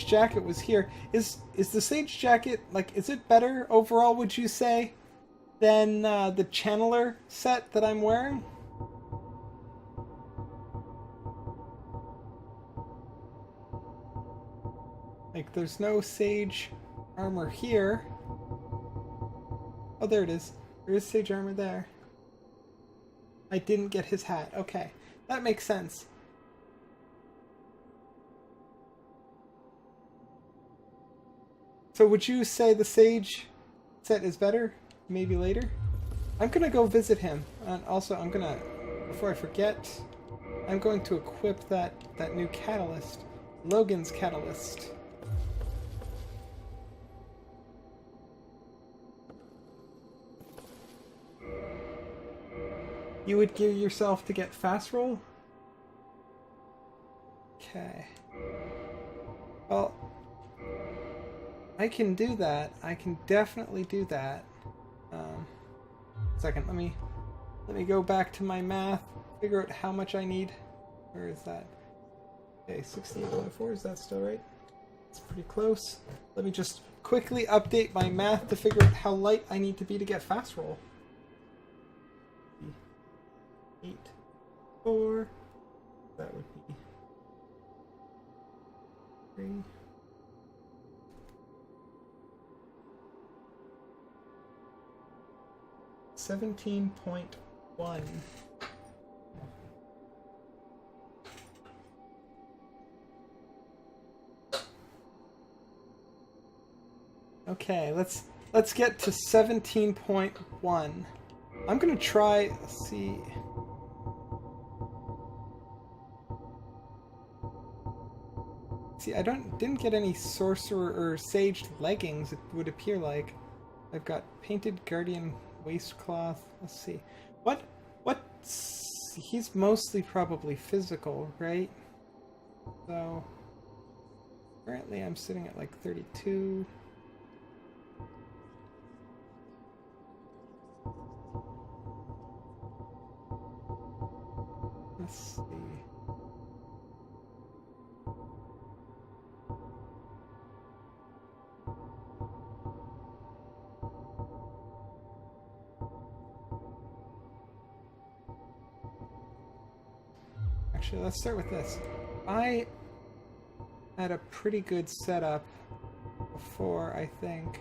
jacket was here. Is the sage jacket, like, is it better overall, would you say, than the channeler set that I'm wearing? Like, there's no sage armor here. Oh, there it is. There is sage armor there. I didn't get his hat. Okay, that makes sense. So would you say the sage set is better? Maybe later? I'm gonna go visit him. And also, I'm gonna, before I forget, I'm going to equip that new catalyst. Logan's catalyst. You would give yourself to get fast roll? Okay. Well, I can do that. I can definitely do that. Second, let me go back to my math, figure out how much I need. Where is that? Okay, 68.4, is that still right? It's pretty close. Let me just quickly update my math to figure out how light I need to be to get fast roll. 8, 4, that would be 3. 17.1. Okay, let's get to 17.1. I'm gonna try see. See, I didn't get any sorcerer or sage leggings. It would appear like I've got painted guardian waistcloth. Let's see. He's mostly probably physical, right? So currently I'm sitting at like 32. Let's see. Actually, let's start with this. I had a pretty good setup before, I think.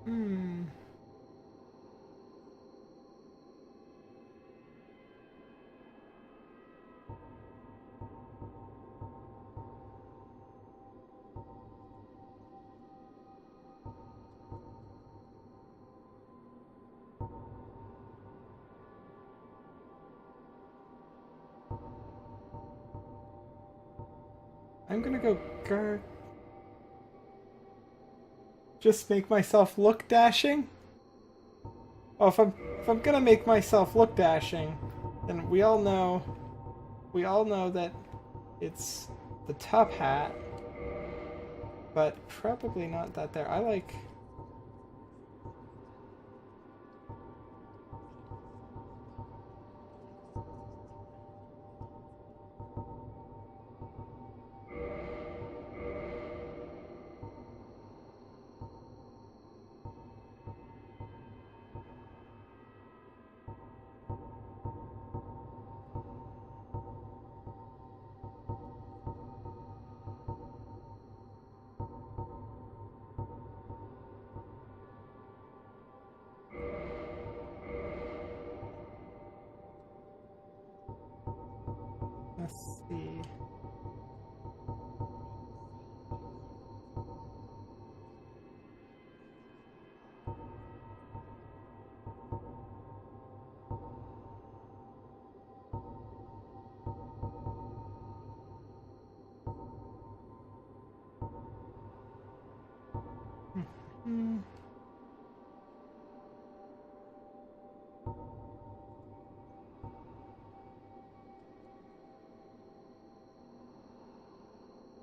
Hmm. I'm gonna go guard. Just make myself look dashing? Oh, if I'm gonna make myself look dashing, then we all know that it's the top hat, but probably not that there. I like. Let's see. Hmm.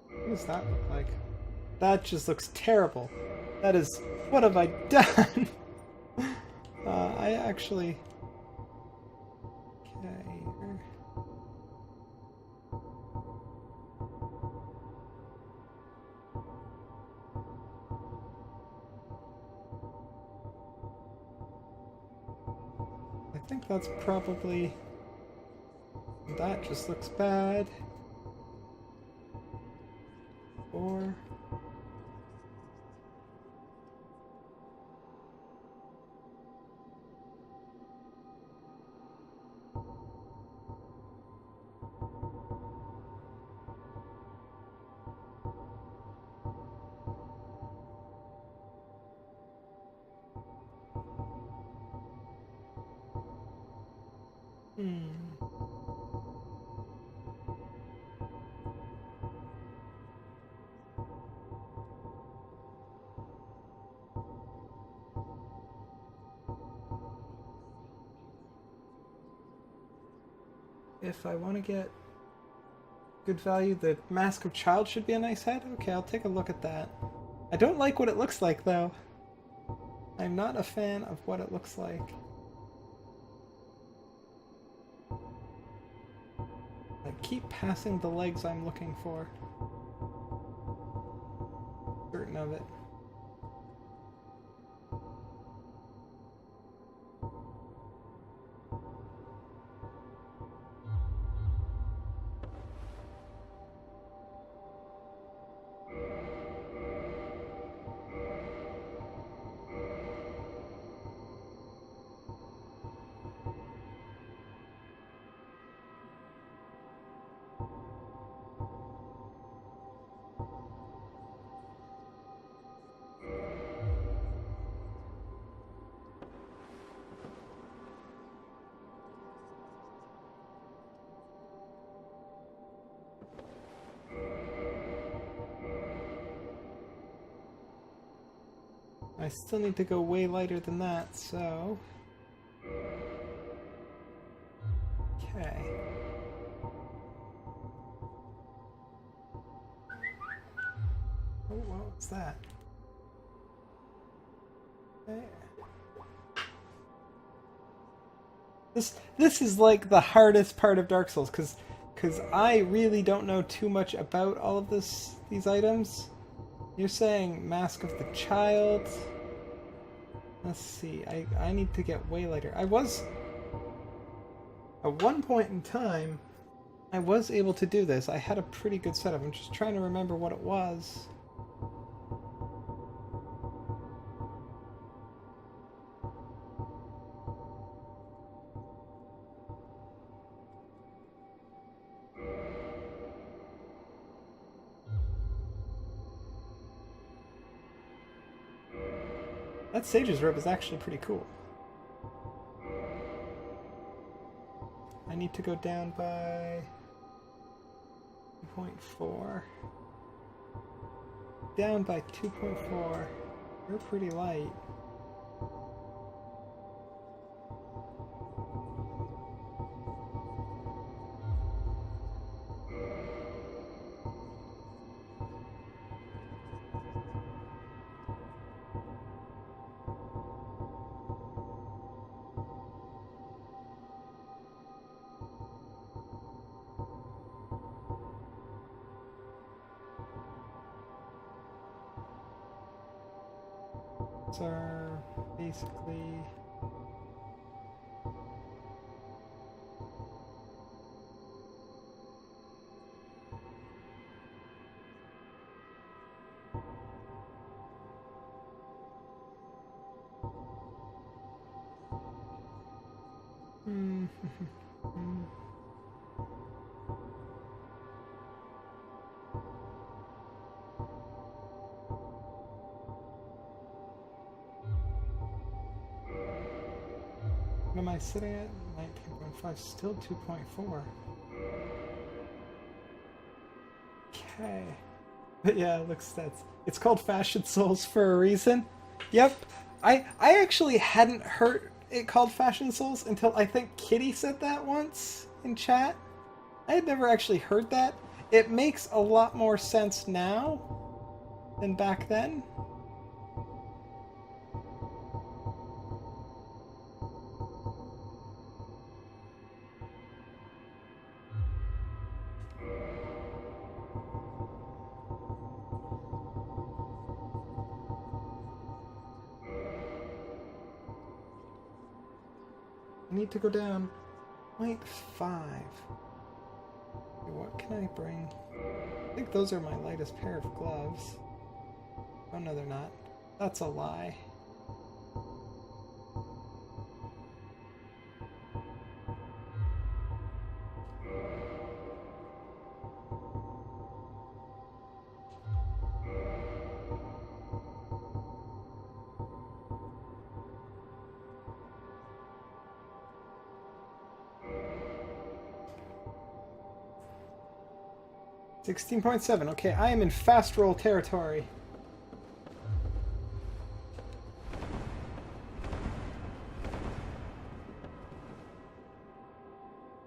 What does that look like? That just looks terrible. That is. What have I done? I actually. Okay. I think that's probably. That just looks bad. Or. Hmm. If I want to get good value, the Mask of Child should be a nice head. Okay, I'll take a look at that. I don't like what it looks like, though. I'm not a fan of what it looks like. I keep passing the legs I'm looking for. Certain of it. I still need to go way lighter than that, so... Okay. Oh, what was that? Okay. This is like the hardest part of Dark Souls, because I really don't know too much about all of these items. You're saying Mask of the Child. Let's see, I need to get way lighter. At one point in time, I was able to do this. I had a pretty good setup. I'm just trying to remember what it was. That Sage's robe is actually pretty cool. I need to go down by 2.4. Down by 2.4. We're pretty light. Are basically what am I sitting at? 19.5, still 2.4. Okay. But yeah, it's called Fashion Souls for a reason. Yep. I actually hadn't heard it called Fashion Souls until I think Kitty said that once in chat. I had never actually heard that. It makes a lot more sense now than back then. I need to go down 0.5. What can I bring? I think those are my lightest pair of gloves. Oh no, they're not. That's a lie. $16.7. Okay, I am in fast roll territory.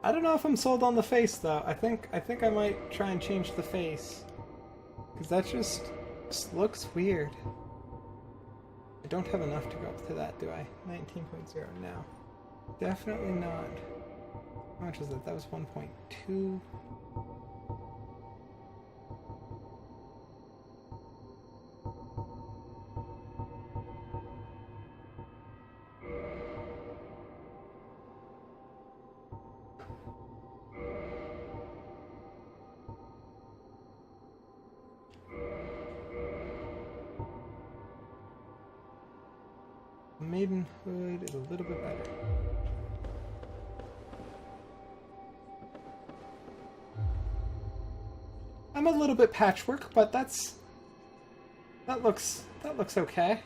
I don't know if I'm sold on the face though. I think I might try and change the face, because that just looks weird. I don't have enough to go up to that, do I? 19.0 now. Definitely not. How much is that? That was 1.2. Maidenhood is a little bit better. I'm a little bit patchwork, but that looks okay.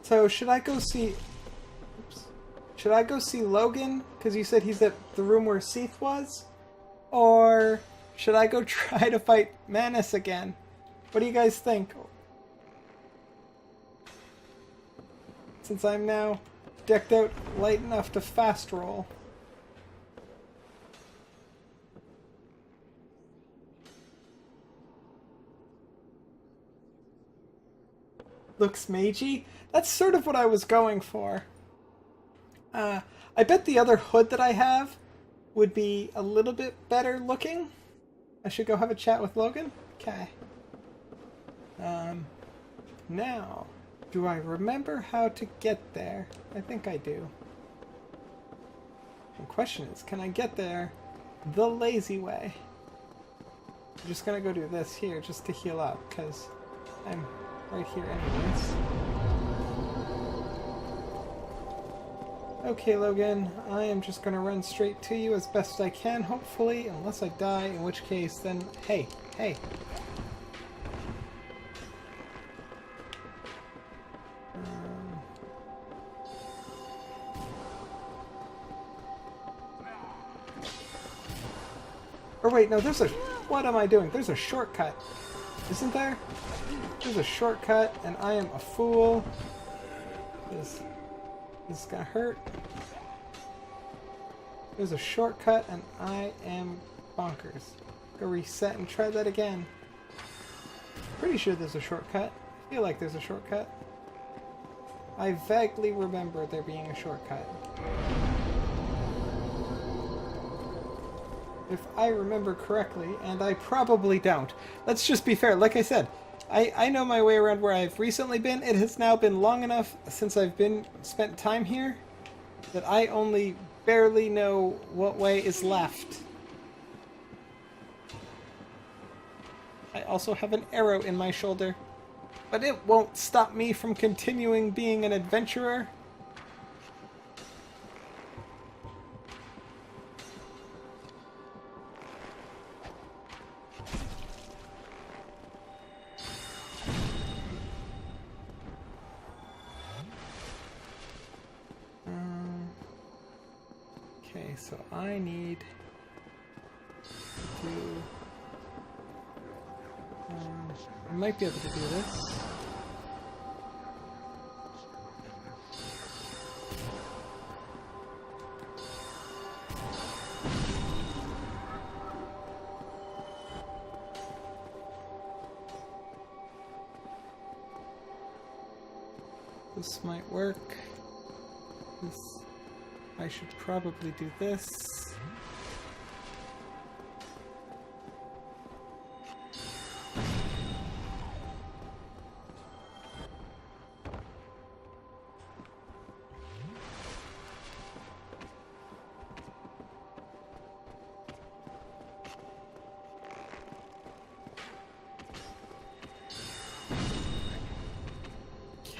So should I go see? Oops. Should I go see Logan? Because you said he's at the room where Seath was. Or should I go try to fight Manus again? What do you guys think? Since I'm now decked out light enough to fast roll. Looks magey? That's sort of what I was going for. I bet the other hood that I have would be a little bit better looking. I should go have a chat with Logan? Okay. Now, do I remember how to get there? I think I do. The question is, can I get there the lazy way? I'm just gonna go do this here just to heal up, because I'm right here anyways. Okay, Logan, I am just gonna run straight to you as best I can, hopefully, unless I die, in which case, then, hey, hey. Or wait, no, there's a... What am I doing? There's a shortcut. Isn't there? There's a shortcut, and I am a fool. This is gonna hurt. There's a shortcut, and I am bonkers. Go reset and try that again. Pretty sure there's a shortcut. I feel like there's a shortcut. I vaguely remember there being a shortcut. If I remember correctly, and I probably don't. Let's just be fair. Like I said, I know my way around where I've recently been. It has now been long enough since I've spent time here that I only barely know what way is left. I also have an arrow in my shoulder, but it won't stop me from continuing being an adventurer. Okay, so I need to... I might be able to do this. This might work. This... I should probably do this.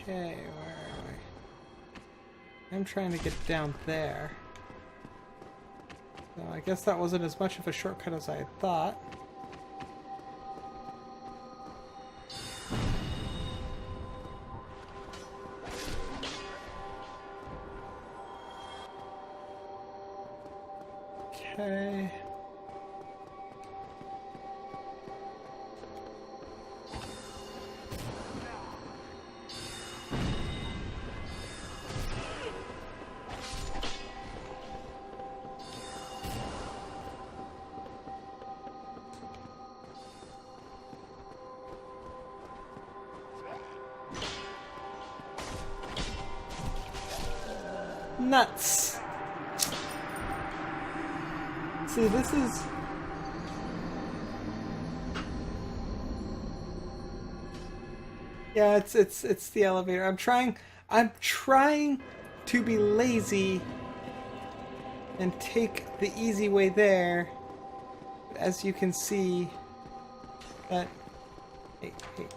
Okay, where are we? I'm trying to get down there. So I guess that wasn't as much of a shortcut as I had thought. Okay. Nuts! See, this is... Yeah, it's the elevator. I'm trying to be lazy and take the easy way there. As you can see, that... Hey, hey.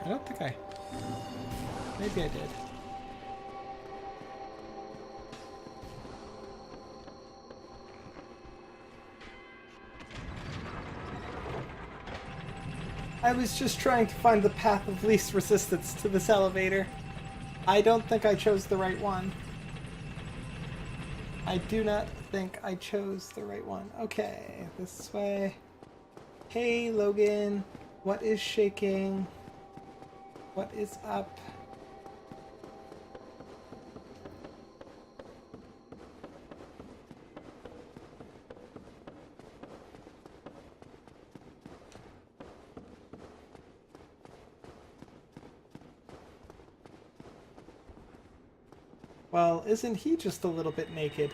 I don't think I... Maybe I did. I was just trying to find the path of least resistance to this elevator. I don't think I chose the right one. I do not think I chose the right one. Okay, this way. Hey, Logan. What is shaking? What is up? Well, isn't he just a little bit naked?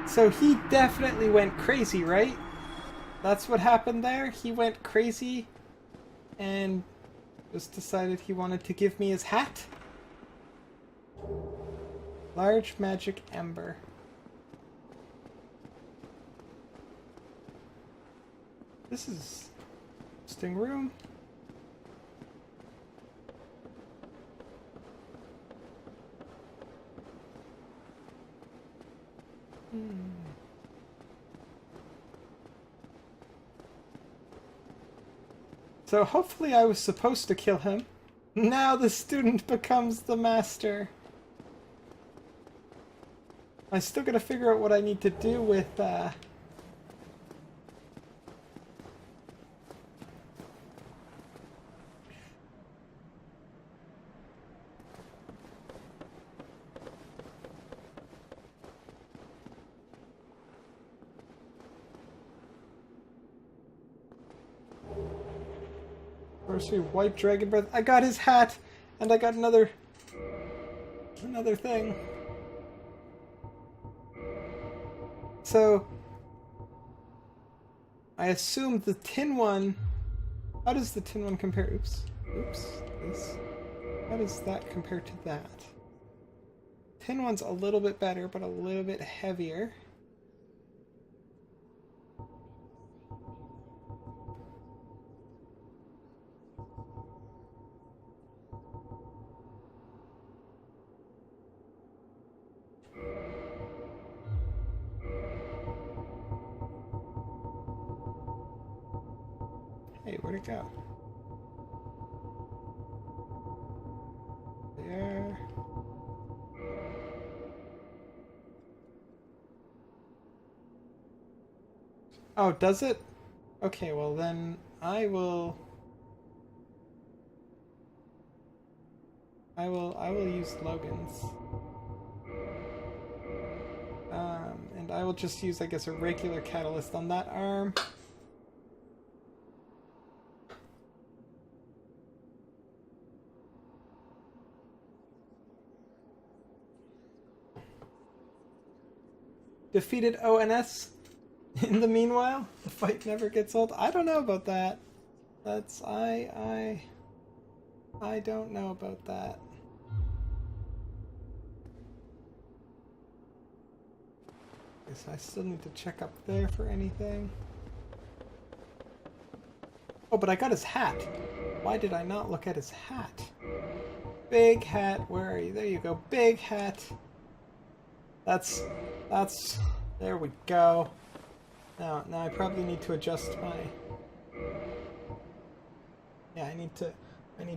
So he definitely went crazy, right? That's what happened there? He went crazy and just decided he wanted to give me his hat? Large magic ember. This is interesting room. So hopefully I was supposed to kill him. Now the student becomes the master. I still gotta figure out what I need to do with, Sorcery, White Dragon Breath. I got his hat! And I got another thing. So, I assume the tin one... How does the tin one compare? Oops. This. How does that compare to that? Tin one's a little bit better, but a little bit heavier. Hey, where'd it go? There. Oh, does it? Okay, well then I will use Logan's. And I will just use, I guess, a regular catalyst on that arm. Defeated ONS in the meanwhile? The fight never gets old? I don't know about that. That's... I don't know about that. Guess I still need to check up there for anything. Oh, but I got his hat. Why did I not look at his hat? Big hat, where are you? There you go, big hat. That's, there we go. Now I probably need to adjust my... Yeah, I need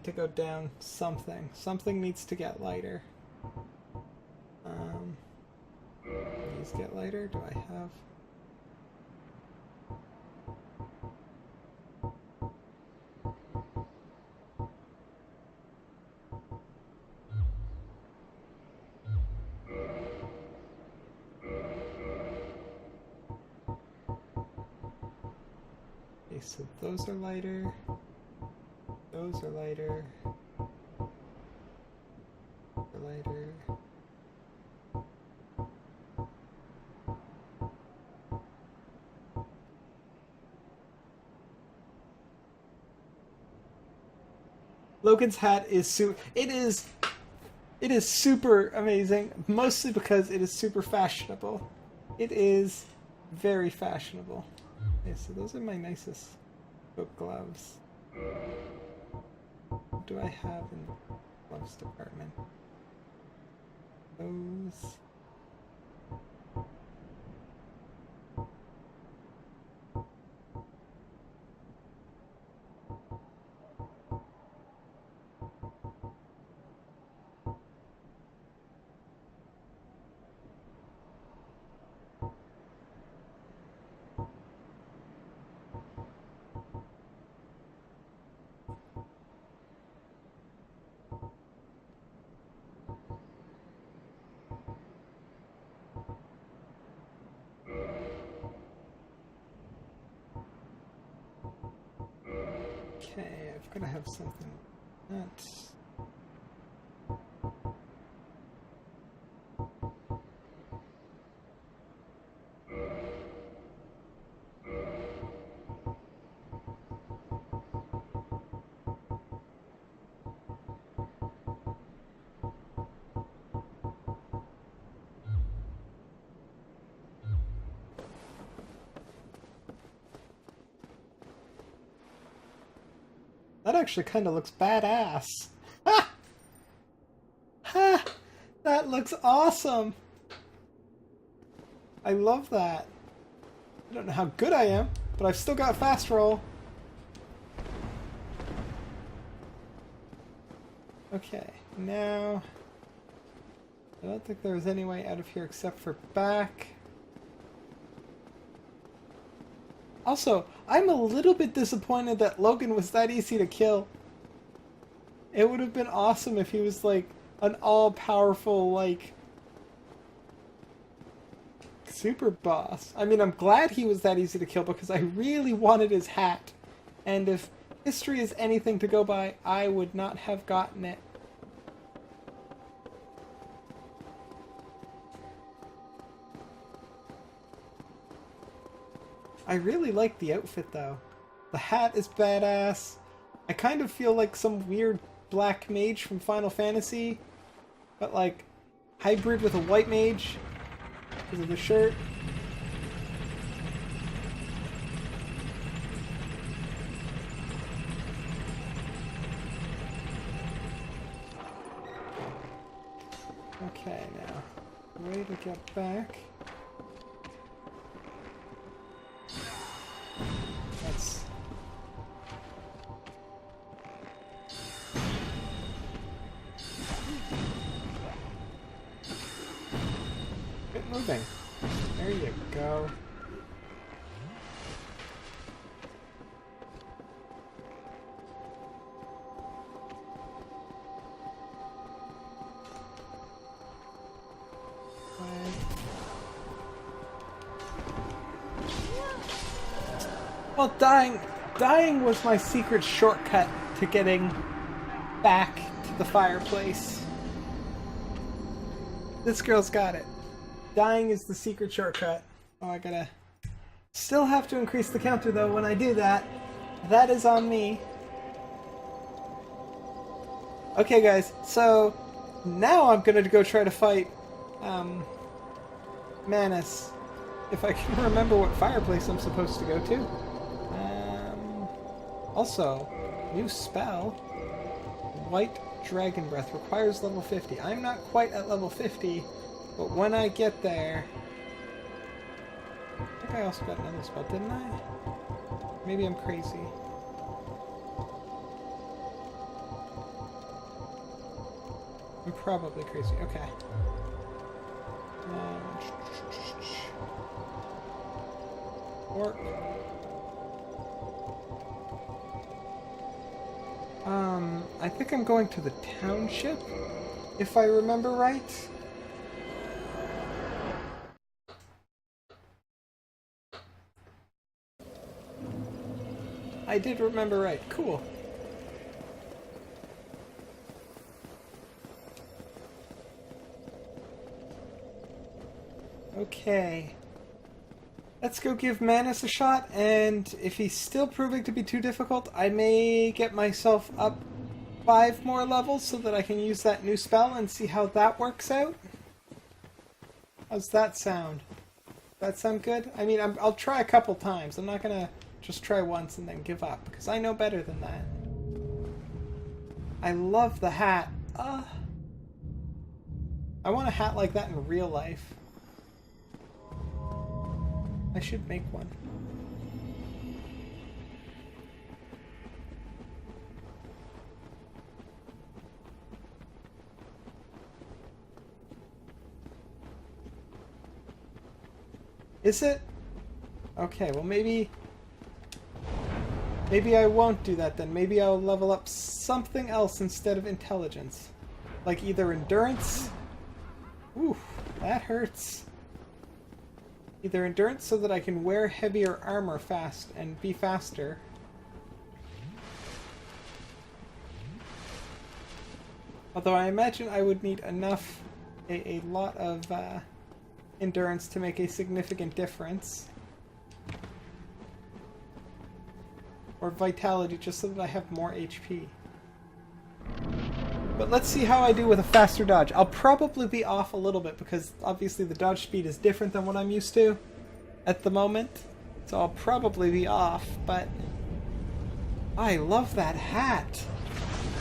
to go down something. Something needs to get lighter. These get lighter? Do I have... Okay, so those are lighter. Those are lighter. They're lighter. Logan's hat is it is super amazing, mostly because it is super fashionable. It is very fashionable. Okay, so those are my nicest book gloves. What do I have in the gloves department? Those. Okay, I've got to have something. That's... That actually kind of looks badass. Ha! Ha! That looks awesome! I love that. I don't know how good I am, but I've still got fast roll. Okay, now... I don't think there was any way out of here except for back. Also, I'm a little bit disappointed that Logan was that easy to kill. It would have been awesome if he was like an all-powerful, like, super boss. I mean, I'm glad he was that easy to kill because I really wanted his hat. And if history is anything to go by, I would not have gotten it. I really like the outfit though. The hat is badass. I kind of feel like some weird black mage from Final Fantasy, but like hybrid with a white mage because of the shirt. Okay, now, way to get back. That's... Quit moving. There you go. Well, dying was my secret shortcut to getting back to the fireplace. This girl's got it. Dying is the secret shortcut. Oh, I gotta... Still have to increase the counter, though, when I do that. That is on me. Okay, guys, so... Now I'm gonna go try to fight... Manus. If I can remember what fireplace I'm supposed to go to. Also, new spell. White Dragon Breath requires level 50. I'm not quite at level 50, but when I get there... I think I also got another spell, didn't I? Maybe I'm crazy. I'm probably crazy. Okay. Orc. I think I'm going to the township, if I remember right. I did remember right. Cool. Okay. Let's go give Manus a shot, and if he's still proving to be too difficult, I may get myself up 5 more levels so that I can use that new spell and see how that works out. How's that sound? That sound good? I mean, I'll try a couple times. I'm not gonna just try once and then give up, because I know better than that. I love the hat. I want a hat like that in real life. I should make one. Is it? Okay, well maybe I won't do that then. Maybe I'll level up something else instead of intelligence. Like either endurance. Ooh, that hurts. Either endurance so that I can wear heavier armor fast and be faster, Although I imagine I would need a lot of endurance to make a significant difference. Or vitality, just so that I have more HP. But let's see how I do with a faster dodge. I'll probably be off a little bit because obviously the dodge speed is different than what I'm used to at the moment. So I'll probably be off, but I love that hat.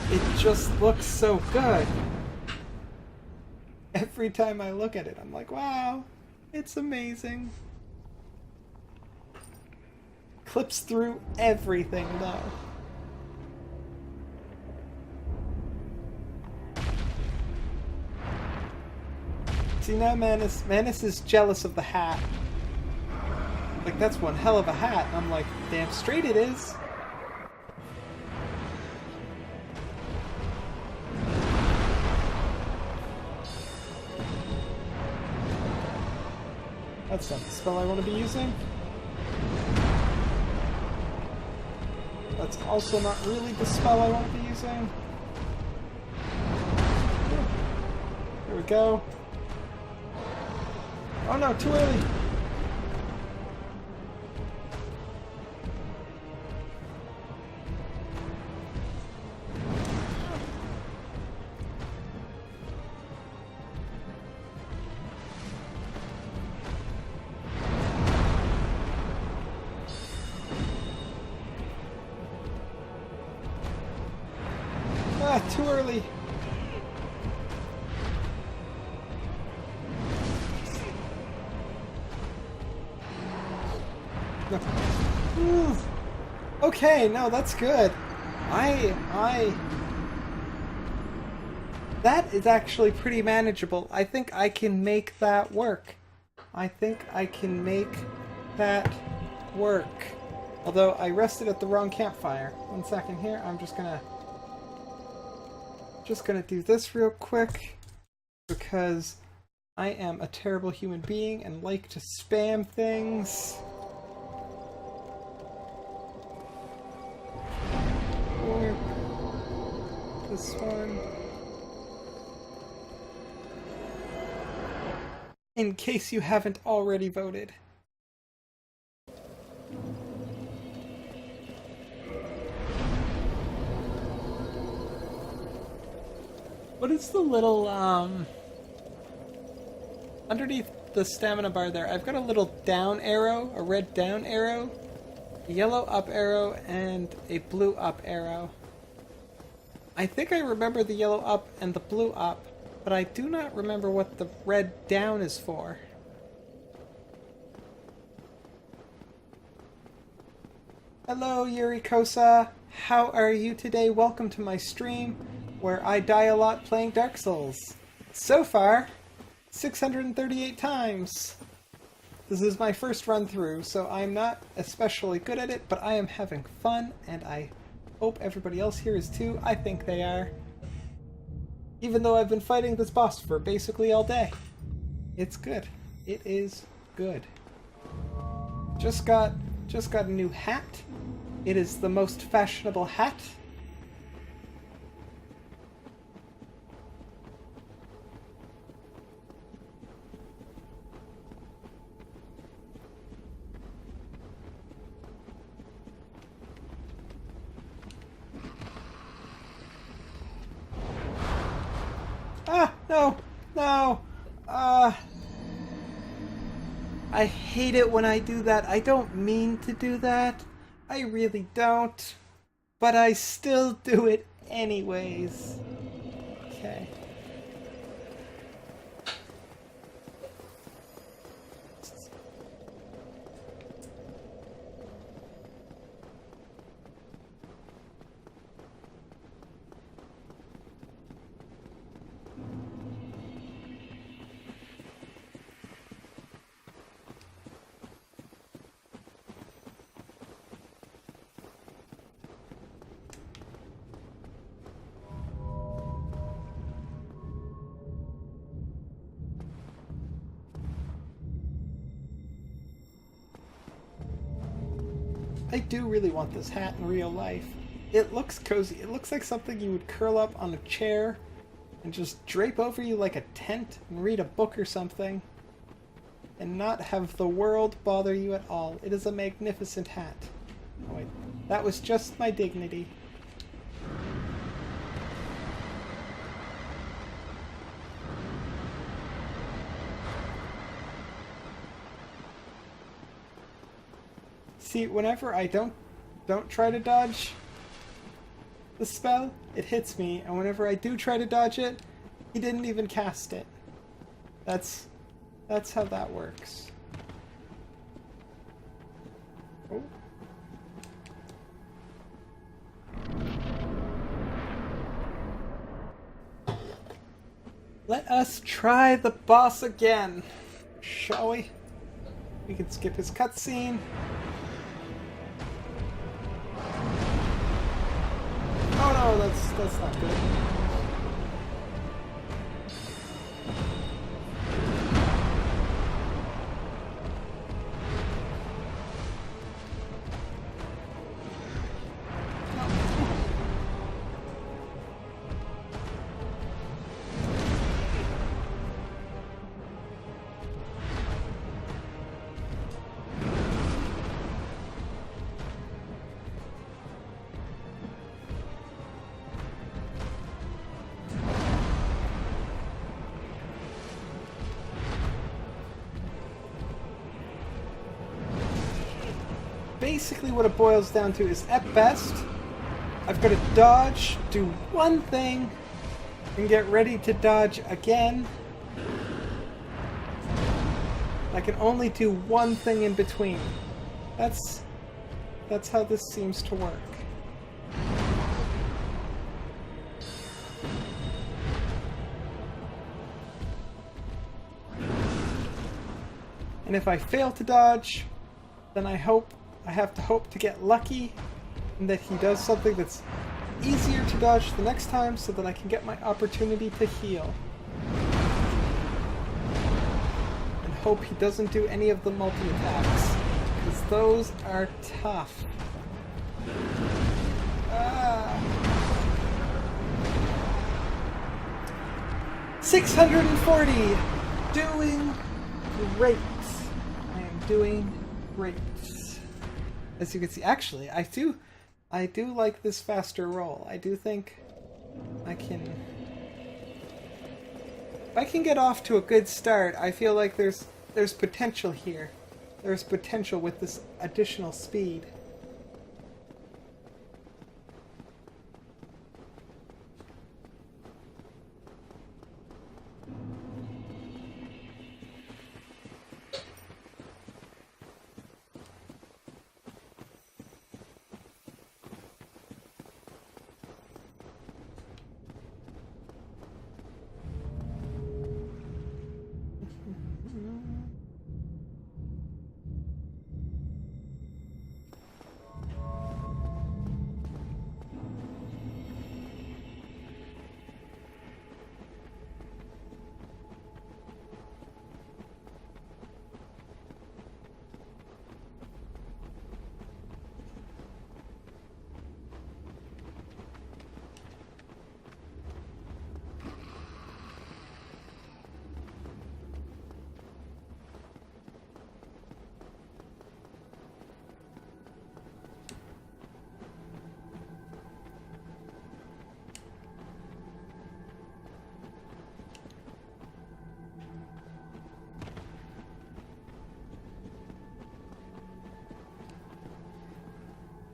It just looks so good. Every time I look at it, I'm like, wow, it's amazing. Clips through everything, though. See now, Manus is jealous of the hat. Like, that's one hell of a hat. And I'm like, damn straight it is. That's not the spell I want to be using. That's also not really the spell I want to be using. Here we go. Oh no, too early! Ah, too early! No. Okay, no, that's good. That is actually pretty manageable. I think I can make that work. I think I can make that work. Although I rested at the wrong campfire. 1 second here. I'm just gonna do this real quick because I am a terrible human being and like to spam things. This one. In case you haven't already voted. What is the little, underneath the stamina bar there, I've got a little down arrow, a red down arrow, a yellow up arrow, and a blue up arrow. I think I remember the yellow up and the blue up, but I do not remember what the red down is for. Hello, Yuri Kosa. How are you today? Welcome to my stream, where I die a lot playing Dark Souls. So far, 638 times. This is my first run through, so I'm not especially good at it, but I am having fun, and I hope everybody else here is too. I think they are. Even though I've been fighting this boss for basically all day. It's good. It is good. Just got a new hat. It is the most fashionable hat. Ah, no, no, I hate it when I do that. I don't mean to do that. I really don't. But I still do it anyways. Okay. I do really want this hat in real life. It looks cozy. It looks like something you would curl up on a chair and just drape over you like a tent and read a book or something, and not have the world bother you at all. It is a magnificent hat. Oh wait, that was just my dignity. See, whenever I don't try to dodge the spell, it hits me, and whenever I do try to dodge it, he didn't even cast it. That's how that works. Oh. Let us try the boss again, shall we? We can skip his cutscene. Oh no, that's not good. Basically what it boils down to is, at best, I've got to dodge, do one thing, and get ready to dodge again. I can only do one thing in between. That's how this seems to work. And if I fail to dodge, then I have to hope to get lucky and that he does something that's easier to dodge the next time so that I can get my opportunity to heal. And hope he doesn't do any of the multi-attacks, because those are tough. 640! Doing great. I am doing great. As you can see, actually, I do like this faster roll. I do think I can... If I can get off to a good start, I feel like there's potential here. There's potential with this additional speed.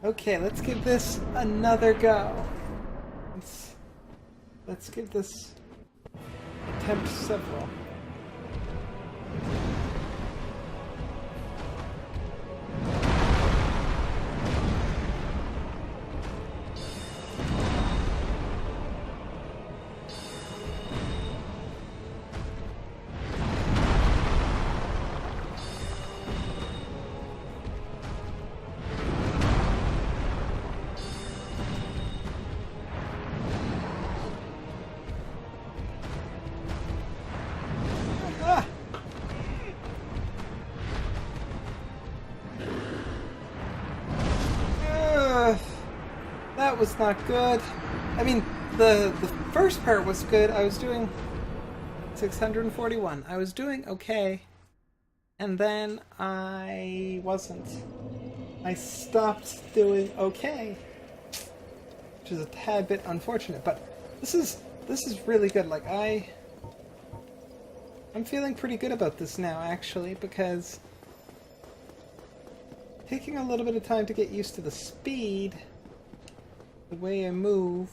Okay, let's give this another go. Let's give this attempt several. That was not good. I mean, The first part was good. I was doing 641. I was doing okay. And then I wasn't. I stopped doing okay. Which is a tad bit unfortunate, but this is really good. Like I'm feeling pretty good about this now, actually, because taking a little bit of time to get used to the speed, the way I move,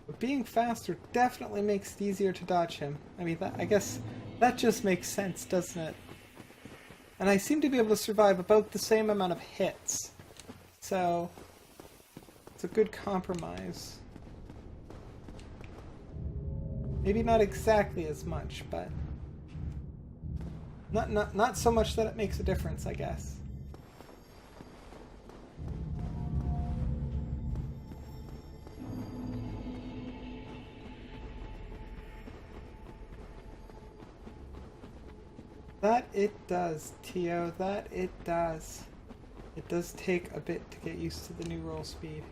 but being faster definitely makes it easier to dodge him. I mean, I guess that just makes sense, doesn't it? And I seem to be able to survive about the same amount of hits, so it's a good compromise. Maybe not exactly as much, but not so much that it makes a difference, I guess. That it does, Tio, that it does. It does take a bit to get used to the new roll speed.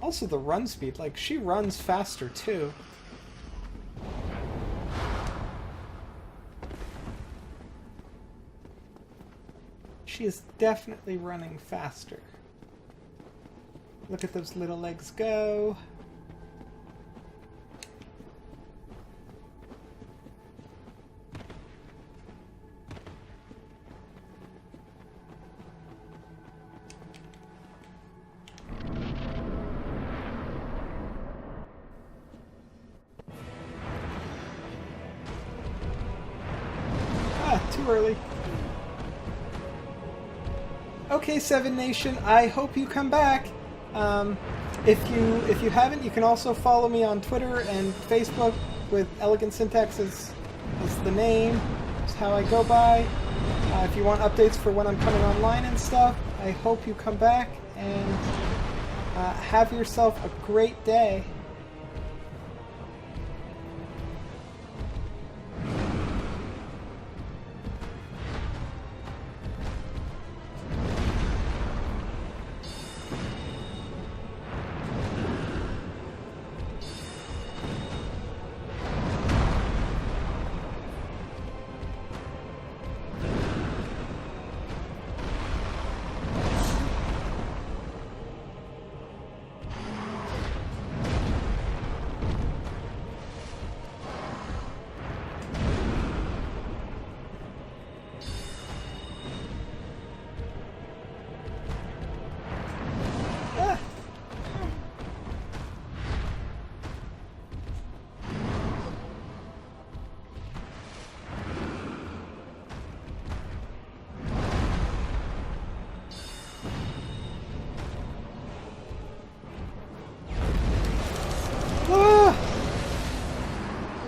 Also the run speed, like, she runs faster too. She is definitely running faster. Look at those little legs go. Too early. Okay, Seven Nation, I hope you come back. If you haven't, you can also follow me on Twitter and Facebook with Elegant Syntax as the name. It's how I go by. If you want updates for when I'm coming online and stuff, I hope you come back and have yourself a great day.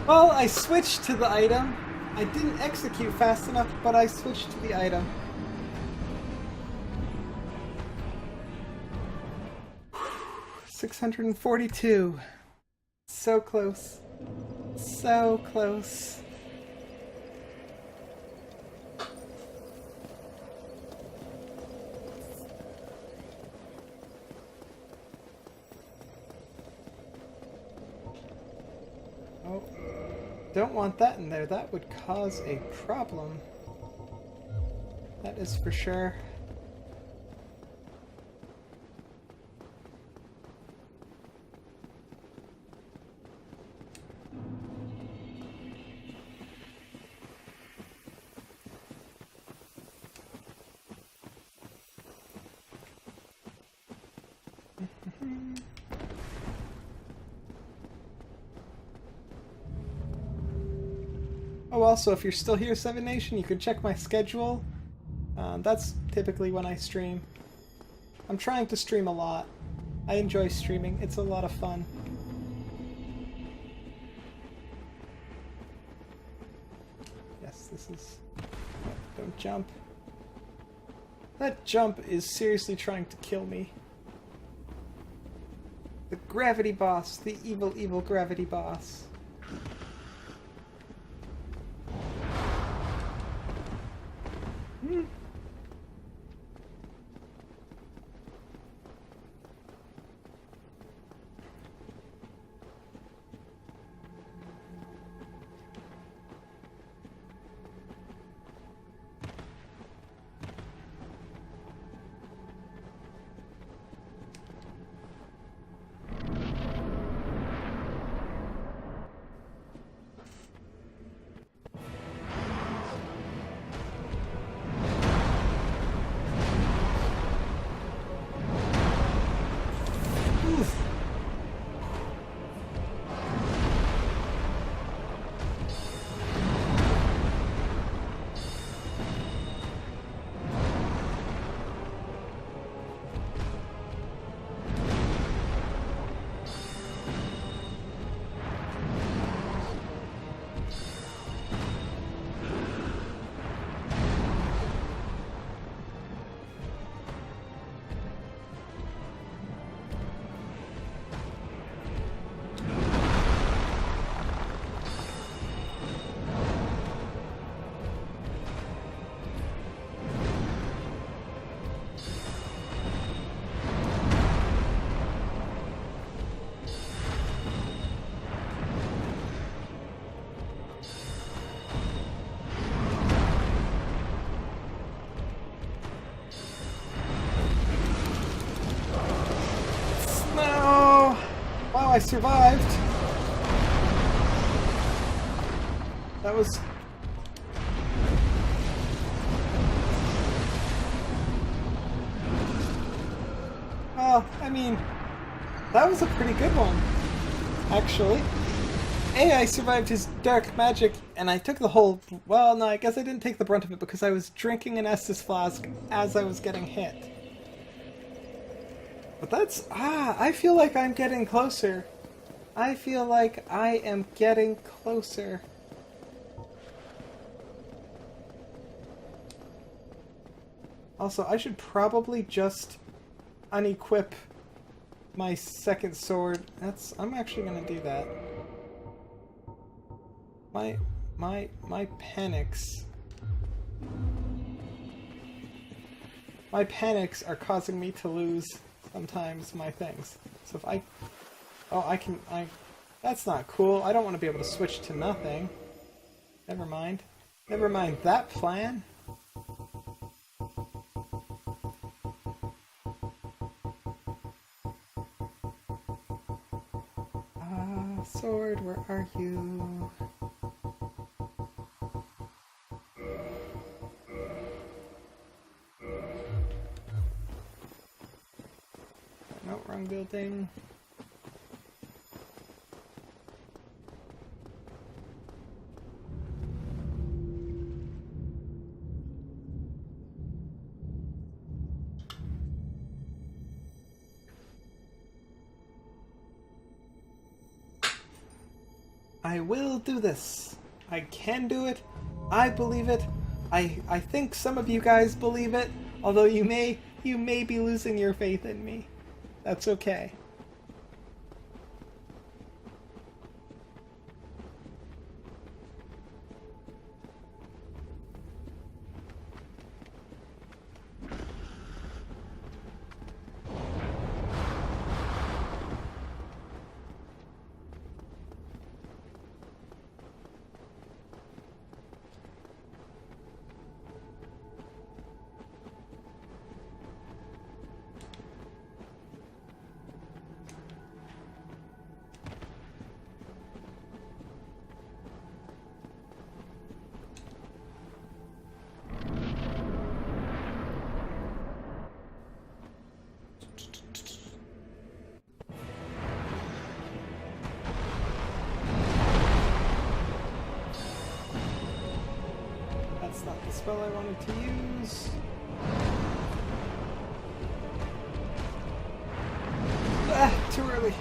Well, I switched to the item. I didn't execute fast enough, but I switched to the item. $642. So close. So close. Oh, don't want that in there. That would cause a problem. That is for sure. Oh, also, if you're still here, Seven Nation, you can check my schedule. That's typically when I stream. I'm trying to stream a lot. I enjoy streaming. It's a lot of fun. Yes, this is... Don't jump. That jump is seriously trying to kill me. The gravity boss. The evil, evil gravity boss. I survived. That was... Well, I mean, that was a pretty good one, actually. I survived his dark magic, and I took the whole... Well, no, I guess I didn't take the brunt of it because I was drinking an Estus flask as I was getting hit. But that's... I feel like I'm getting closer. I feel like I am getting closer. Also, I should probably just unequip my second sword. I'm actually gonna do that. My panics. My panics are causing me to lose sometimes my things. So if that's not cool. I don't want to be able to switch to nothing. Never mind. Never mind that plan. Sword, where are you? No, wrong building. I will do this. I can do it. I believe it. I think some of you guys believe it, although you may be losing your faith in me. That's okay. That's not the spell I wanted to use. Too early.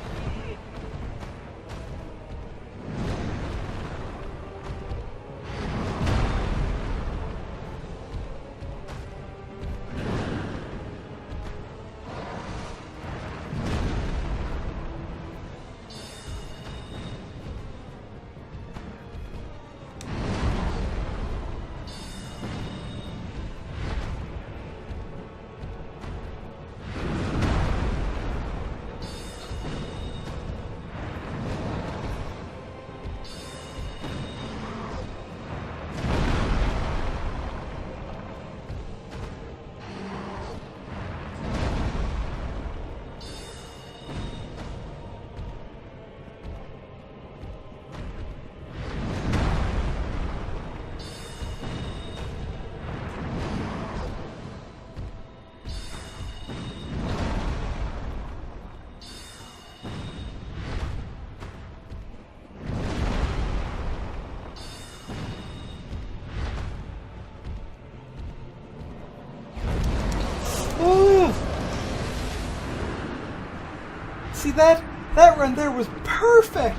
See that run there was perfect!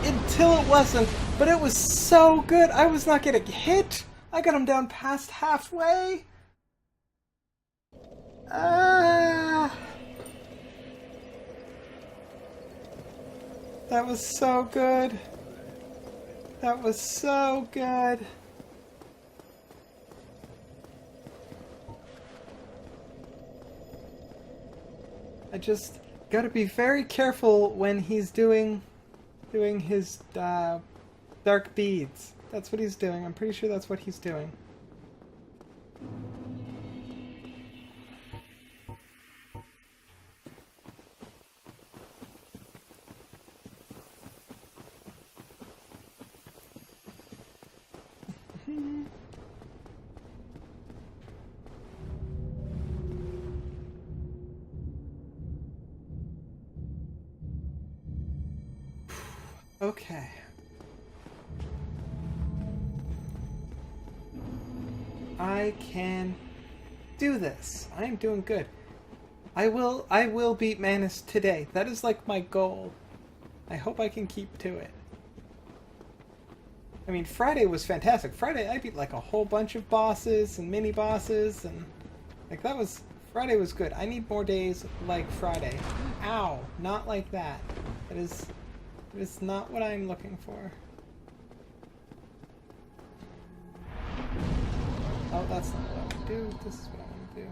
Until it wasn't, but it was so good. I was not getting hit. I got him down past halfway. That was so good. That was so good. I just gotta be very careful when he's doing his dark beads. That's what he's doing. I'm pretty sure that's what he's doing. Okay. I can do this. I'm doing good. I will beat Manus today. That is like my goal. I hope I can keep to it. I mean, Friday was fantastic. Friday I beat like a whole bunch of bosses and mini bosses and like Friday was good. I need more days like Friday. Ow, not like that. That is not what I'm looking for. Oh, that's not what I want to do. This is what I want to do.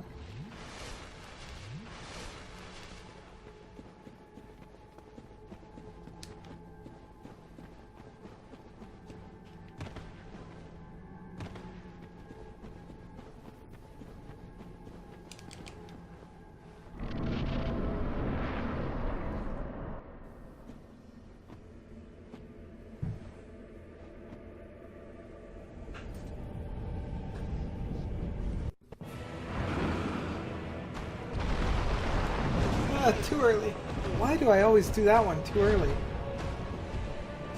Too early. Why do I always do that one too early?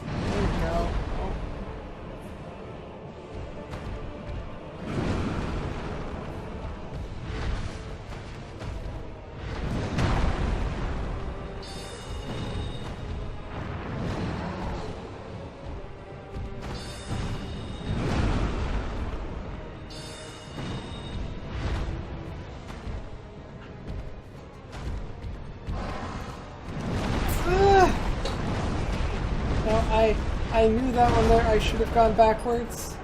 There we go. Oh. I knew that one there. I should have gone backwards.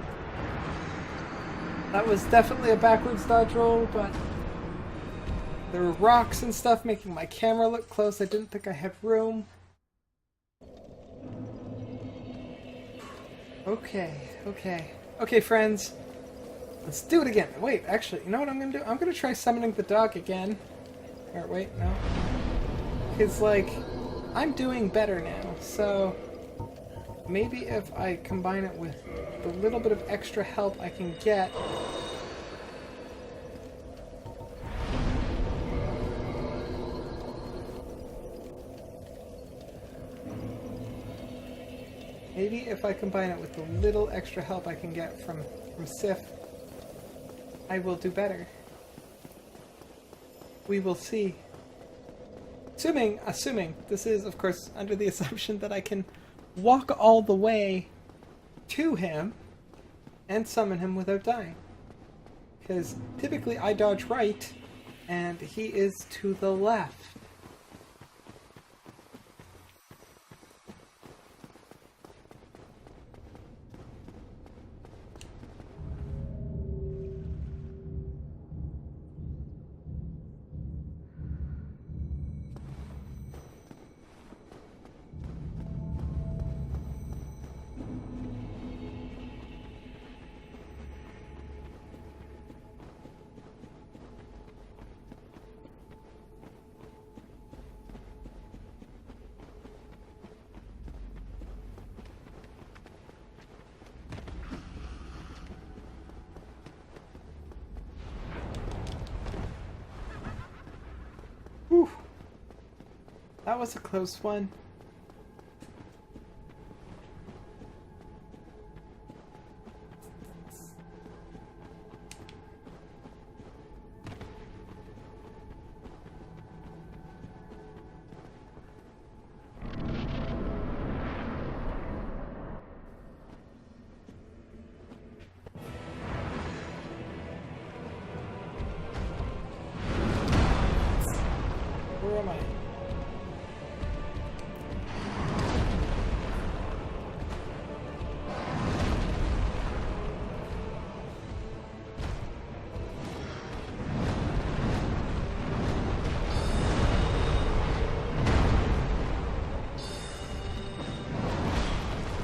That was definitely a backwards dodge roll, but there were rocks and stuff making my camera look close. I didn't think I had room. Okay, friends. Let's do it again. Wait, actually, you know what I'm gonna do? I'm gonna try summoning the dog again. Or wait, no. It's like, I'm doing better now, so maybe if I combine it with the little bit of extra help I can get. Maybe if I combine it with the little extra help I can get from Sif, I will do better. We will see. Assuming this is, of course, under the assumption that I can walk all the way to him and summon him without dying. Because typically I dodge right and he is to the left. Whew. That was a close one. Where am I?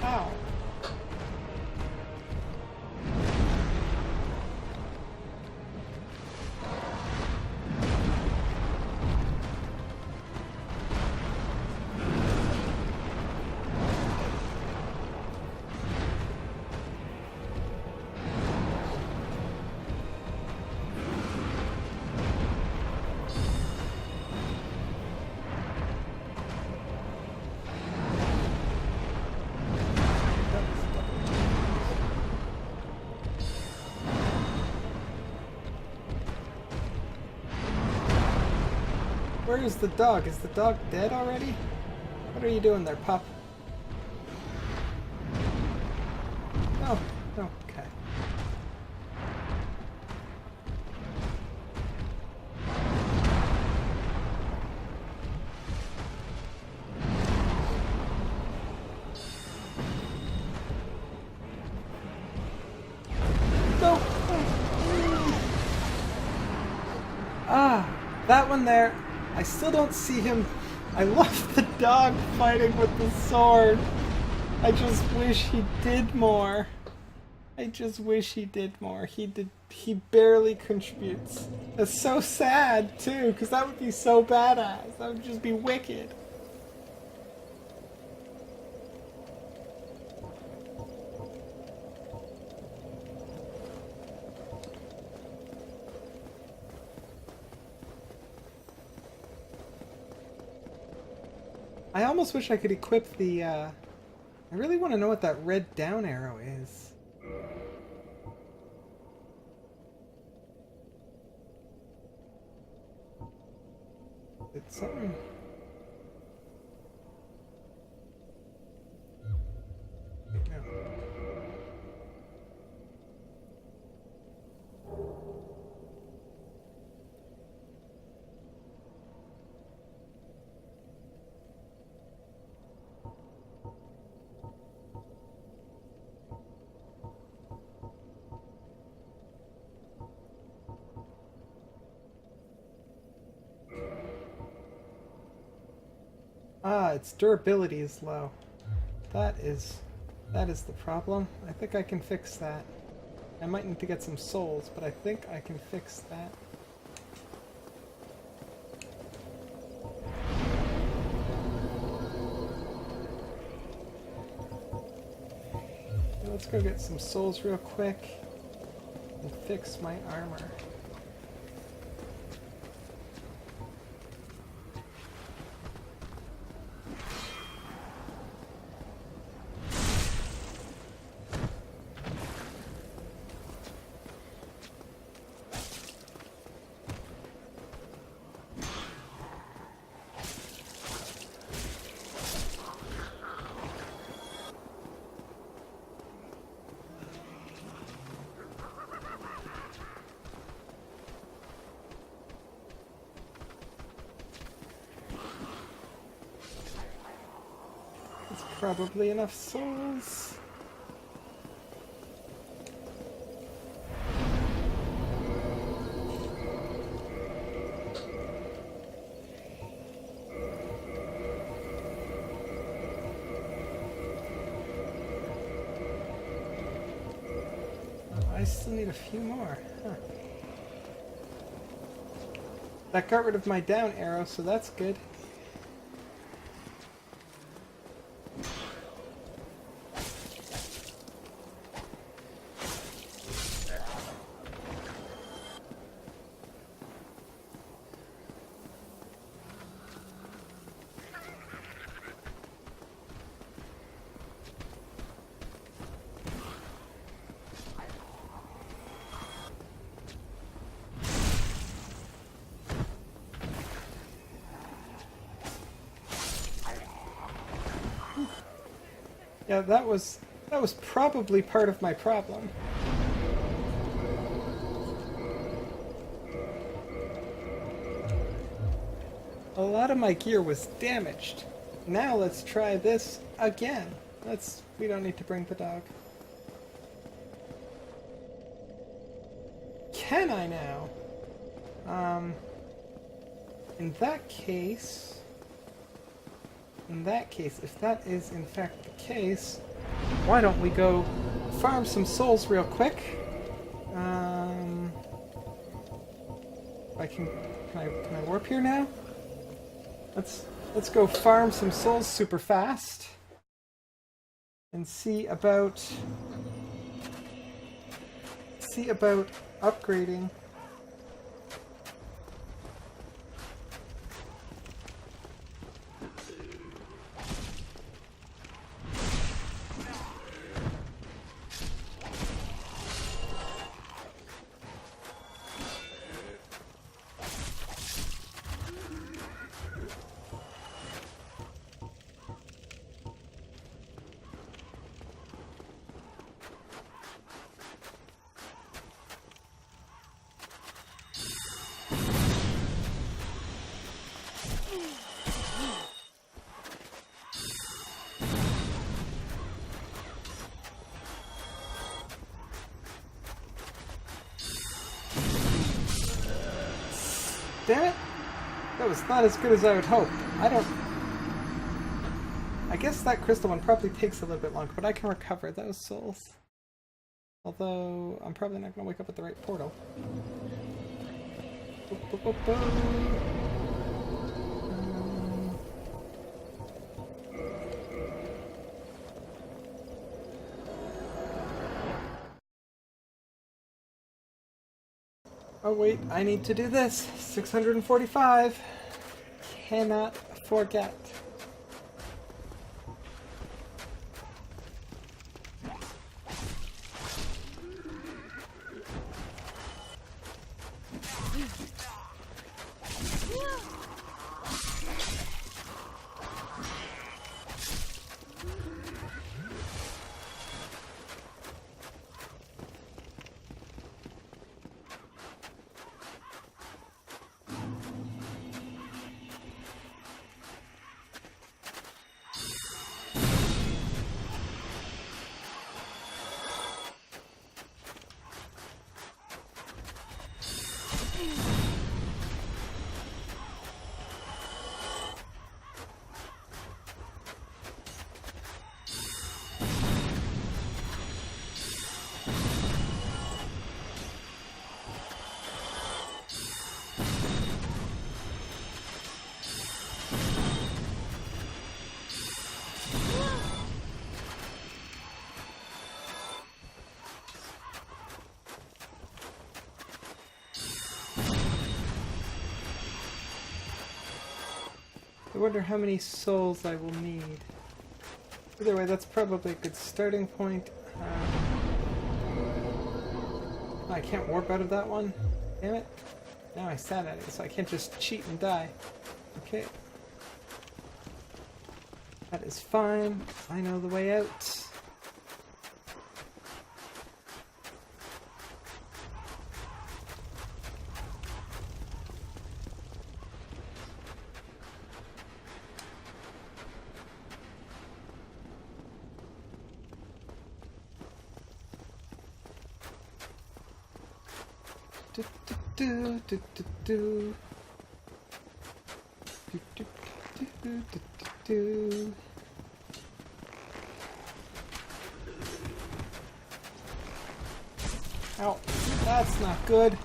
Ow. Where is the dog? Is the dog dead already? What are you doing there, pup? Oh, okay. No! Ah, that one there. I still don't see him. I love the dog fighting with the sword. I just wish he did more. I just wish he did more. He barely contributes. That's so sad too, because that would be so badass. That would just be wicked. I almost wish I could equip the, I really want to know what that red down arrow is. It's something... No. Ah, its durability is low. That is the problem. I think I can fix that. I might need to get some souls, but I think I can fix that. Let's go get some souls real quick and fix my armor. Probably enough souls. I still need a few more. Huh. That got rid of my down arrow, so that's good. Yeah, that was probably part of my problem. A lot of my gear was damaged. Now let's try this again. We don't need to bring the dog. Can I now? In that case, if that is in fact the case, why don't we go farm some souls real quick? Can I warp here now? Let's go farm some souls super fast and see about upgrading. Damn it! That was not as good as I would hope. I guess that crystal one probably takes a little bit longer, but I can recover those souls. Although, I'm probably not going to wake up at the right portal. Oh wait, I need to do this. 645. Cannot forget. I wonder how many souls I will need. Either way, that's probably a good starting point. I can't warp out of that one. Damn it. Now I sat at it, so I can't just cheat and die. Okay. That is fine. I know the way out. Do do do do do do do do do do. Ow, that's not good.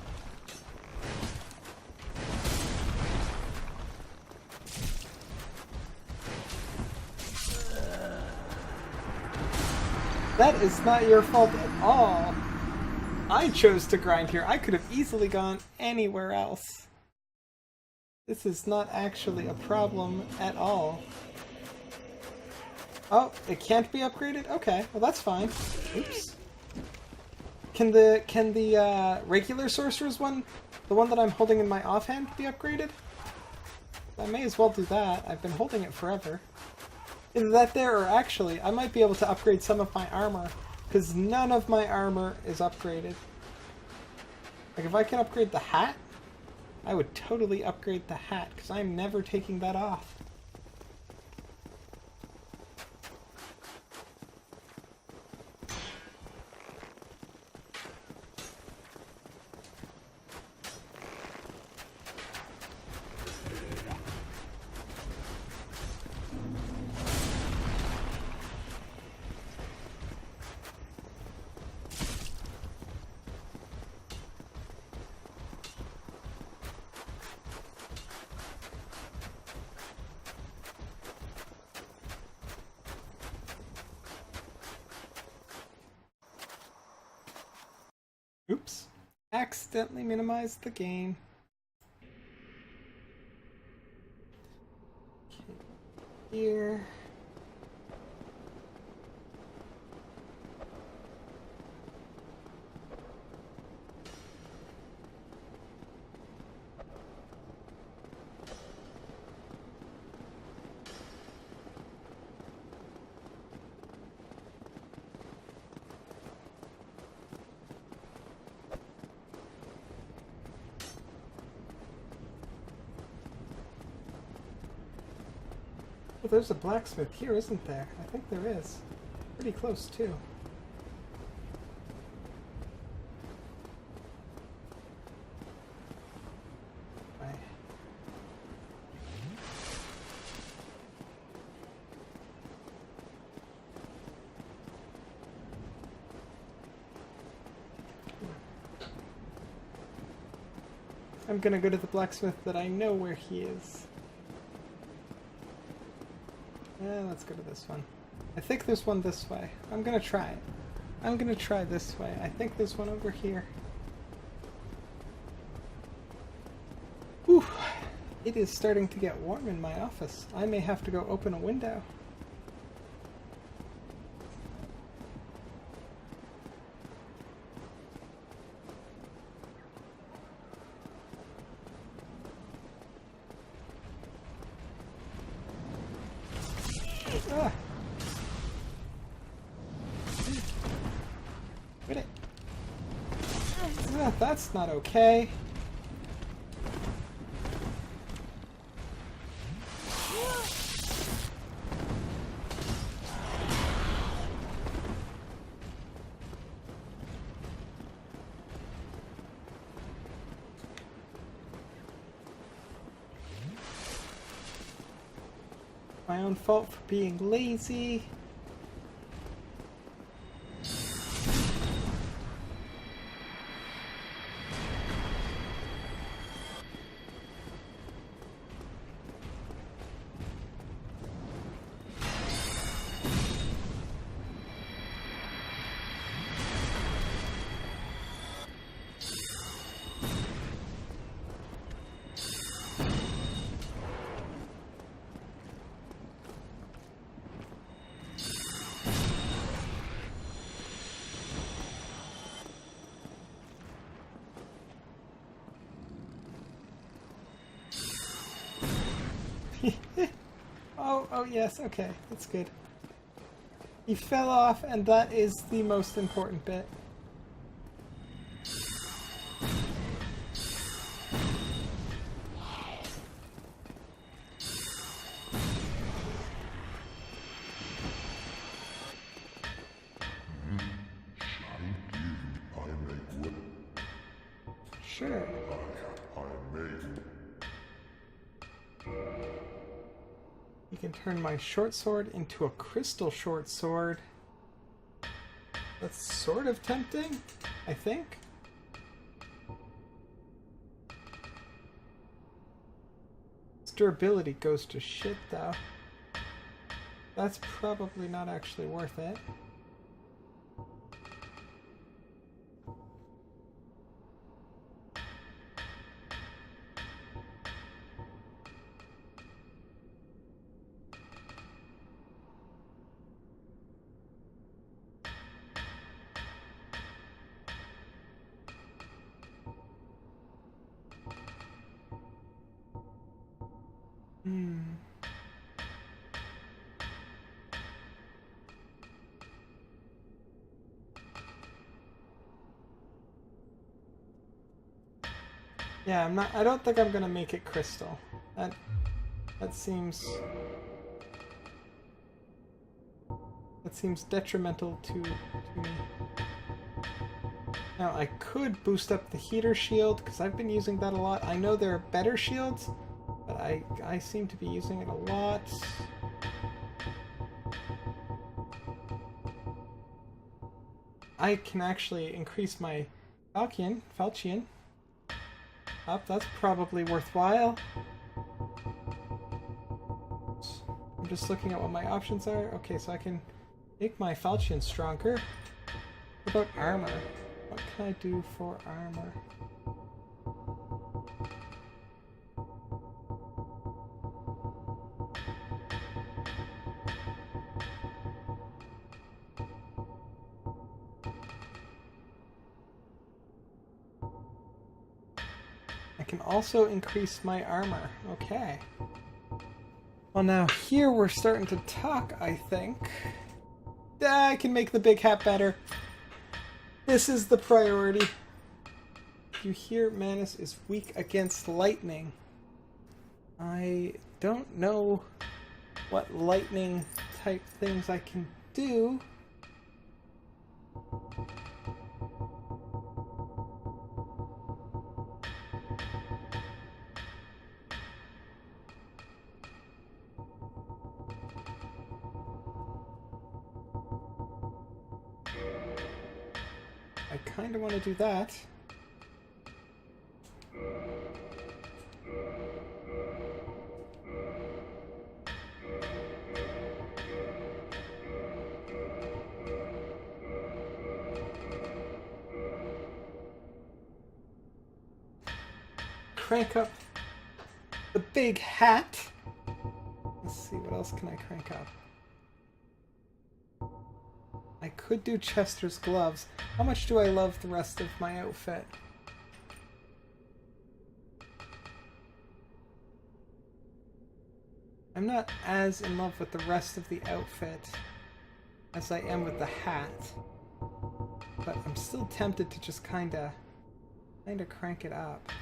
That is not your fault at all. I chose to grind here. I could have easily gone anywhere else. This is not actually a problem at all. Oh, it can't be upgraded? Okay, well that's fine. Oops. Can the regular sorcerer's one, the one that I'm holding in my offhand, be upgraded? I may as well do that. I've been holding it forever. Either that there, or actually, I might be able to upgrade some of my armor. Because none of my armor is upgraded. Like, if I can upgrade the hat, I would totally upgrade the hat, because I'm never taking that off. Oops. Accidentally minimized the game. Here. Oh, there's a blacksmith here, isn't there? I think there is. Pretty close, too. Right. I'm gonna go to the blacksmith that I know where he is. Yeah, let's go to this one. I think there's one this way. I'm gonna try it. I'm gonna try this way. I think there's one over here. Whew. It is starting to get warm in my office. I may have to go open a window. Ah. Quit it. Ah, that's not okay. My own fault for being lazy. Oh yes, okay, that's good. He fell off, and that is the most important bit. Sure. You can turn my short sword into a crystal short sword. That's sort of tempting, I think. Its durability goes to shit, though. That's probably not actually worth it. Yeah, I don't think I'm gonna make it crystal. That seems detrimental to me. Now I could boost up the heater shield because I've been using that a lot. I know there are better shields, but I seem to be using it a lot. I can actually increase my falchion up. That's probably worthwhile. I'm just looking at what my options are. Okay, so I can make my falchion stronger. What about armor? What can I do for armor? I can also increase my armor. Okay. Well, now here we're starting to talk, I think. I can make the big hat better. This is the priority. You hear Manus is weak against lightning. I don't know what lightning type things I can do. I kind of want to do that. Crank up the big hat. Let's see, what else can I crank up? I could do Chester's gloves. How much do I love the rest of my outfit? I'm not as in love with the rest of the outfit as I am with the hat. But I'm still tempted to just kinda crank it up.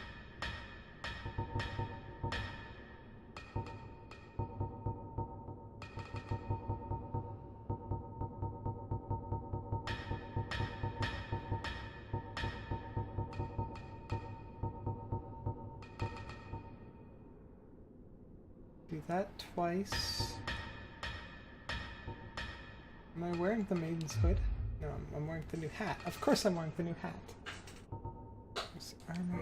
Do that twice. Am I wearing the maiden's hood? No, I'm wearing the new hat. Of course I'm wearing the new hat. There's armor.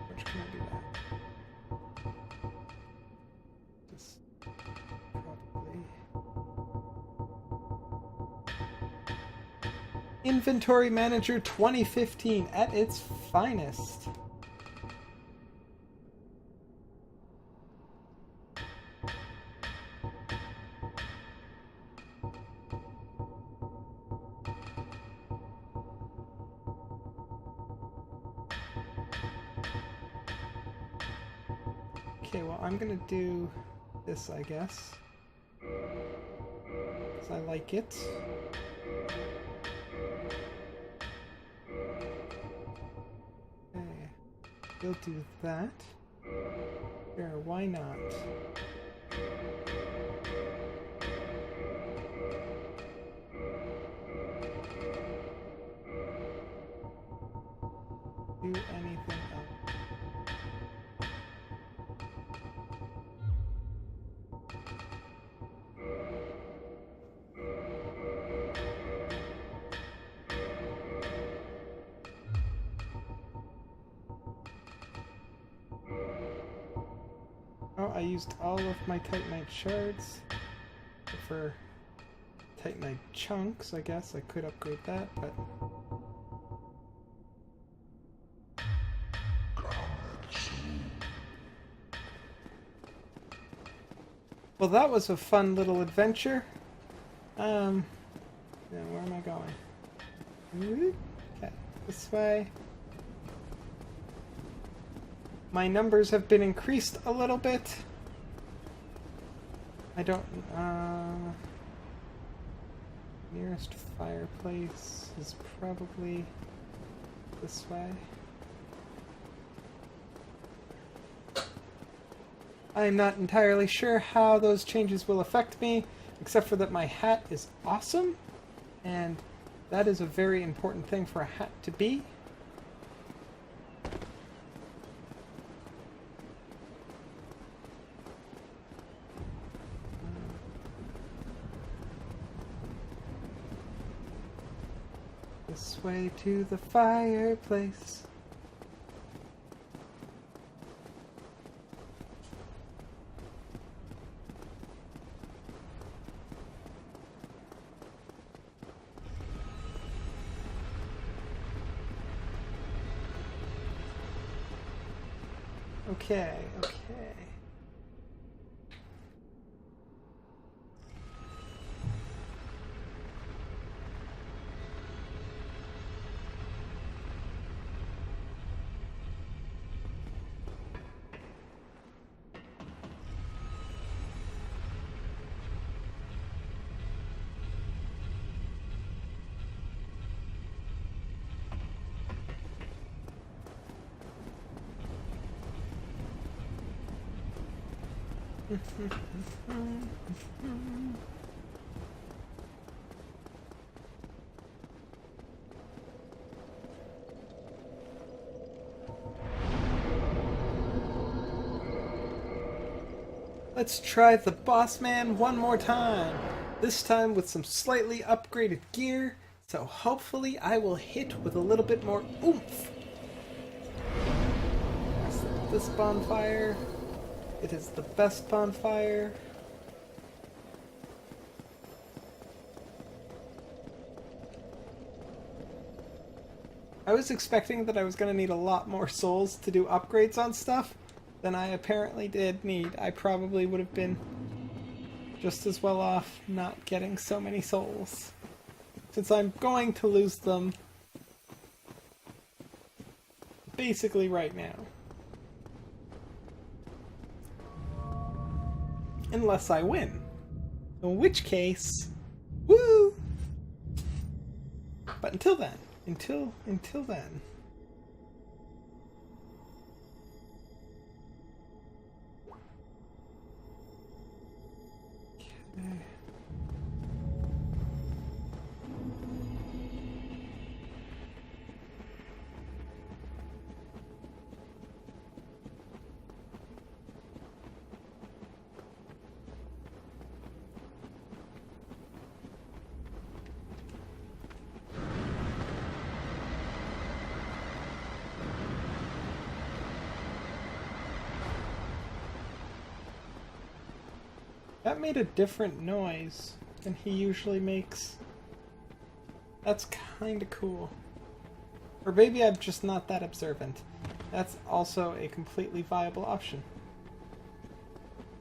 Which can I do that? Just probably. Inventory Manager 2015 at its finest. Okay, well, I'm gonna do this, I guess. 'Cause I like it. Okay, we'll do that. Sure, why not? Do anything else. Oh, I used all of my Titanite shards for Titanite chunks. I guess I could upgrade that, but well, that was a fun little adventure. Yeah, where am I going? Okay, this way. My numbers have been increased a little bit. I don't, nearest fireplace is probably this way. I'm not entirely sure how those changes will affect me, except for that my hat is awesome, and that is a very important thing for a hat to be. This way to the fireplace. Okay, okay. Let's try the boss man one more time. This time with some slightly upgraded gear, so hopefully I will hit with a little bit more oomph. Set this bonfire. It is the best bonfire. I was expecting that I was going to need a lot more souls to do upgrades on stuff than I apparently did need. I probably would have been just as well off not getting so many souls, since I'm going to lose them basically right now. Unless I win. In which case, woo! But until then, until then. Okay. That made a different noise than he usually makes. That's kinda cool. Or maybe I'm just not that observant. That's also a completely viable option.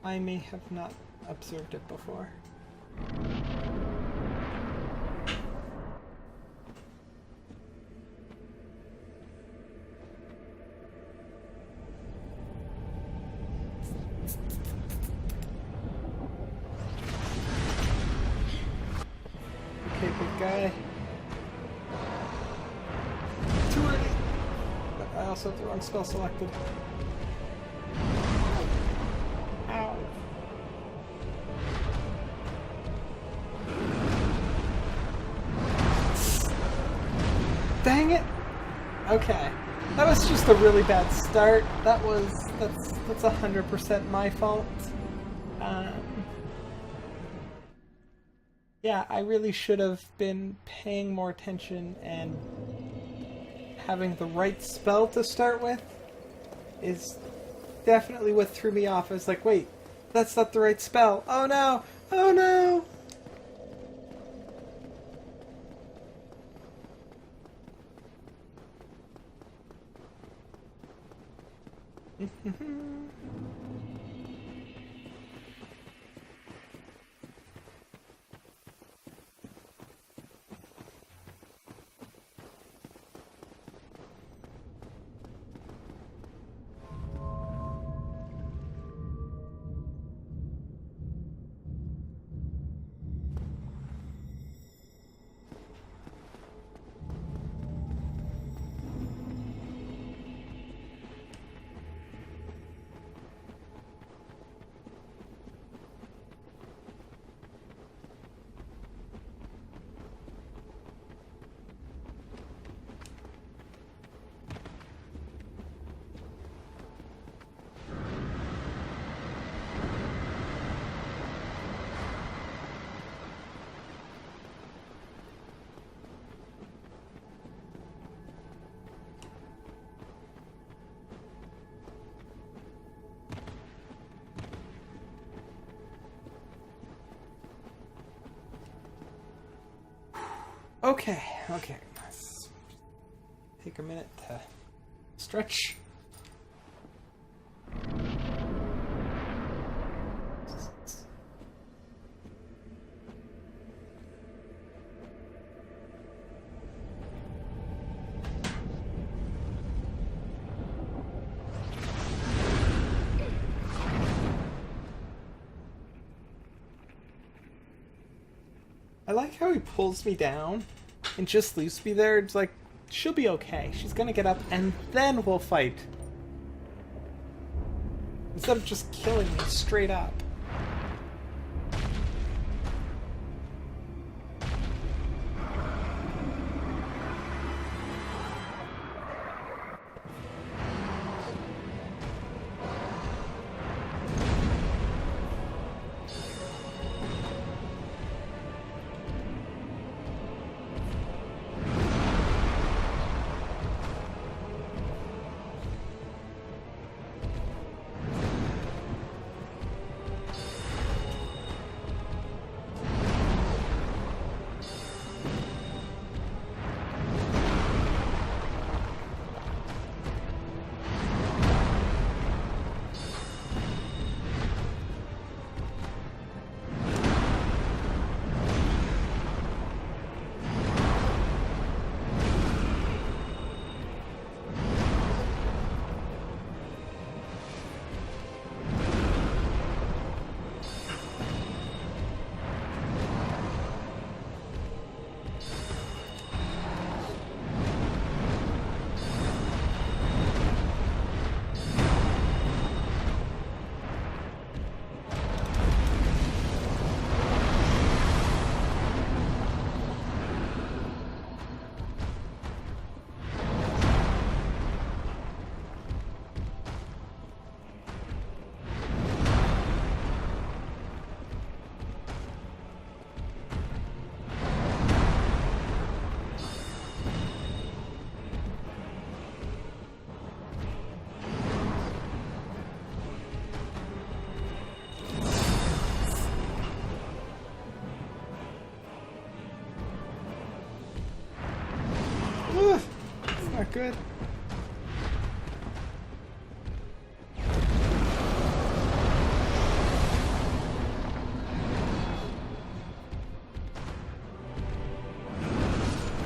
I may have not observed it before. Big guy. Too early! But I also have the wrong spell selected. Ow. Dang it! Okay. That was just a really bad start. That's 100% my fault. Yeah, I really should have been paying more attention and having the right spell to start with is definitely what threw me off. I was like, wait, that's not the right spell. Oh no! Oh no! Okay. Let's take a minute to stretch. I like how he pulls me down and just leaves me there. It's like, she'll be okay. She's gonna get up and then we'll fight. Instead of just killing me straight up. good.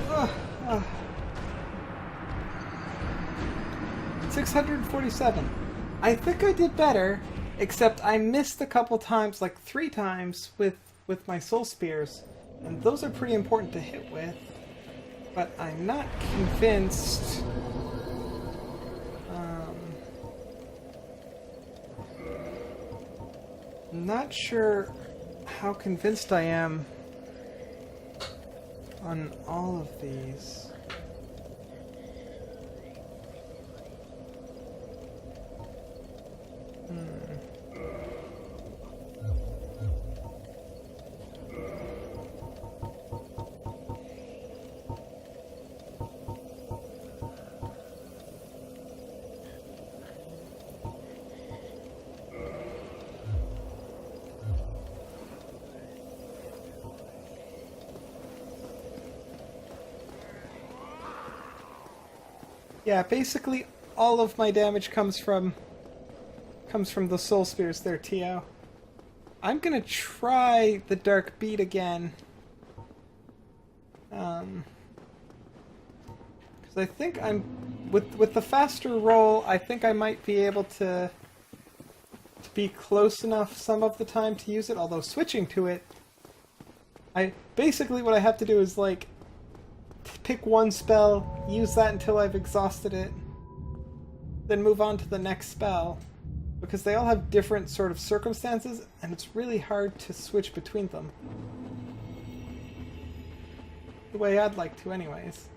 Ugh, ugh. 647. I think I did better, except I missed a couple times, like 3 times, with my soul spears, and those are pretty important to hit with. But I'm not convinced. I'm not sure how convinced I am on all of these. Yeah, basically all of my damage comes from the soul spears there, Tio. I'm gonna try the dark beat again. Because I think I'm with the faster roll, I think I might be able to be close enough some of the time to use it, although switching to it, basically what I have to do is like pick one spell, use that until I've exhausted it, then move on to the next spell, because they all have different sort of circumstances, and it's really hard to switch between them. The way I'd like to, anyways.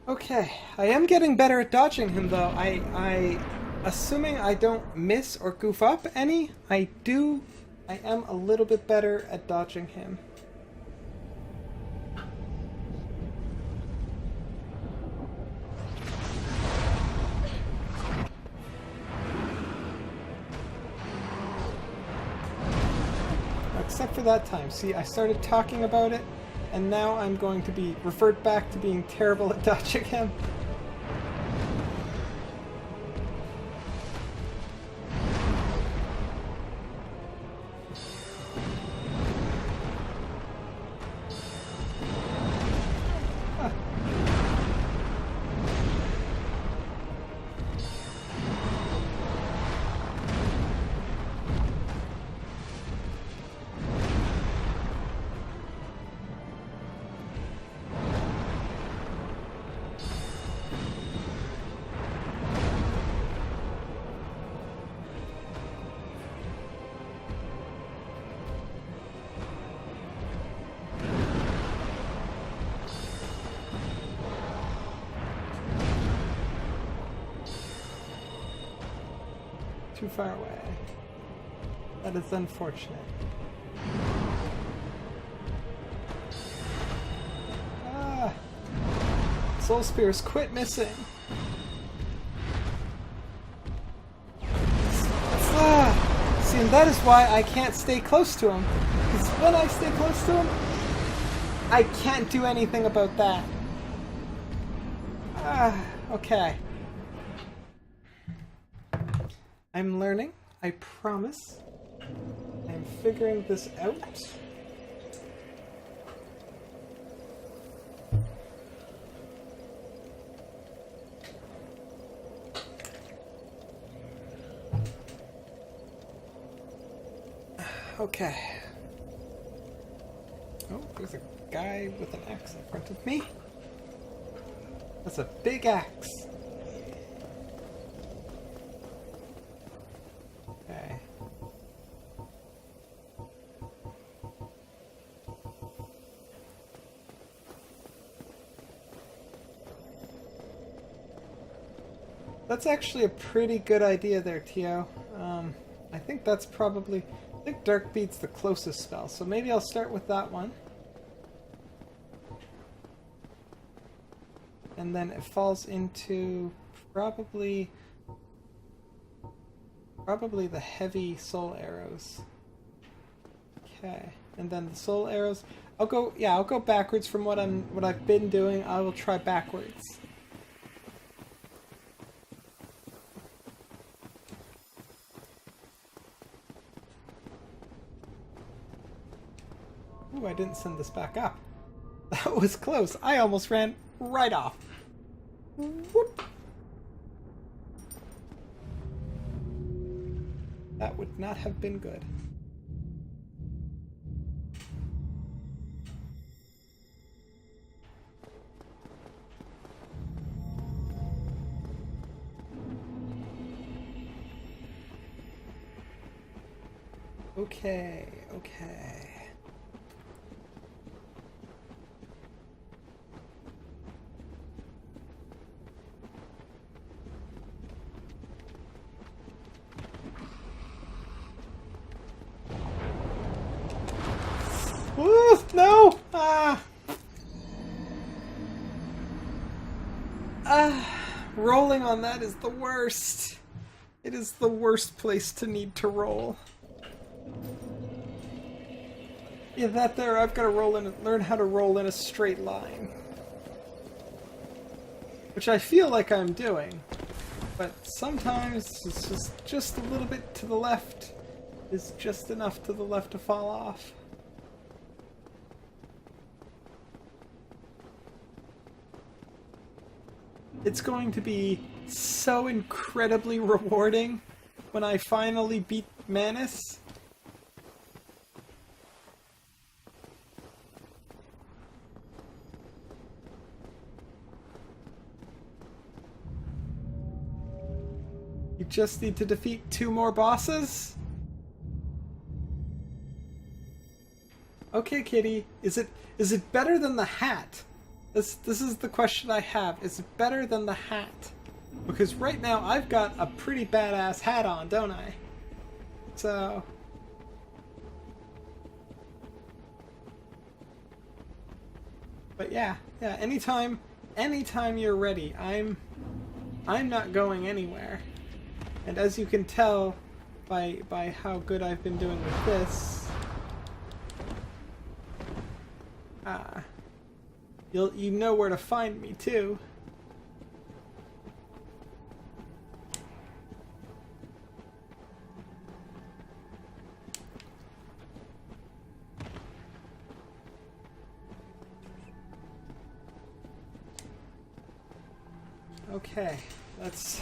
Okay, I am getting better at dodging him though. Assuming I don't miss or goof up any, I am a little bit better at dodging him. Except for that time. See, I started talking about it, and now I'm going to be referred back to being terrible at dodging him. Too far away. That is unfortunate. Ah! Soul Spears, quit missing! Ah! See, and that is why I can't stay close to him. Because when I stay close to him, I can't do anything about that. Ah, okay. I'm learning, I promise. I'm figuring this out. Okay. Oh, there's a guy with an axe in front of me. That's a big axe. That's actually a pretty good idea there, Tio. I think that's probably... I think Dark Beat's the closest spell, so maybe I'll start with that one. And then it falls into probably the heavy soul arrows. Okay, and then the soul arrows. I'll go backwards from what I've been doing. I will try backwards. Ooh, I didn't send this back up. That was close. I almost ran right off. Whoop. That would not have been good. Okay, okay. Ooh, no! Rolling on that is the worst. It is the worst place to need to roll. Yeah, that there, I've got to learn how to roll in a straight line. Which I feel like I'm doing. But sometimes it's just a little bit to the left is just enough to the left to fall off. It's going to be so incredibly rewarding when I finally beat Manus. You just need to defeat 2 more bosses? Okay, Kitty. Is it better than the hat? This is the question I have. Is it better than the hat? Because right now I've got a pretty badass hat on, don't I? So... But yeah, anytime you're ready. I'm not going anywhere. And as you can tell by how good I've been doing with this, you know where to find me too. Okay, let's...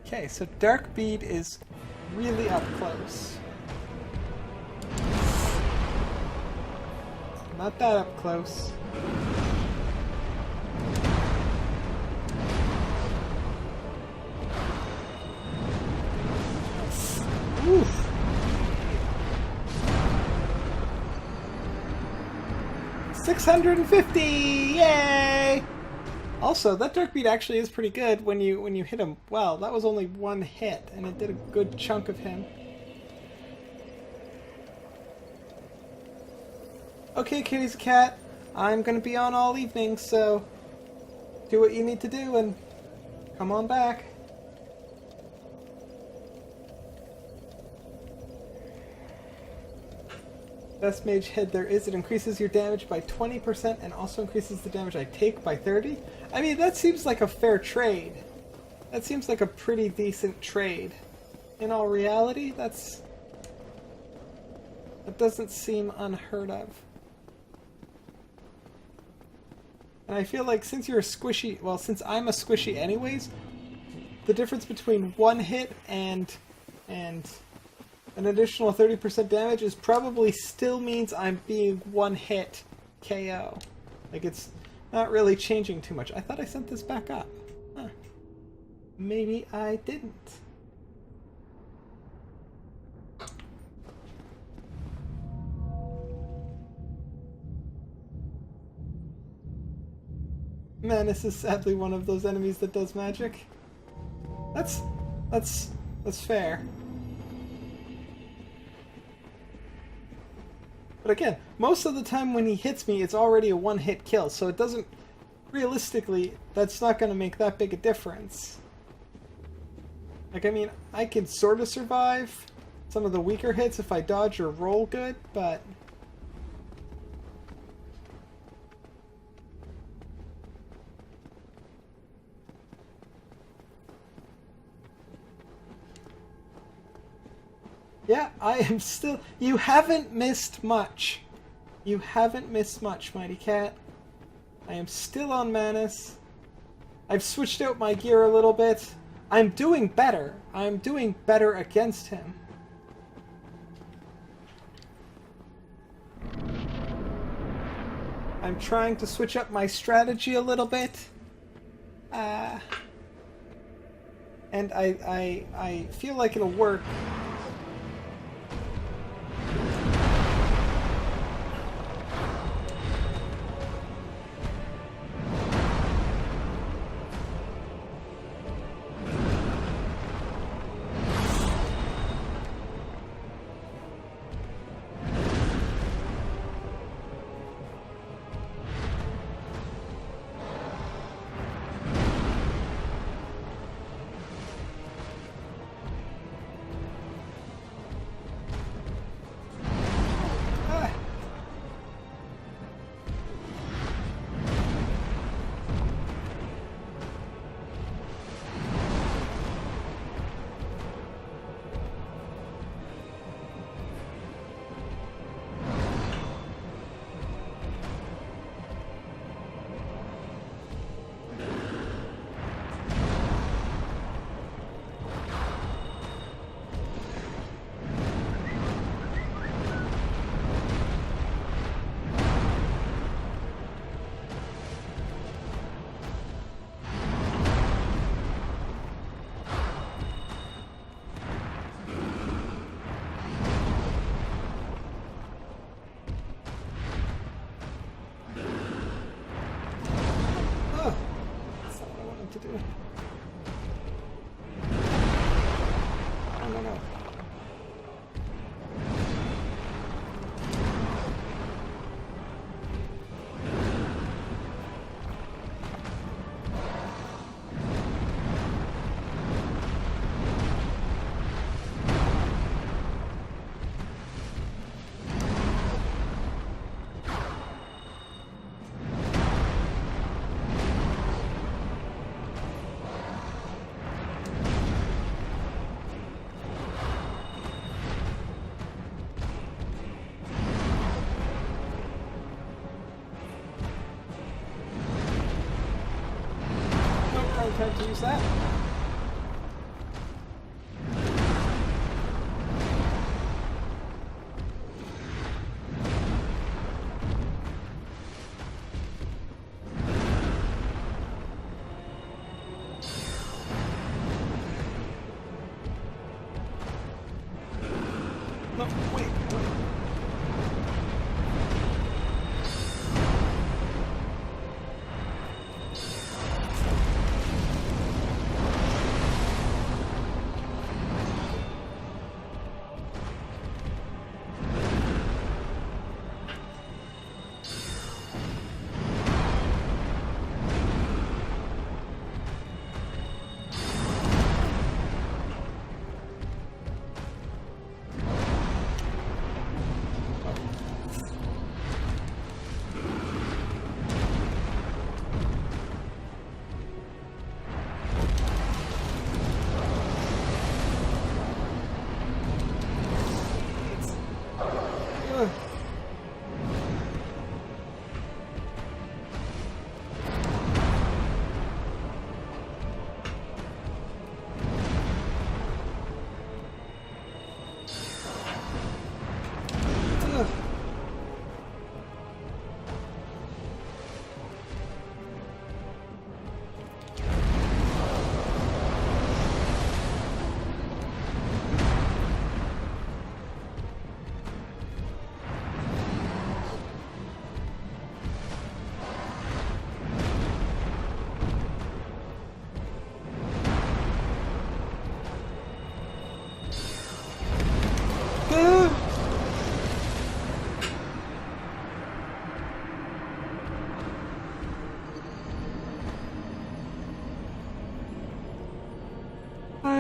Okay, so Dark Bead is really up close. Not that up close. Oof. $650! Yay! Also, that Dark Beat actually is pretty good when you hit him well. That was only 1 hit, and it did a good chunk of him. Okay, Kitty's a cat. I'm gonna be on all evening, so do what you need to do and come on back. Best mage head there is. It increases your damage by 20% and also increases the damage I take by 30%. I mean, that seems like a fair trade. That seems like a pretty decent trade. In all reality, that doesn't seem unheard of. And I feel like since you're a squishy, well, since I'm a squishy anyways, the difference between 1 hit and an additional 30% damage is probably still means I'm being 1 hit KO. Like, it's not really changing too much. I thought I sent this back up. Huh. Maybe I didn't. Manus is sadly one of those enemies that does magic. That's that's fair. But again, most of the time when he hits me, it's already a one-hit kill, so it doesn't... Realistically, that's not going to make that big a difference. Like, I mean, I can sort of survive some of the weaker hits if I dodge or roll good, but... Yeah, I am still... You haven't missed much. You haven't missed much, Mighty Cat. I am still on Manus. I've switched out my gear a little bit. I'm doing better. I'm doing better against him. I'm trying to switch up my strategy a little bit. And I feel like it'll work. To do. Oh, no, no. Time to use that. No, wait.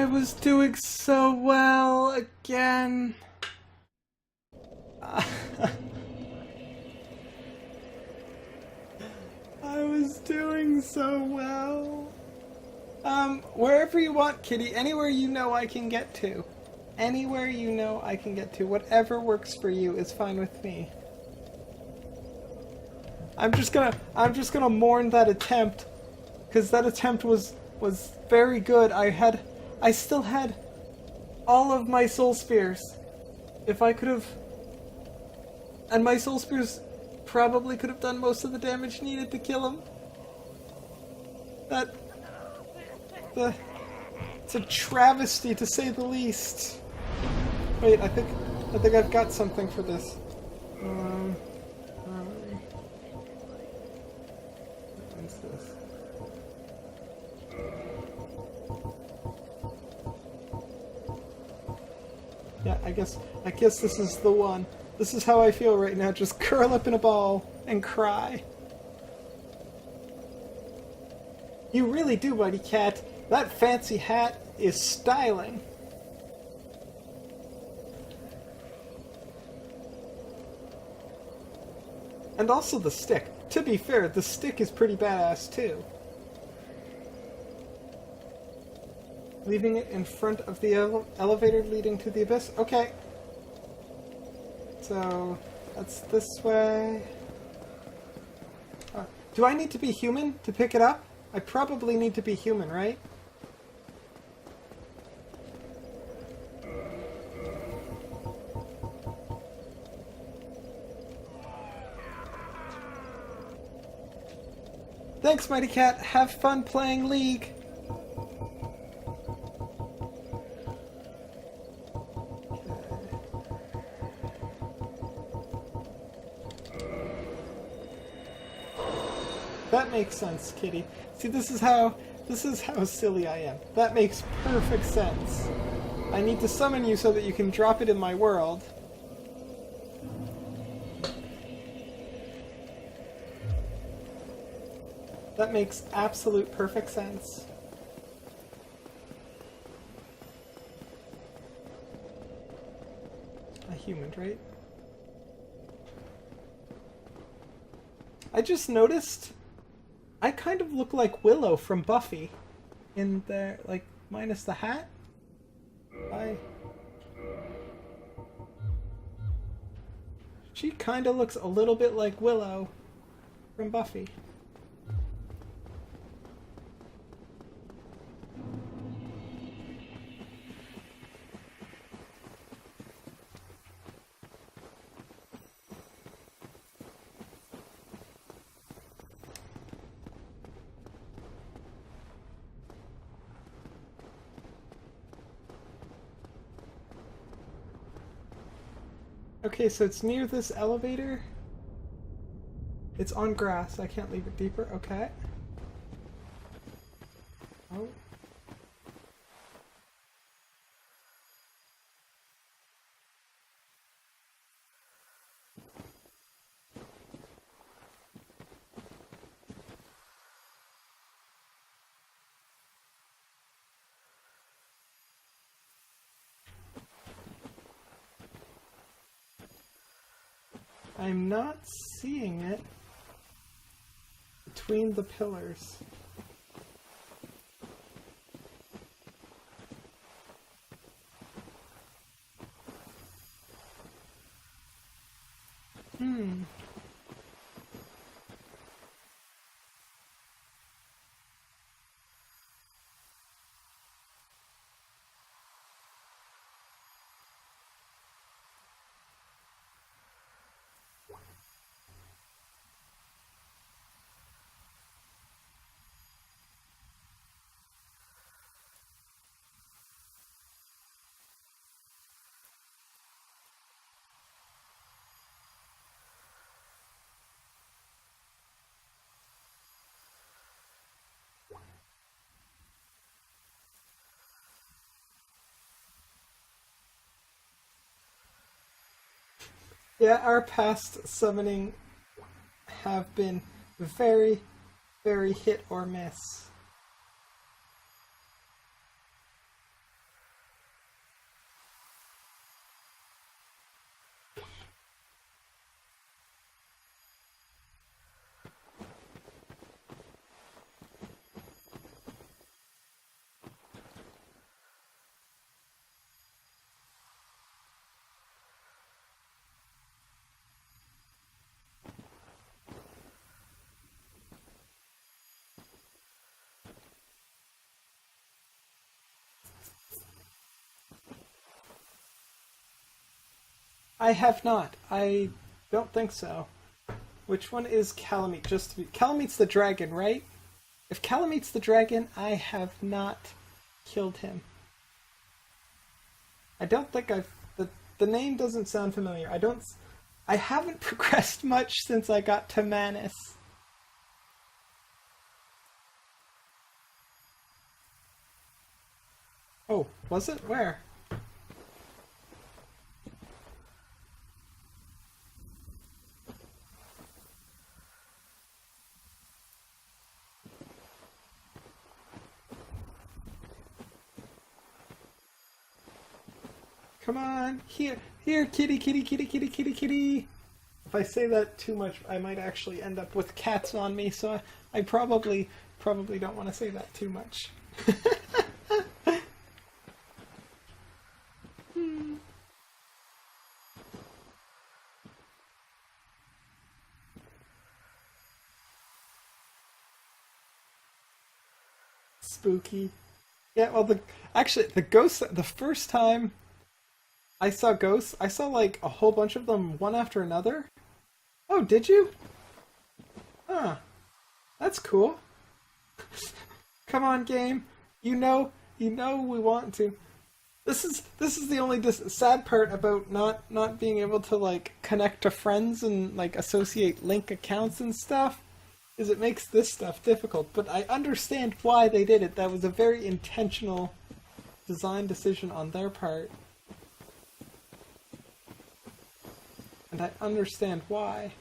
was doing so well again. I was doing so well. Wherever you want, Kitty. Anywhere you know I can get to. Anywhere you know I can get to. Whatever works for you is fine with me. I'm just gonna mourn that attempt, because that attempt was very good. I still had all of my soul spears. If I could have, and my soul spears probably could have done most of the damage needed to kill him. It's a travesty to say the least. Wait, I think I've got something for this. What's this? Yeah, I guess this is the one. This is how I feel right now. Just curl up in a ball and cry. You really do, Mighty Cat. That fancy hat is styling. And also the stick. To be fair, the stick is pretty badass too. Leaving it in front of the elevator leading to the abyss? Okay. So, that's this way. Do I need to be human to pick it up? I probably need to be human, right? Thanks, Mighty Cat. Have fun playing League. That makes sense, Kitty. See, this is how silly I am. That makes perfect sense. I need to summon you so that you can drop it in my world. That makes absolute perfect sense. A human, right? I just noticed I kind of look like Willow from Buffy in there, like, minus the hat. She kind of looks a little bit like Willow from Buffy. Okay, so it's near this elevator. It's on grass. I can't leave it deeper. Okay. Oh. I'm not seeing it between the pillars. Yeah, our past summoning have been very, very hit or miss. I have not. I don't think so. Which one is Calamite? Just to be... Calamate's the dragon, right? If Calamate's the dragon, I have not killed him. I don't think I've... The name doesn't sound familiar. I haven't progressed much since I got to Manus. Oh, was it? Where? Come on, here, here, kitty, kitty, kitty, kitty, kitty, kitty. If I say that too much, I might actually end up with cats on me, so I probably don't want to say that too much. Spooky. Yeah, well, the ghosts. The first time I saw ghosts, I saw like a whole bunch of them, one after another. Oh, did you? Huh. That's cool. Come on, game. You know we want to. This is the only sad part about not being able to like connect to friends and like associate link accounts and stuff. Is it makes this stuff difficult, but I understand why they did it. That was a very intentional design decision on their part. And I understand why.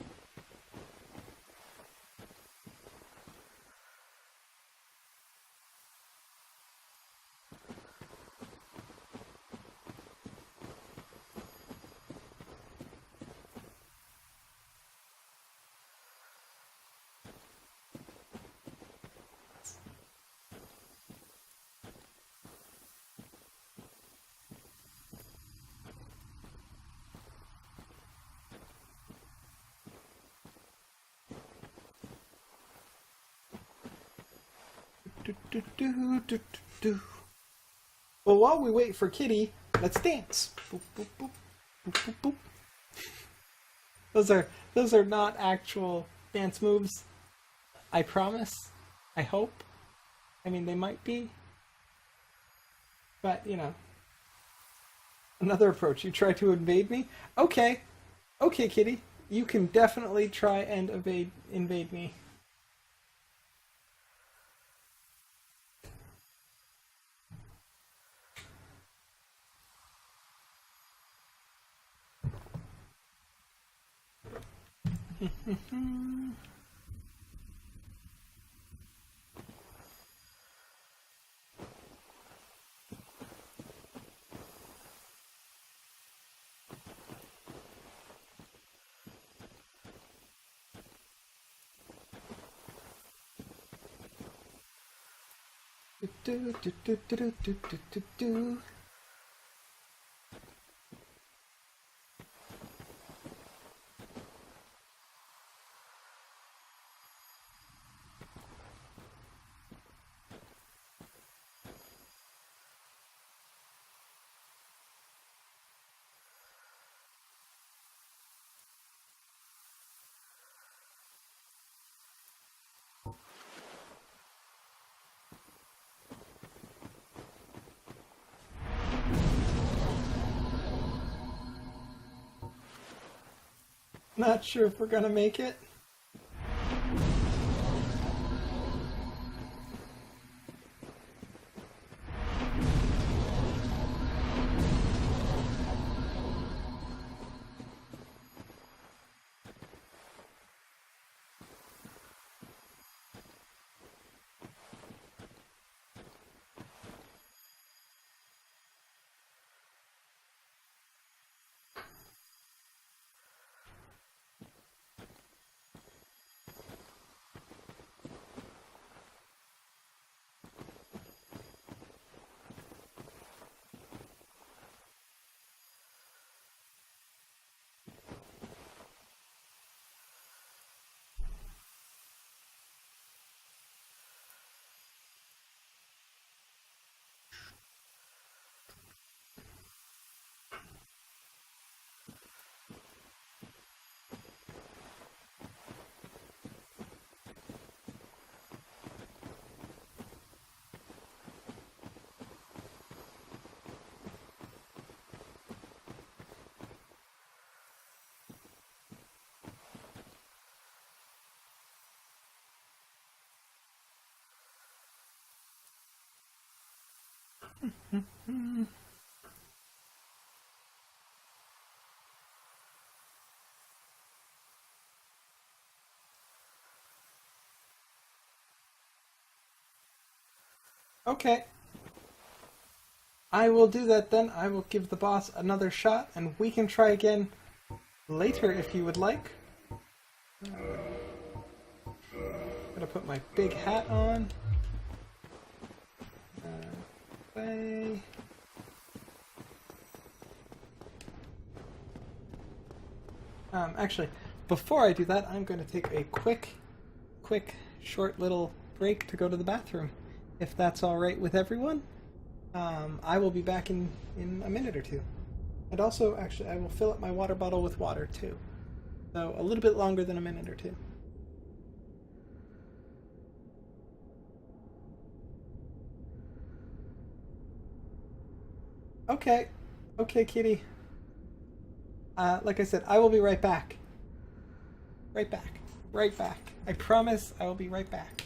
Do, do, do, do, do, do. Well, while we wait for Kitty, let's dance. Boop, boop, boop, boop, boop, boop. Those are not actual dance moves. I promise. I hope. I mean, they might be. But, you know. Another approach. You try to invade me? Okay. Okay, Kitty. You can definitely try and invade me. Do, do, do, do, do, do, do, do, do. Not sure if we're gonna make it. Okay, I will do that then. I will give the boss another shot, and we can try again later if you would like. Gotta put my big hat on. Way. Actually, before I do that, I'm going to take a quick, short little break to go to the bathroom. If that's all right with everyone, I will be back in a minute or two. And also, actually, I will fill up my water bottle with water too. So a little bit longer than a minute or two. Okay. Okay, kitty. Like I said, I will be right back. Right back. Right back. I promise I will be right back.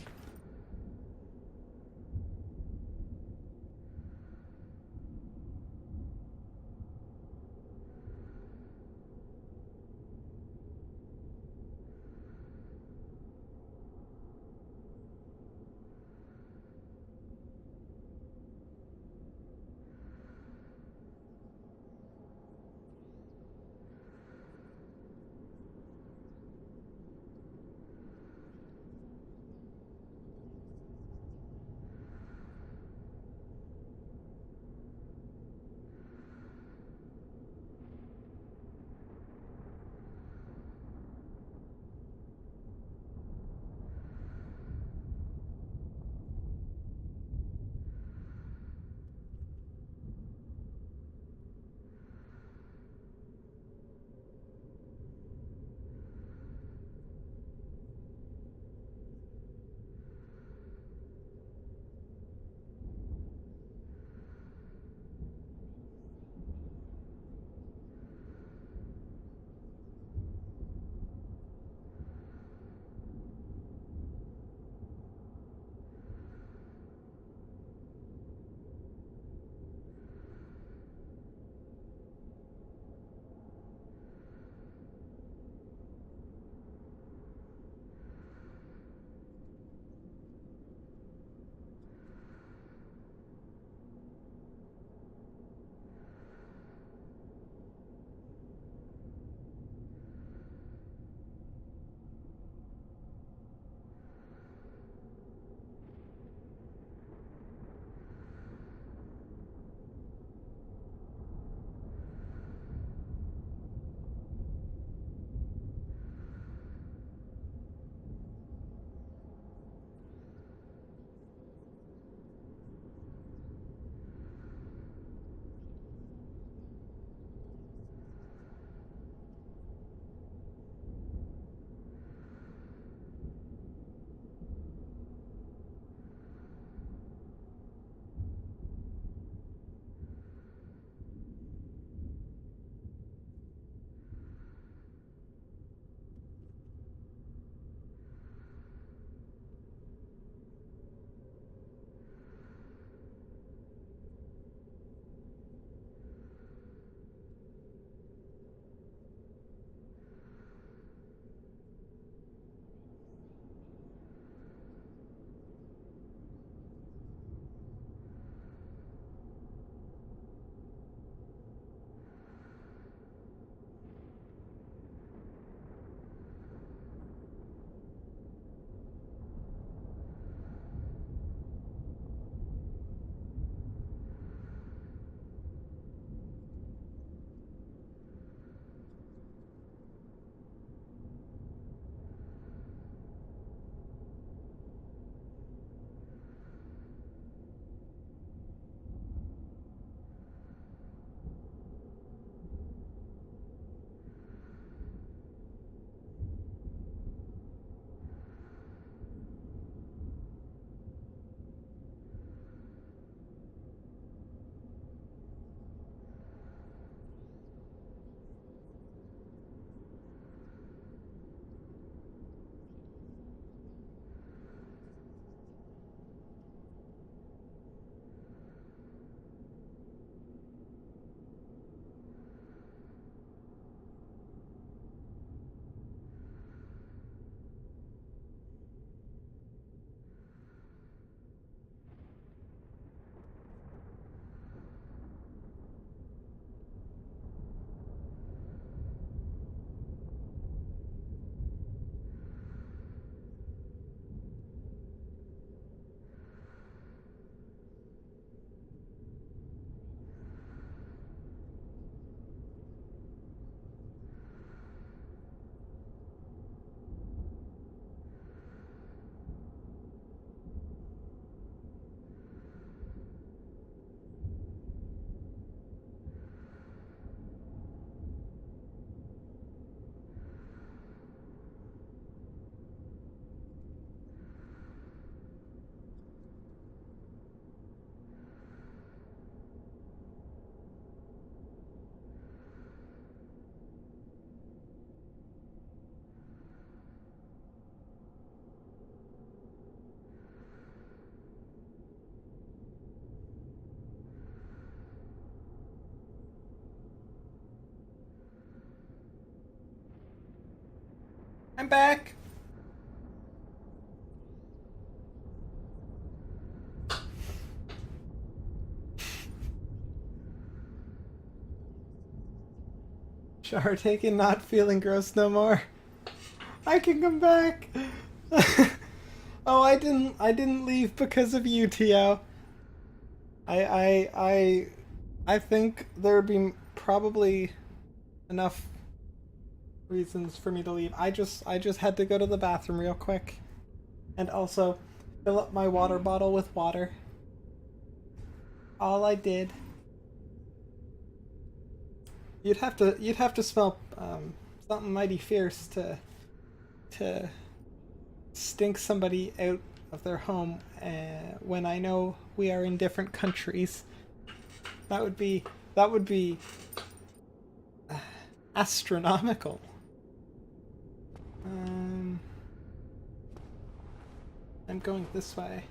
I'm back! Shower taken, not feeling gross no more. I can come back! Oh, I didn't leave because of you, Tio. I think there'd be probably enough reasons for me to leave. I just had to go to the bathroom real quick. And also fill up my water bottle with water. All I did. You'd have to smell something mighty fierce to stink somebody out of their home when I know we are in different countries. That would be astronomical. I'm going this way.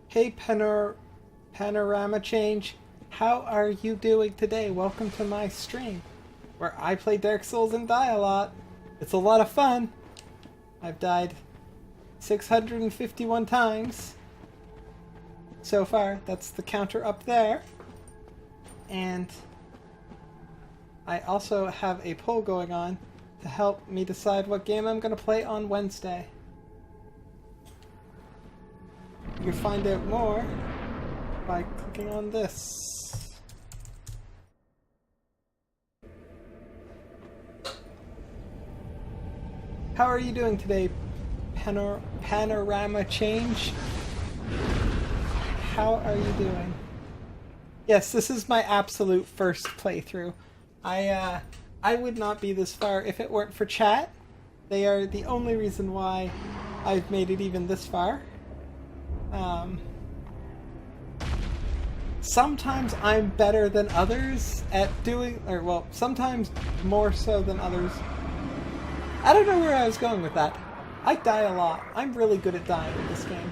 Hey, Panorama Change. How are you doing today? Welcome to my stream, where I play Dark Souls and die a lot. It's a lot of fun. I've died 651 times so far. That's the counter up there. And I also have a poll going on to help me decide what game I'm going to play on Wednesday. You can find out more by clicking on this. How are you doing today, Panorama Change? How are you doing? Yes, this is my absolute first playthrough. I would not be this far if it weren't for chat. They are the only reason why I've made it even this far. Sometimes I'm better than others at doing, or well, sometimes more so than others. I don't know where I was going with that. I die a lot. I'm really good at dying in this game.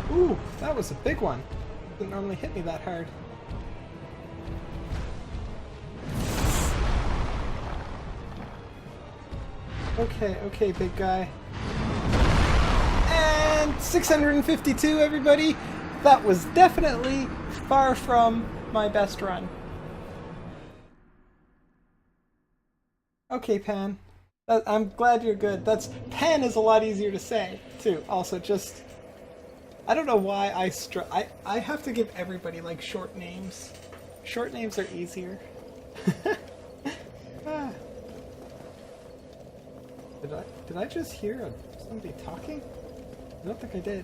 Ooh, that was a big one. Didn't normally hit me that hard. Okay, big guy. And 652, everybody! That was definitely far from my best run. Okay, Pan. I'm glad you're good. Pan is a lot easier to say, too. Also, just... I don't know why I have to give everybody, like, short names. Short names are easier. Ah. Did I just hear somebody talking? I don't think I did.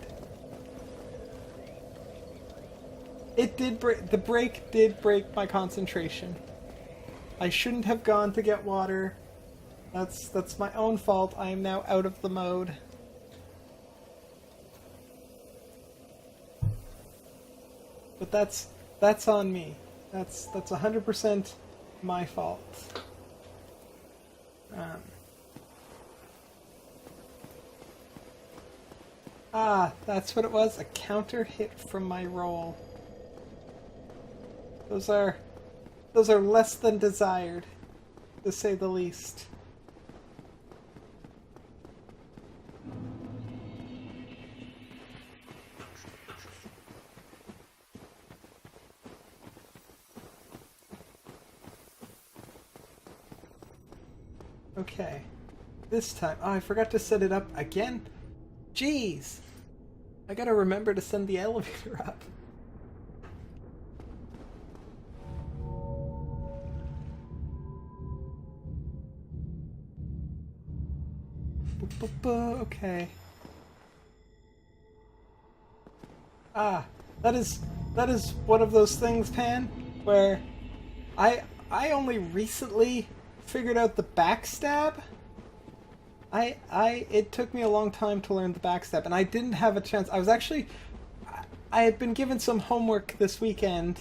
It did break. The break did break my concentration. I shouldn't have gone to get water. That's my own fault. I am now out of the mode. But that's on me. That's 100% my fault. That's what it was. A counter hit from my roll. Those are less than desired, to say the least. Okay. This time... Oh, I forgot to set it up again? Jeez! I gotta remember to send the elevator up. Okay. Ah, that is one of those things, Pan, where I only recently figured out the backstab. It took me a long time to learn the backstab, and I didn't have a chance. I had been given some homework this weekend.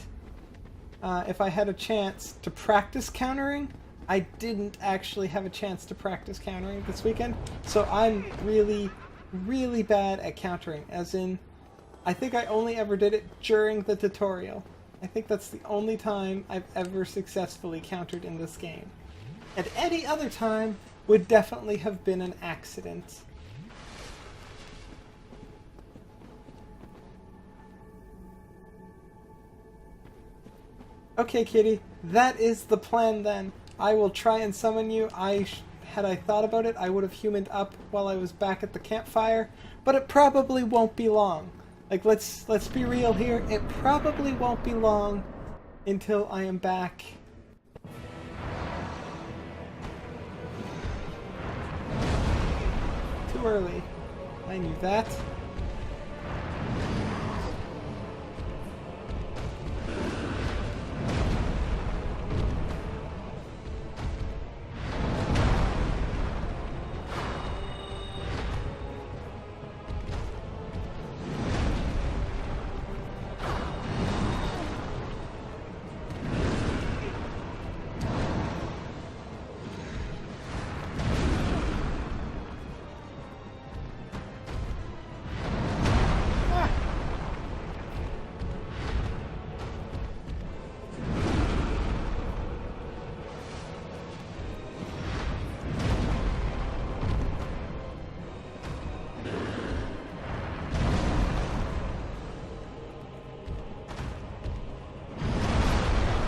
If I had a chance to practice countering, I didn't actually have a chance to practice countering this weekend, so I'm really, really bad at countering, as in, I think I only ever did it during the tutorial. I think that's the only time I've ever successfully countered in this game. At any other time would definitely have been an accident. Okay, Kitty, that is the plan then. I will try and summon you. Had I thought about it, I would have humaned up while I was back at the campfire, but it probably won't be long. Like, let's be real here. It probably won't be long until I am back. Too early. I knew that.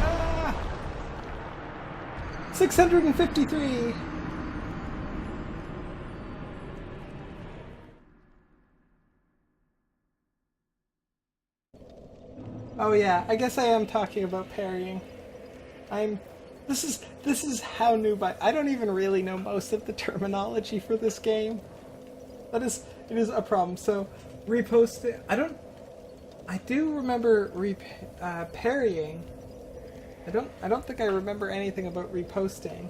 Ah. 653! Oh yeah, I guess I am talking about parrying. This is how noob I don't even really know most of the terminology for this game. It is a problem. So, repost it. I do remember parrying. I don't think I remember anything about reposting.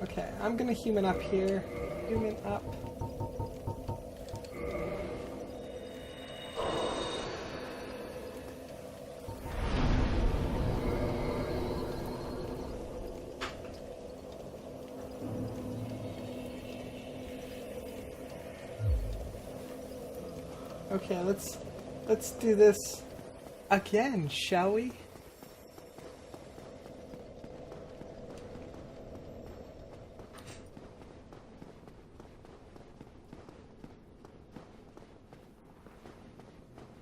Okay, I'm gonna human up here. Human up. Okay, let's do this again, shall we?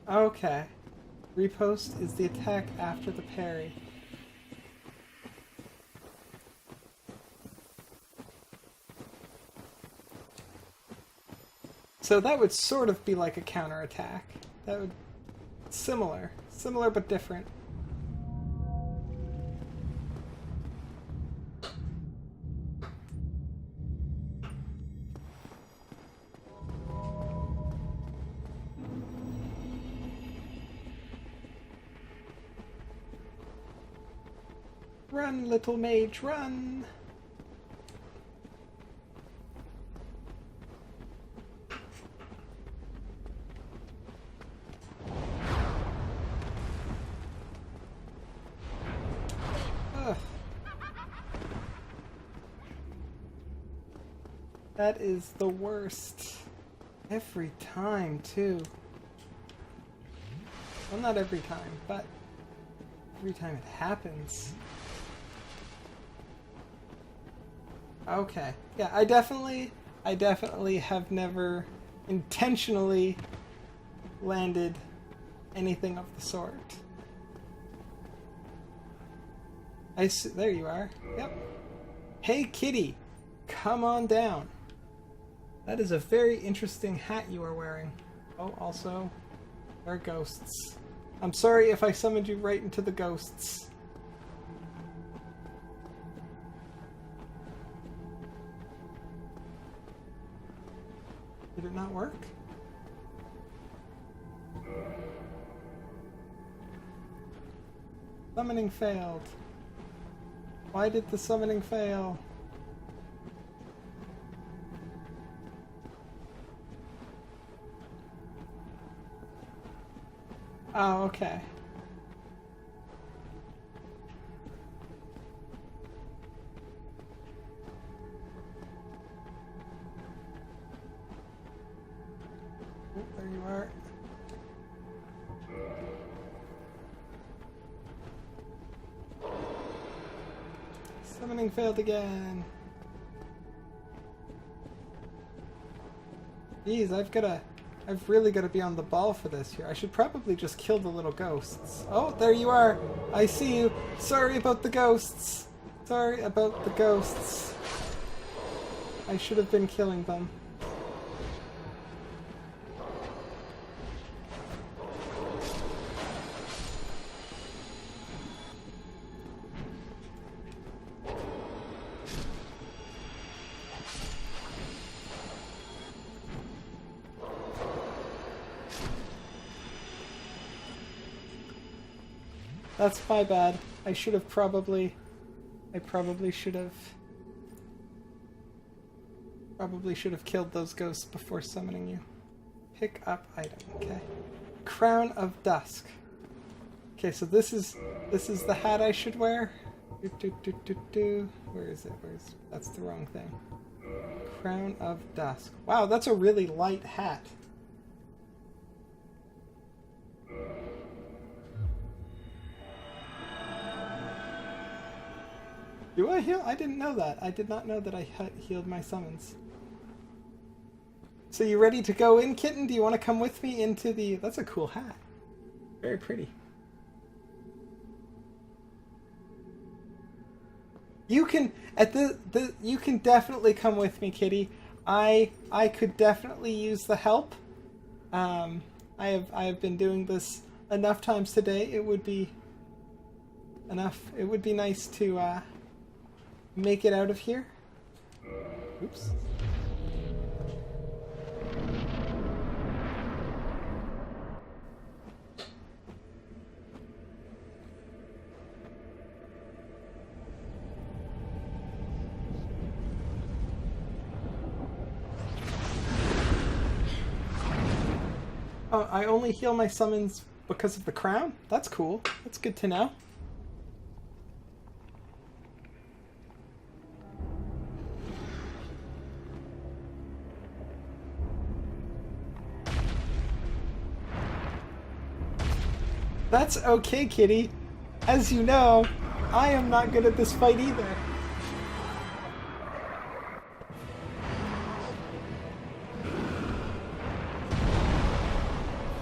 Okay. Repost is the attack after the parry. So that would sort of be like a counterattack. That would... Similar but different. Run, little mage, run! Ugh. That is the worst. Every time, too. Well, not every time, but every time it happens. Okay. Yeah, I definitely have never intentionally landed anything of the sort. There you are. Yep. Hey, kitty, come on down. That is a very interesting hat you are wearing. Oh, also, there are ghosts. I'm sorry if I summoned you right into the ghosts. Did it not work? Summoning failed. Why did the summoning fail? Oh, okay. Oh, there you are. Summoning failed again. Jeez, I've really got to be on the ball for this here. I should probably just kill the little ghosts. Oh, there you are. I see you. Sorry about the ghosts. Sorry about the ghosts. I should have been killing them. That's my bad. I probably should have killed those ghosts before summoning you. Pick up item, okay. Crown of Dusk. Okay, so this is the hat I should wear. Where is it? That's the wrong thing. Crown of Dusk. Wow, that's a really light hat. Do I heal? I didn't know that. I did not know that I healed my summons. So you ready to go in, kitten? Do you want to come with me into the... That's a cool hat. Very pretty. You can you can definitely come with me, kitty. I could definitely use the help. I have been doing this enough times today. It would be nice to make it out of here. Oops. Oh, I only heal my summons because of the crown? That's cool. That's good to know. That's okay, kitty. As you know, I am not good at this fight either.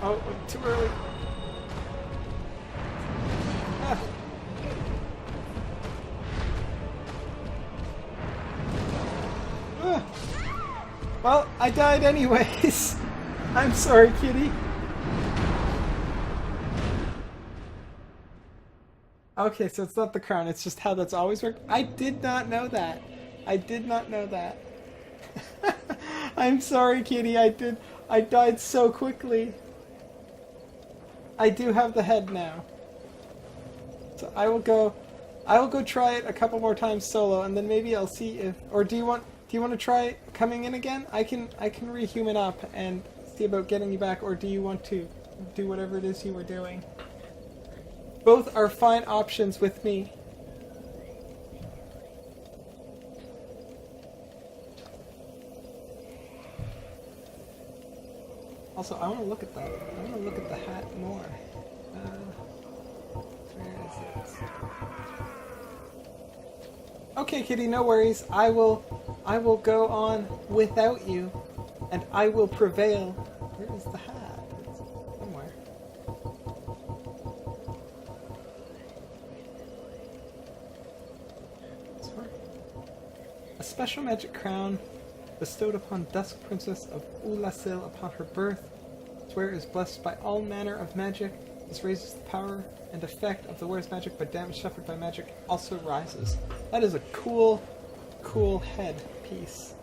Oh, too early. Ah. Ah. Well, I died anyways. I'm sorry, kitty. Okay, so it's not the crown, it's just how that's always worked. I did not know that. I did not know that. I'm sorry, kitty. I died so quickly. I do have the head now. So I will go try it a couple more times solo, and then maybe I'll see if, or do you want to try coming in again? I can rehuman up and see about getting you back, or do you want to do whatever it is you were doing? Both are fine options with me. Also, I want to look at that. I want to look at the hat more. Where is it? Okay, kitty, no worries. I will go on without you, and I will prevail. Where is the hat? It's somewhere. special magic crown bestowed upon Dusk Princess of Ulasil upon her birth. This wearer is blessed by all manner of magic. This raises the power and effect of the wearer's magic, but damage suffered by magic also rises. That is a cool, cool head piece.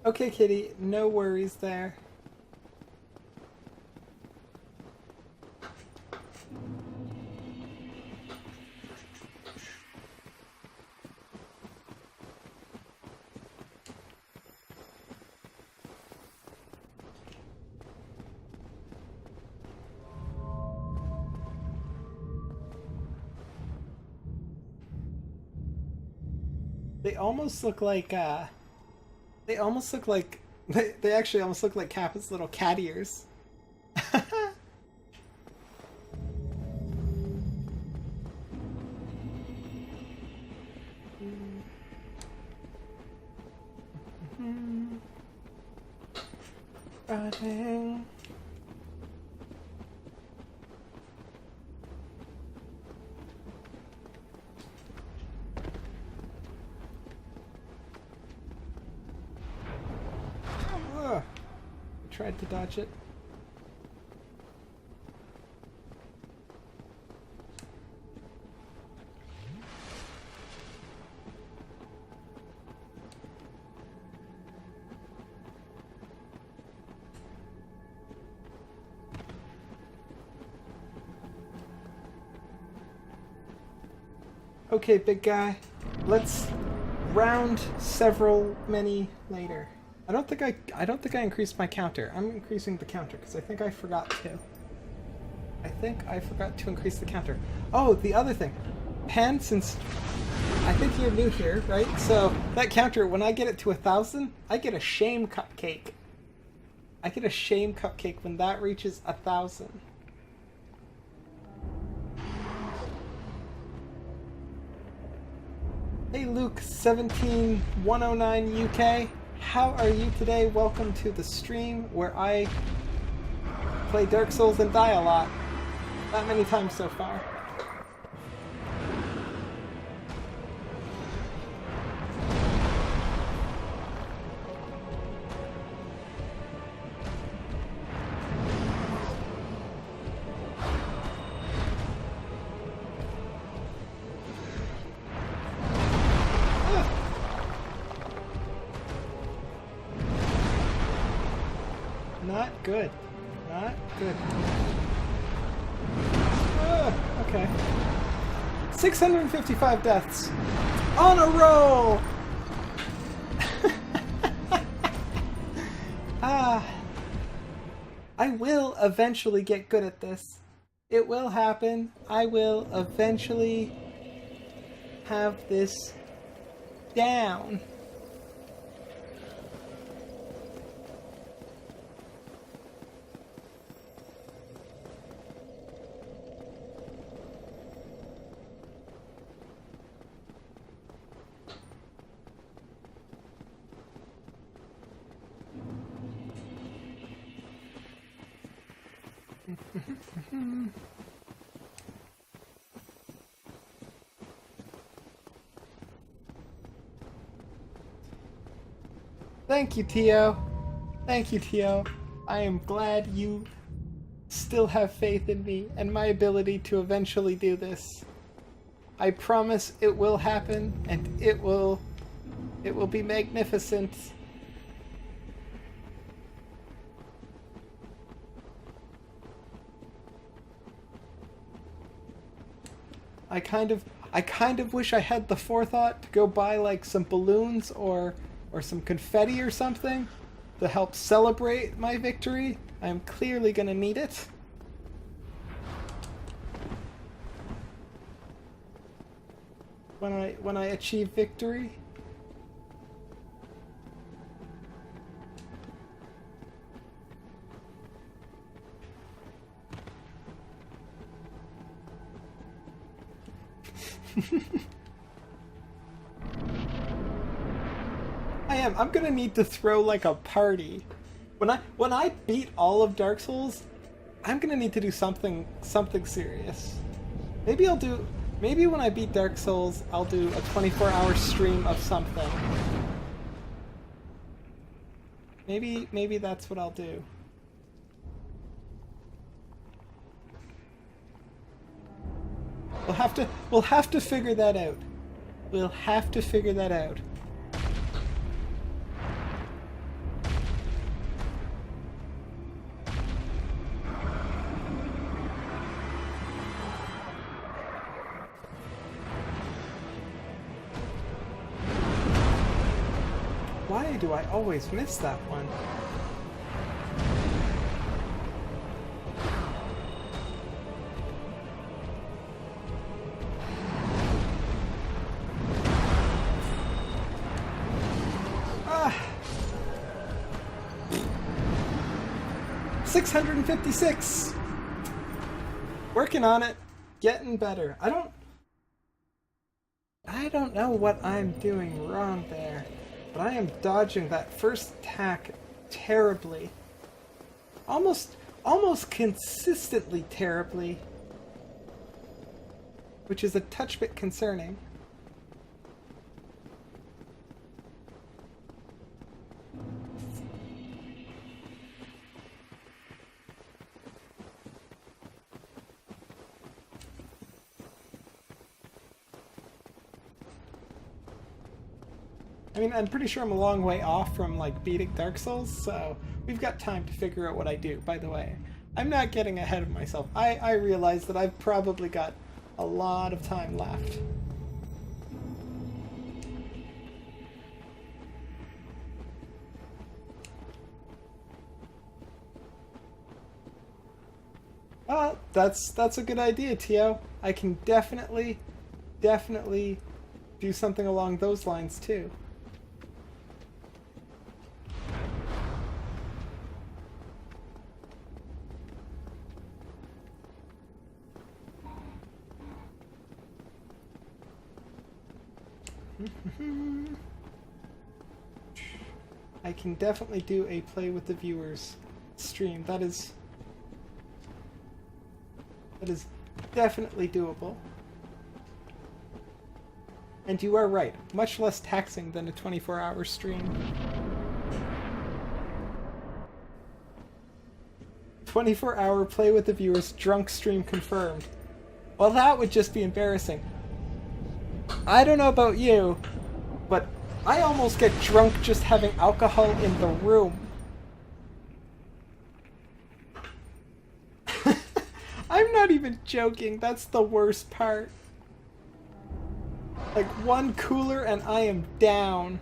Okay, kitty, no worries there. They almost look like, they actually almost look like Kappa's little cat ears. Running. Tried to dodge it. Okay, big guy. Let's round several many later. I don't think I increased my counter. I'm increasing the counter because I think I forgot to. I think I forgot to increase the counter. Oh, the other thing. Pan, since I think you're new here, right? So that counter, when I get it to 1,000, I get a shame cupcake. I get a shame cupcake when that reaches 1,000. Hey Luke, 17109 UK. How are you today? Welcome to the stream where I play Dark Souls and die a lot. Not many times so far. Not good. Not good. Okay. 655 deaths. On a roll! I will eventually get good at this. It will happen. I will eventually have this down. Thank you, Tio. Thank you, Tio. I am glad you still have faith in me and my ability to eventually do this. I promise it will happen, and it will be magnificent. I kind of wish I had the forethought to go buy like some balloons or some confetti or something to help celebrate my victory. I'm clearly gonna need it. When I achieve victory. I'm gonna need to throw like a party. When I beat all of Dark Souls, I'm gonna need to do something serious. Maybe when I beat Dark Souls, I'll do a 24-hour stream of something. Maybe that's what I'll do. We'll have to figure that out. We'll have to figure that out. Why do I always miss that one? Ah! 656! Working on it. Getting better. I don't know what I'm doing wrong there. But I am dodging that first attack terribly. Almost consistently terribly. Which is a touch bit concerning. I mean, I'm pretty sure I'm a long way off from, like, beating Dark Souls, so we've got time to figure out what I do, by the way. I'm not getting ahead of myself. I realize that I've probably got a lot of time left. Well, that's a good idea, Tio. I can definitely do something along those lines, too. I can definitely do a play with the viewers stream. That is definitely doable. And you are right, much less taxing than a 24-hour stream. 24-hour play with the viewers drunk stream confirmed. Well, that would just be embarrassing. I don't know about you, but I almost get drunk just having alcohol in the room. I'm not even joking, that's the worst part. Like, one cooler and I am down.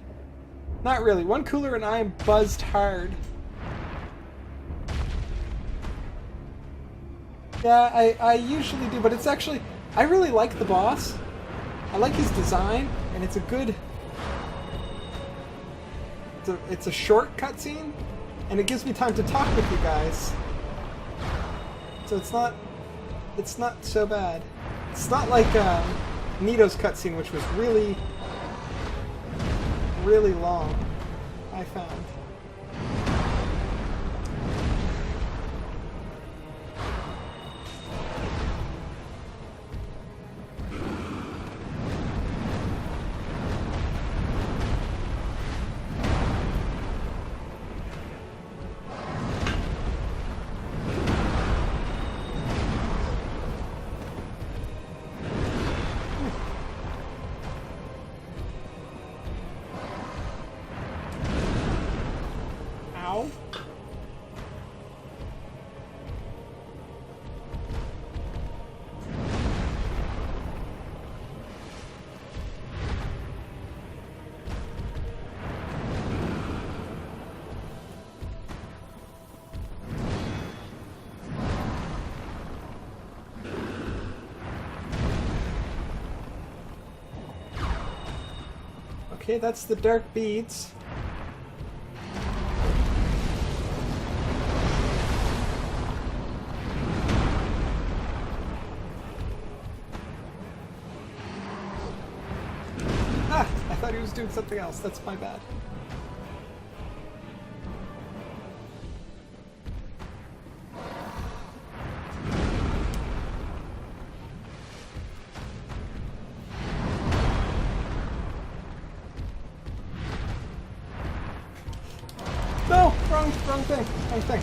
Not really, one cooler and I am buzzed hard. Yeah, I usually do, but it's actually... I really like the boss. I like his design, and it's a good... It's a short cutscene, and it gives me time to talk with you guys. So it's not so bad. It's not like Nito's cutscene, which was really long, I found. Okay, that's the dark beads. Ah! I thought he was doing something else. That's my bad. No! Wrong thing. Wrong thing.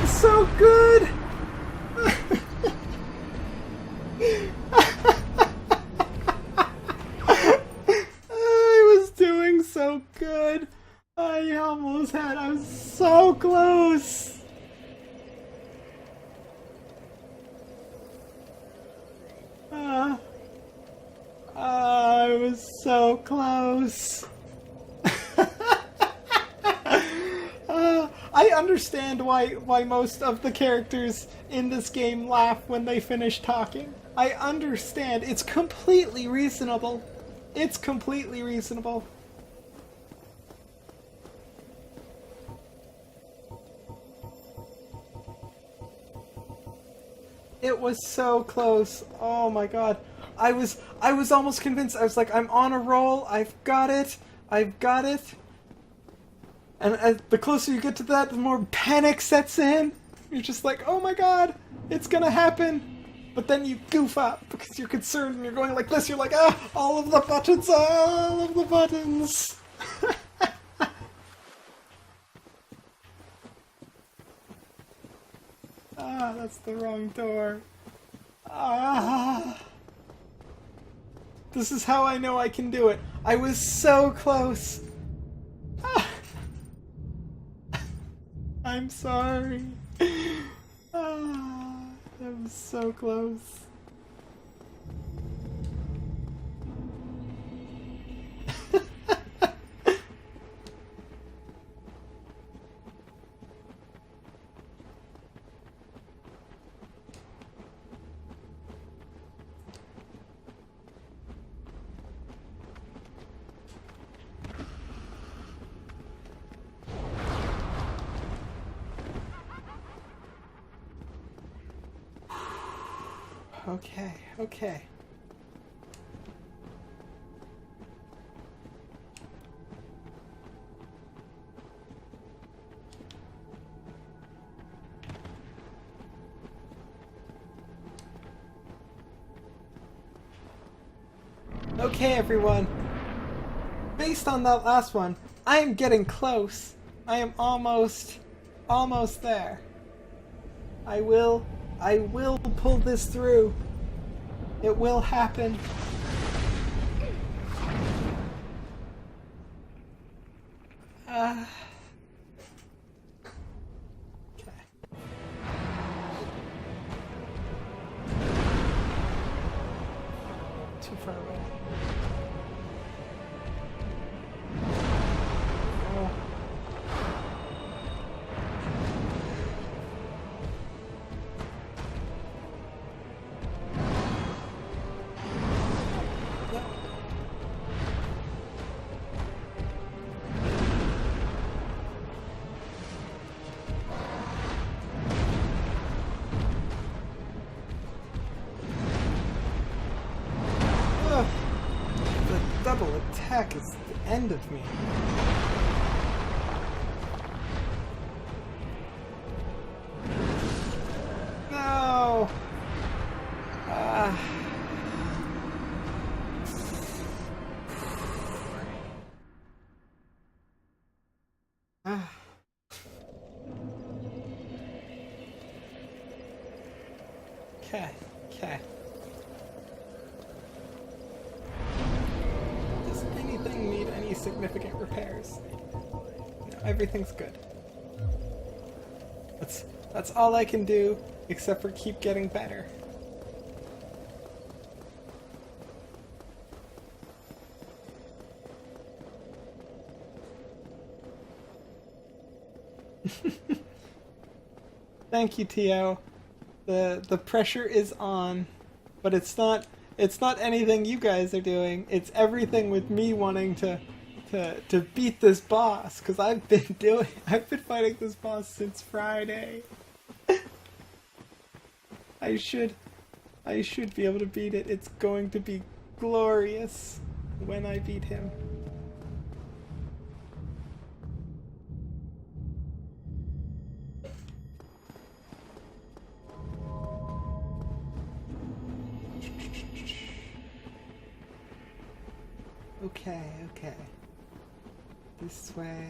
So good! I was doing so good! I almost had, I was so close! I was so close! I understand why most of the characters in this game laugh when they finish talking. I understand. It's completely reasonable. It's completely reasonable. It was so close. Oh my god. I was almost convinced. I was like, I'm on a roll. I've got it. I've got it. And as the closer you get to that, the more panic sets in. You're just like, oh my god, it's gonna happen. But then you goof up because you're concerned and you're going like this. You're like, ah, all of the buttons, all of the buttons. Ah, that's the wrong door. Ah. This is how I know I can do it. I was so close. Ah. I'm sorry. Ah, that was so close. Okay, okay. Okay, everyone. Based on that last one, I am getting close. I am almost there. I will pull this through. It will happen. Okay. Too far away. Oh. attack is the end of me. No! Ah. Ah. Okay, okay. Does anything need any significant repairs? No, everything's good. That's all I can do, except for keep getting better. Thank you, Tio. The pressure is on, but it's not anything you guys are doing. It's everything with me wanting to beat this boss, because I've been fighting this boss since Friday. I should be able to beat it. It's going to be glorious when I beat him. Okay. This way.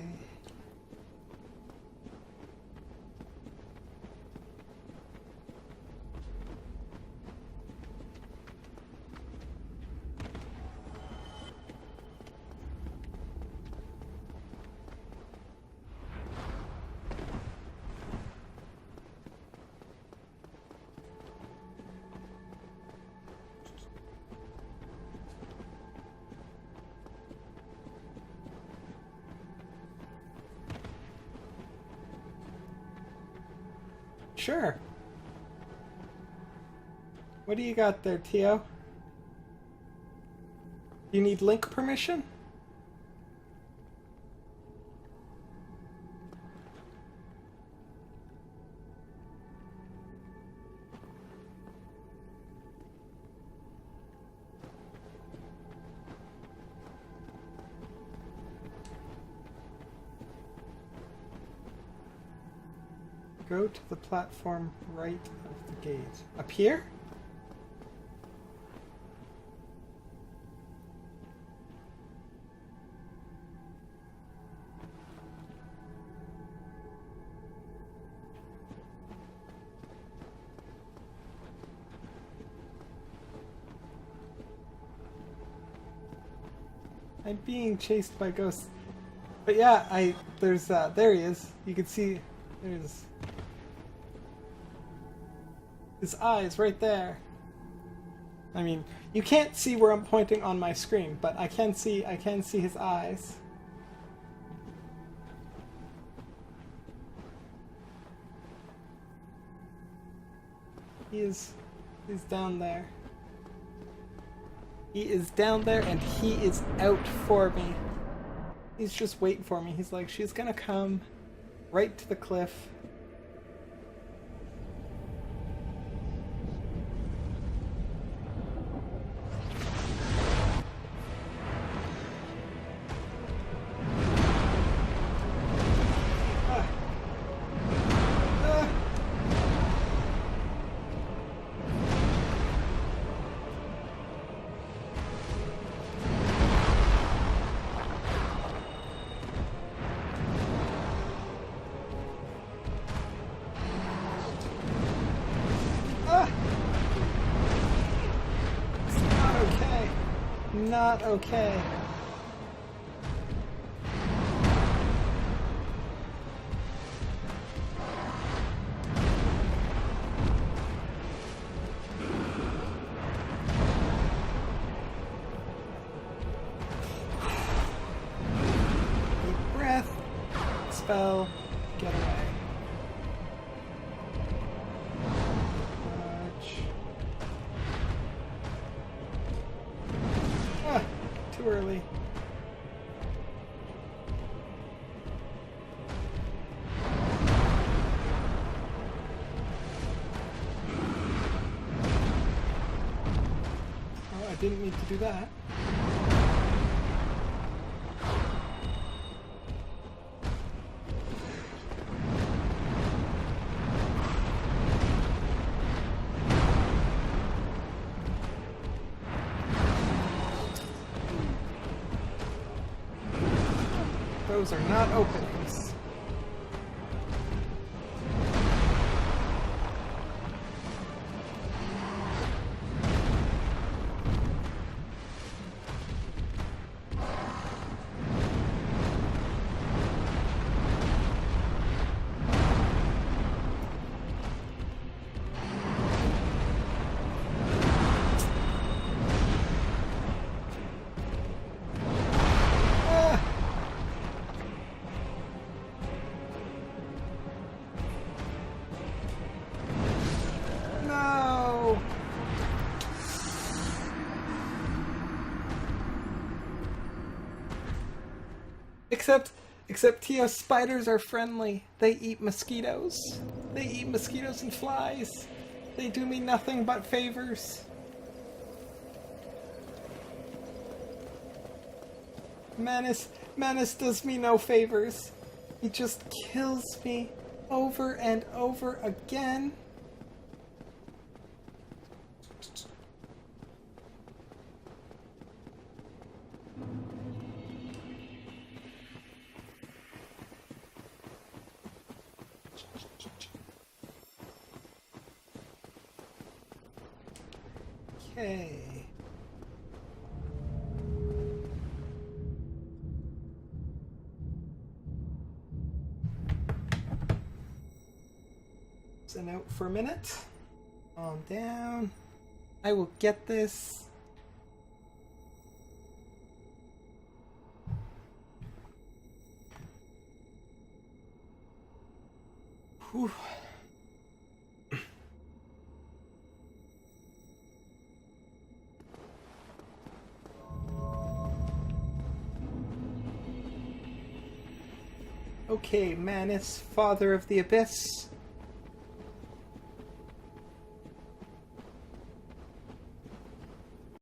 Sure. What do you got there, Tio? You need link permission? Go to the platform right of the gate. Up here? I'm being chased by ghosts. But yeah, there he is. You can see there's his eyes right there. I mean, you can't see where I'm pointing on my screen, but I can see his eyes. He's down there. He is down there and he is out for me. He's just waiting for me. He's like, she's gonna come right to the cliff. Not okay. Deep breath. Spell. Get away. Too early. Oh, I didn't need to do that. Those are not openings. No! Except Tio, spiders are friendly. They eat mosquitoes. They eat mosquitoes and flies. They do me nothing but favors. Manus does me no favors. He just kills me over and over again. Okay. Send out for a minute. Calm down. I will get this. Whew. Okay, Manus, Father of the Abyss.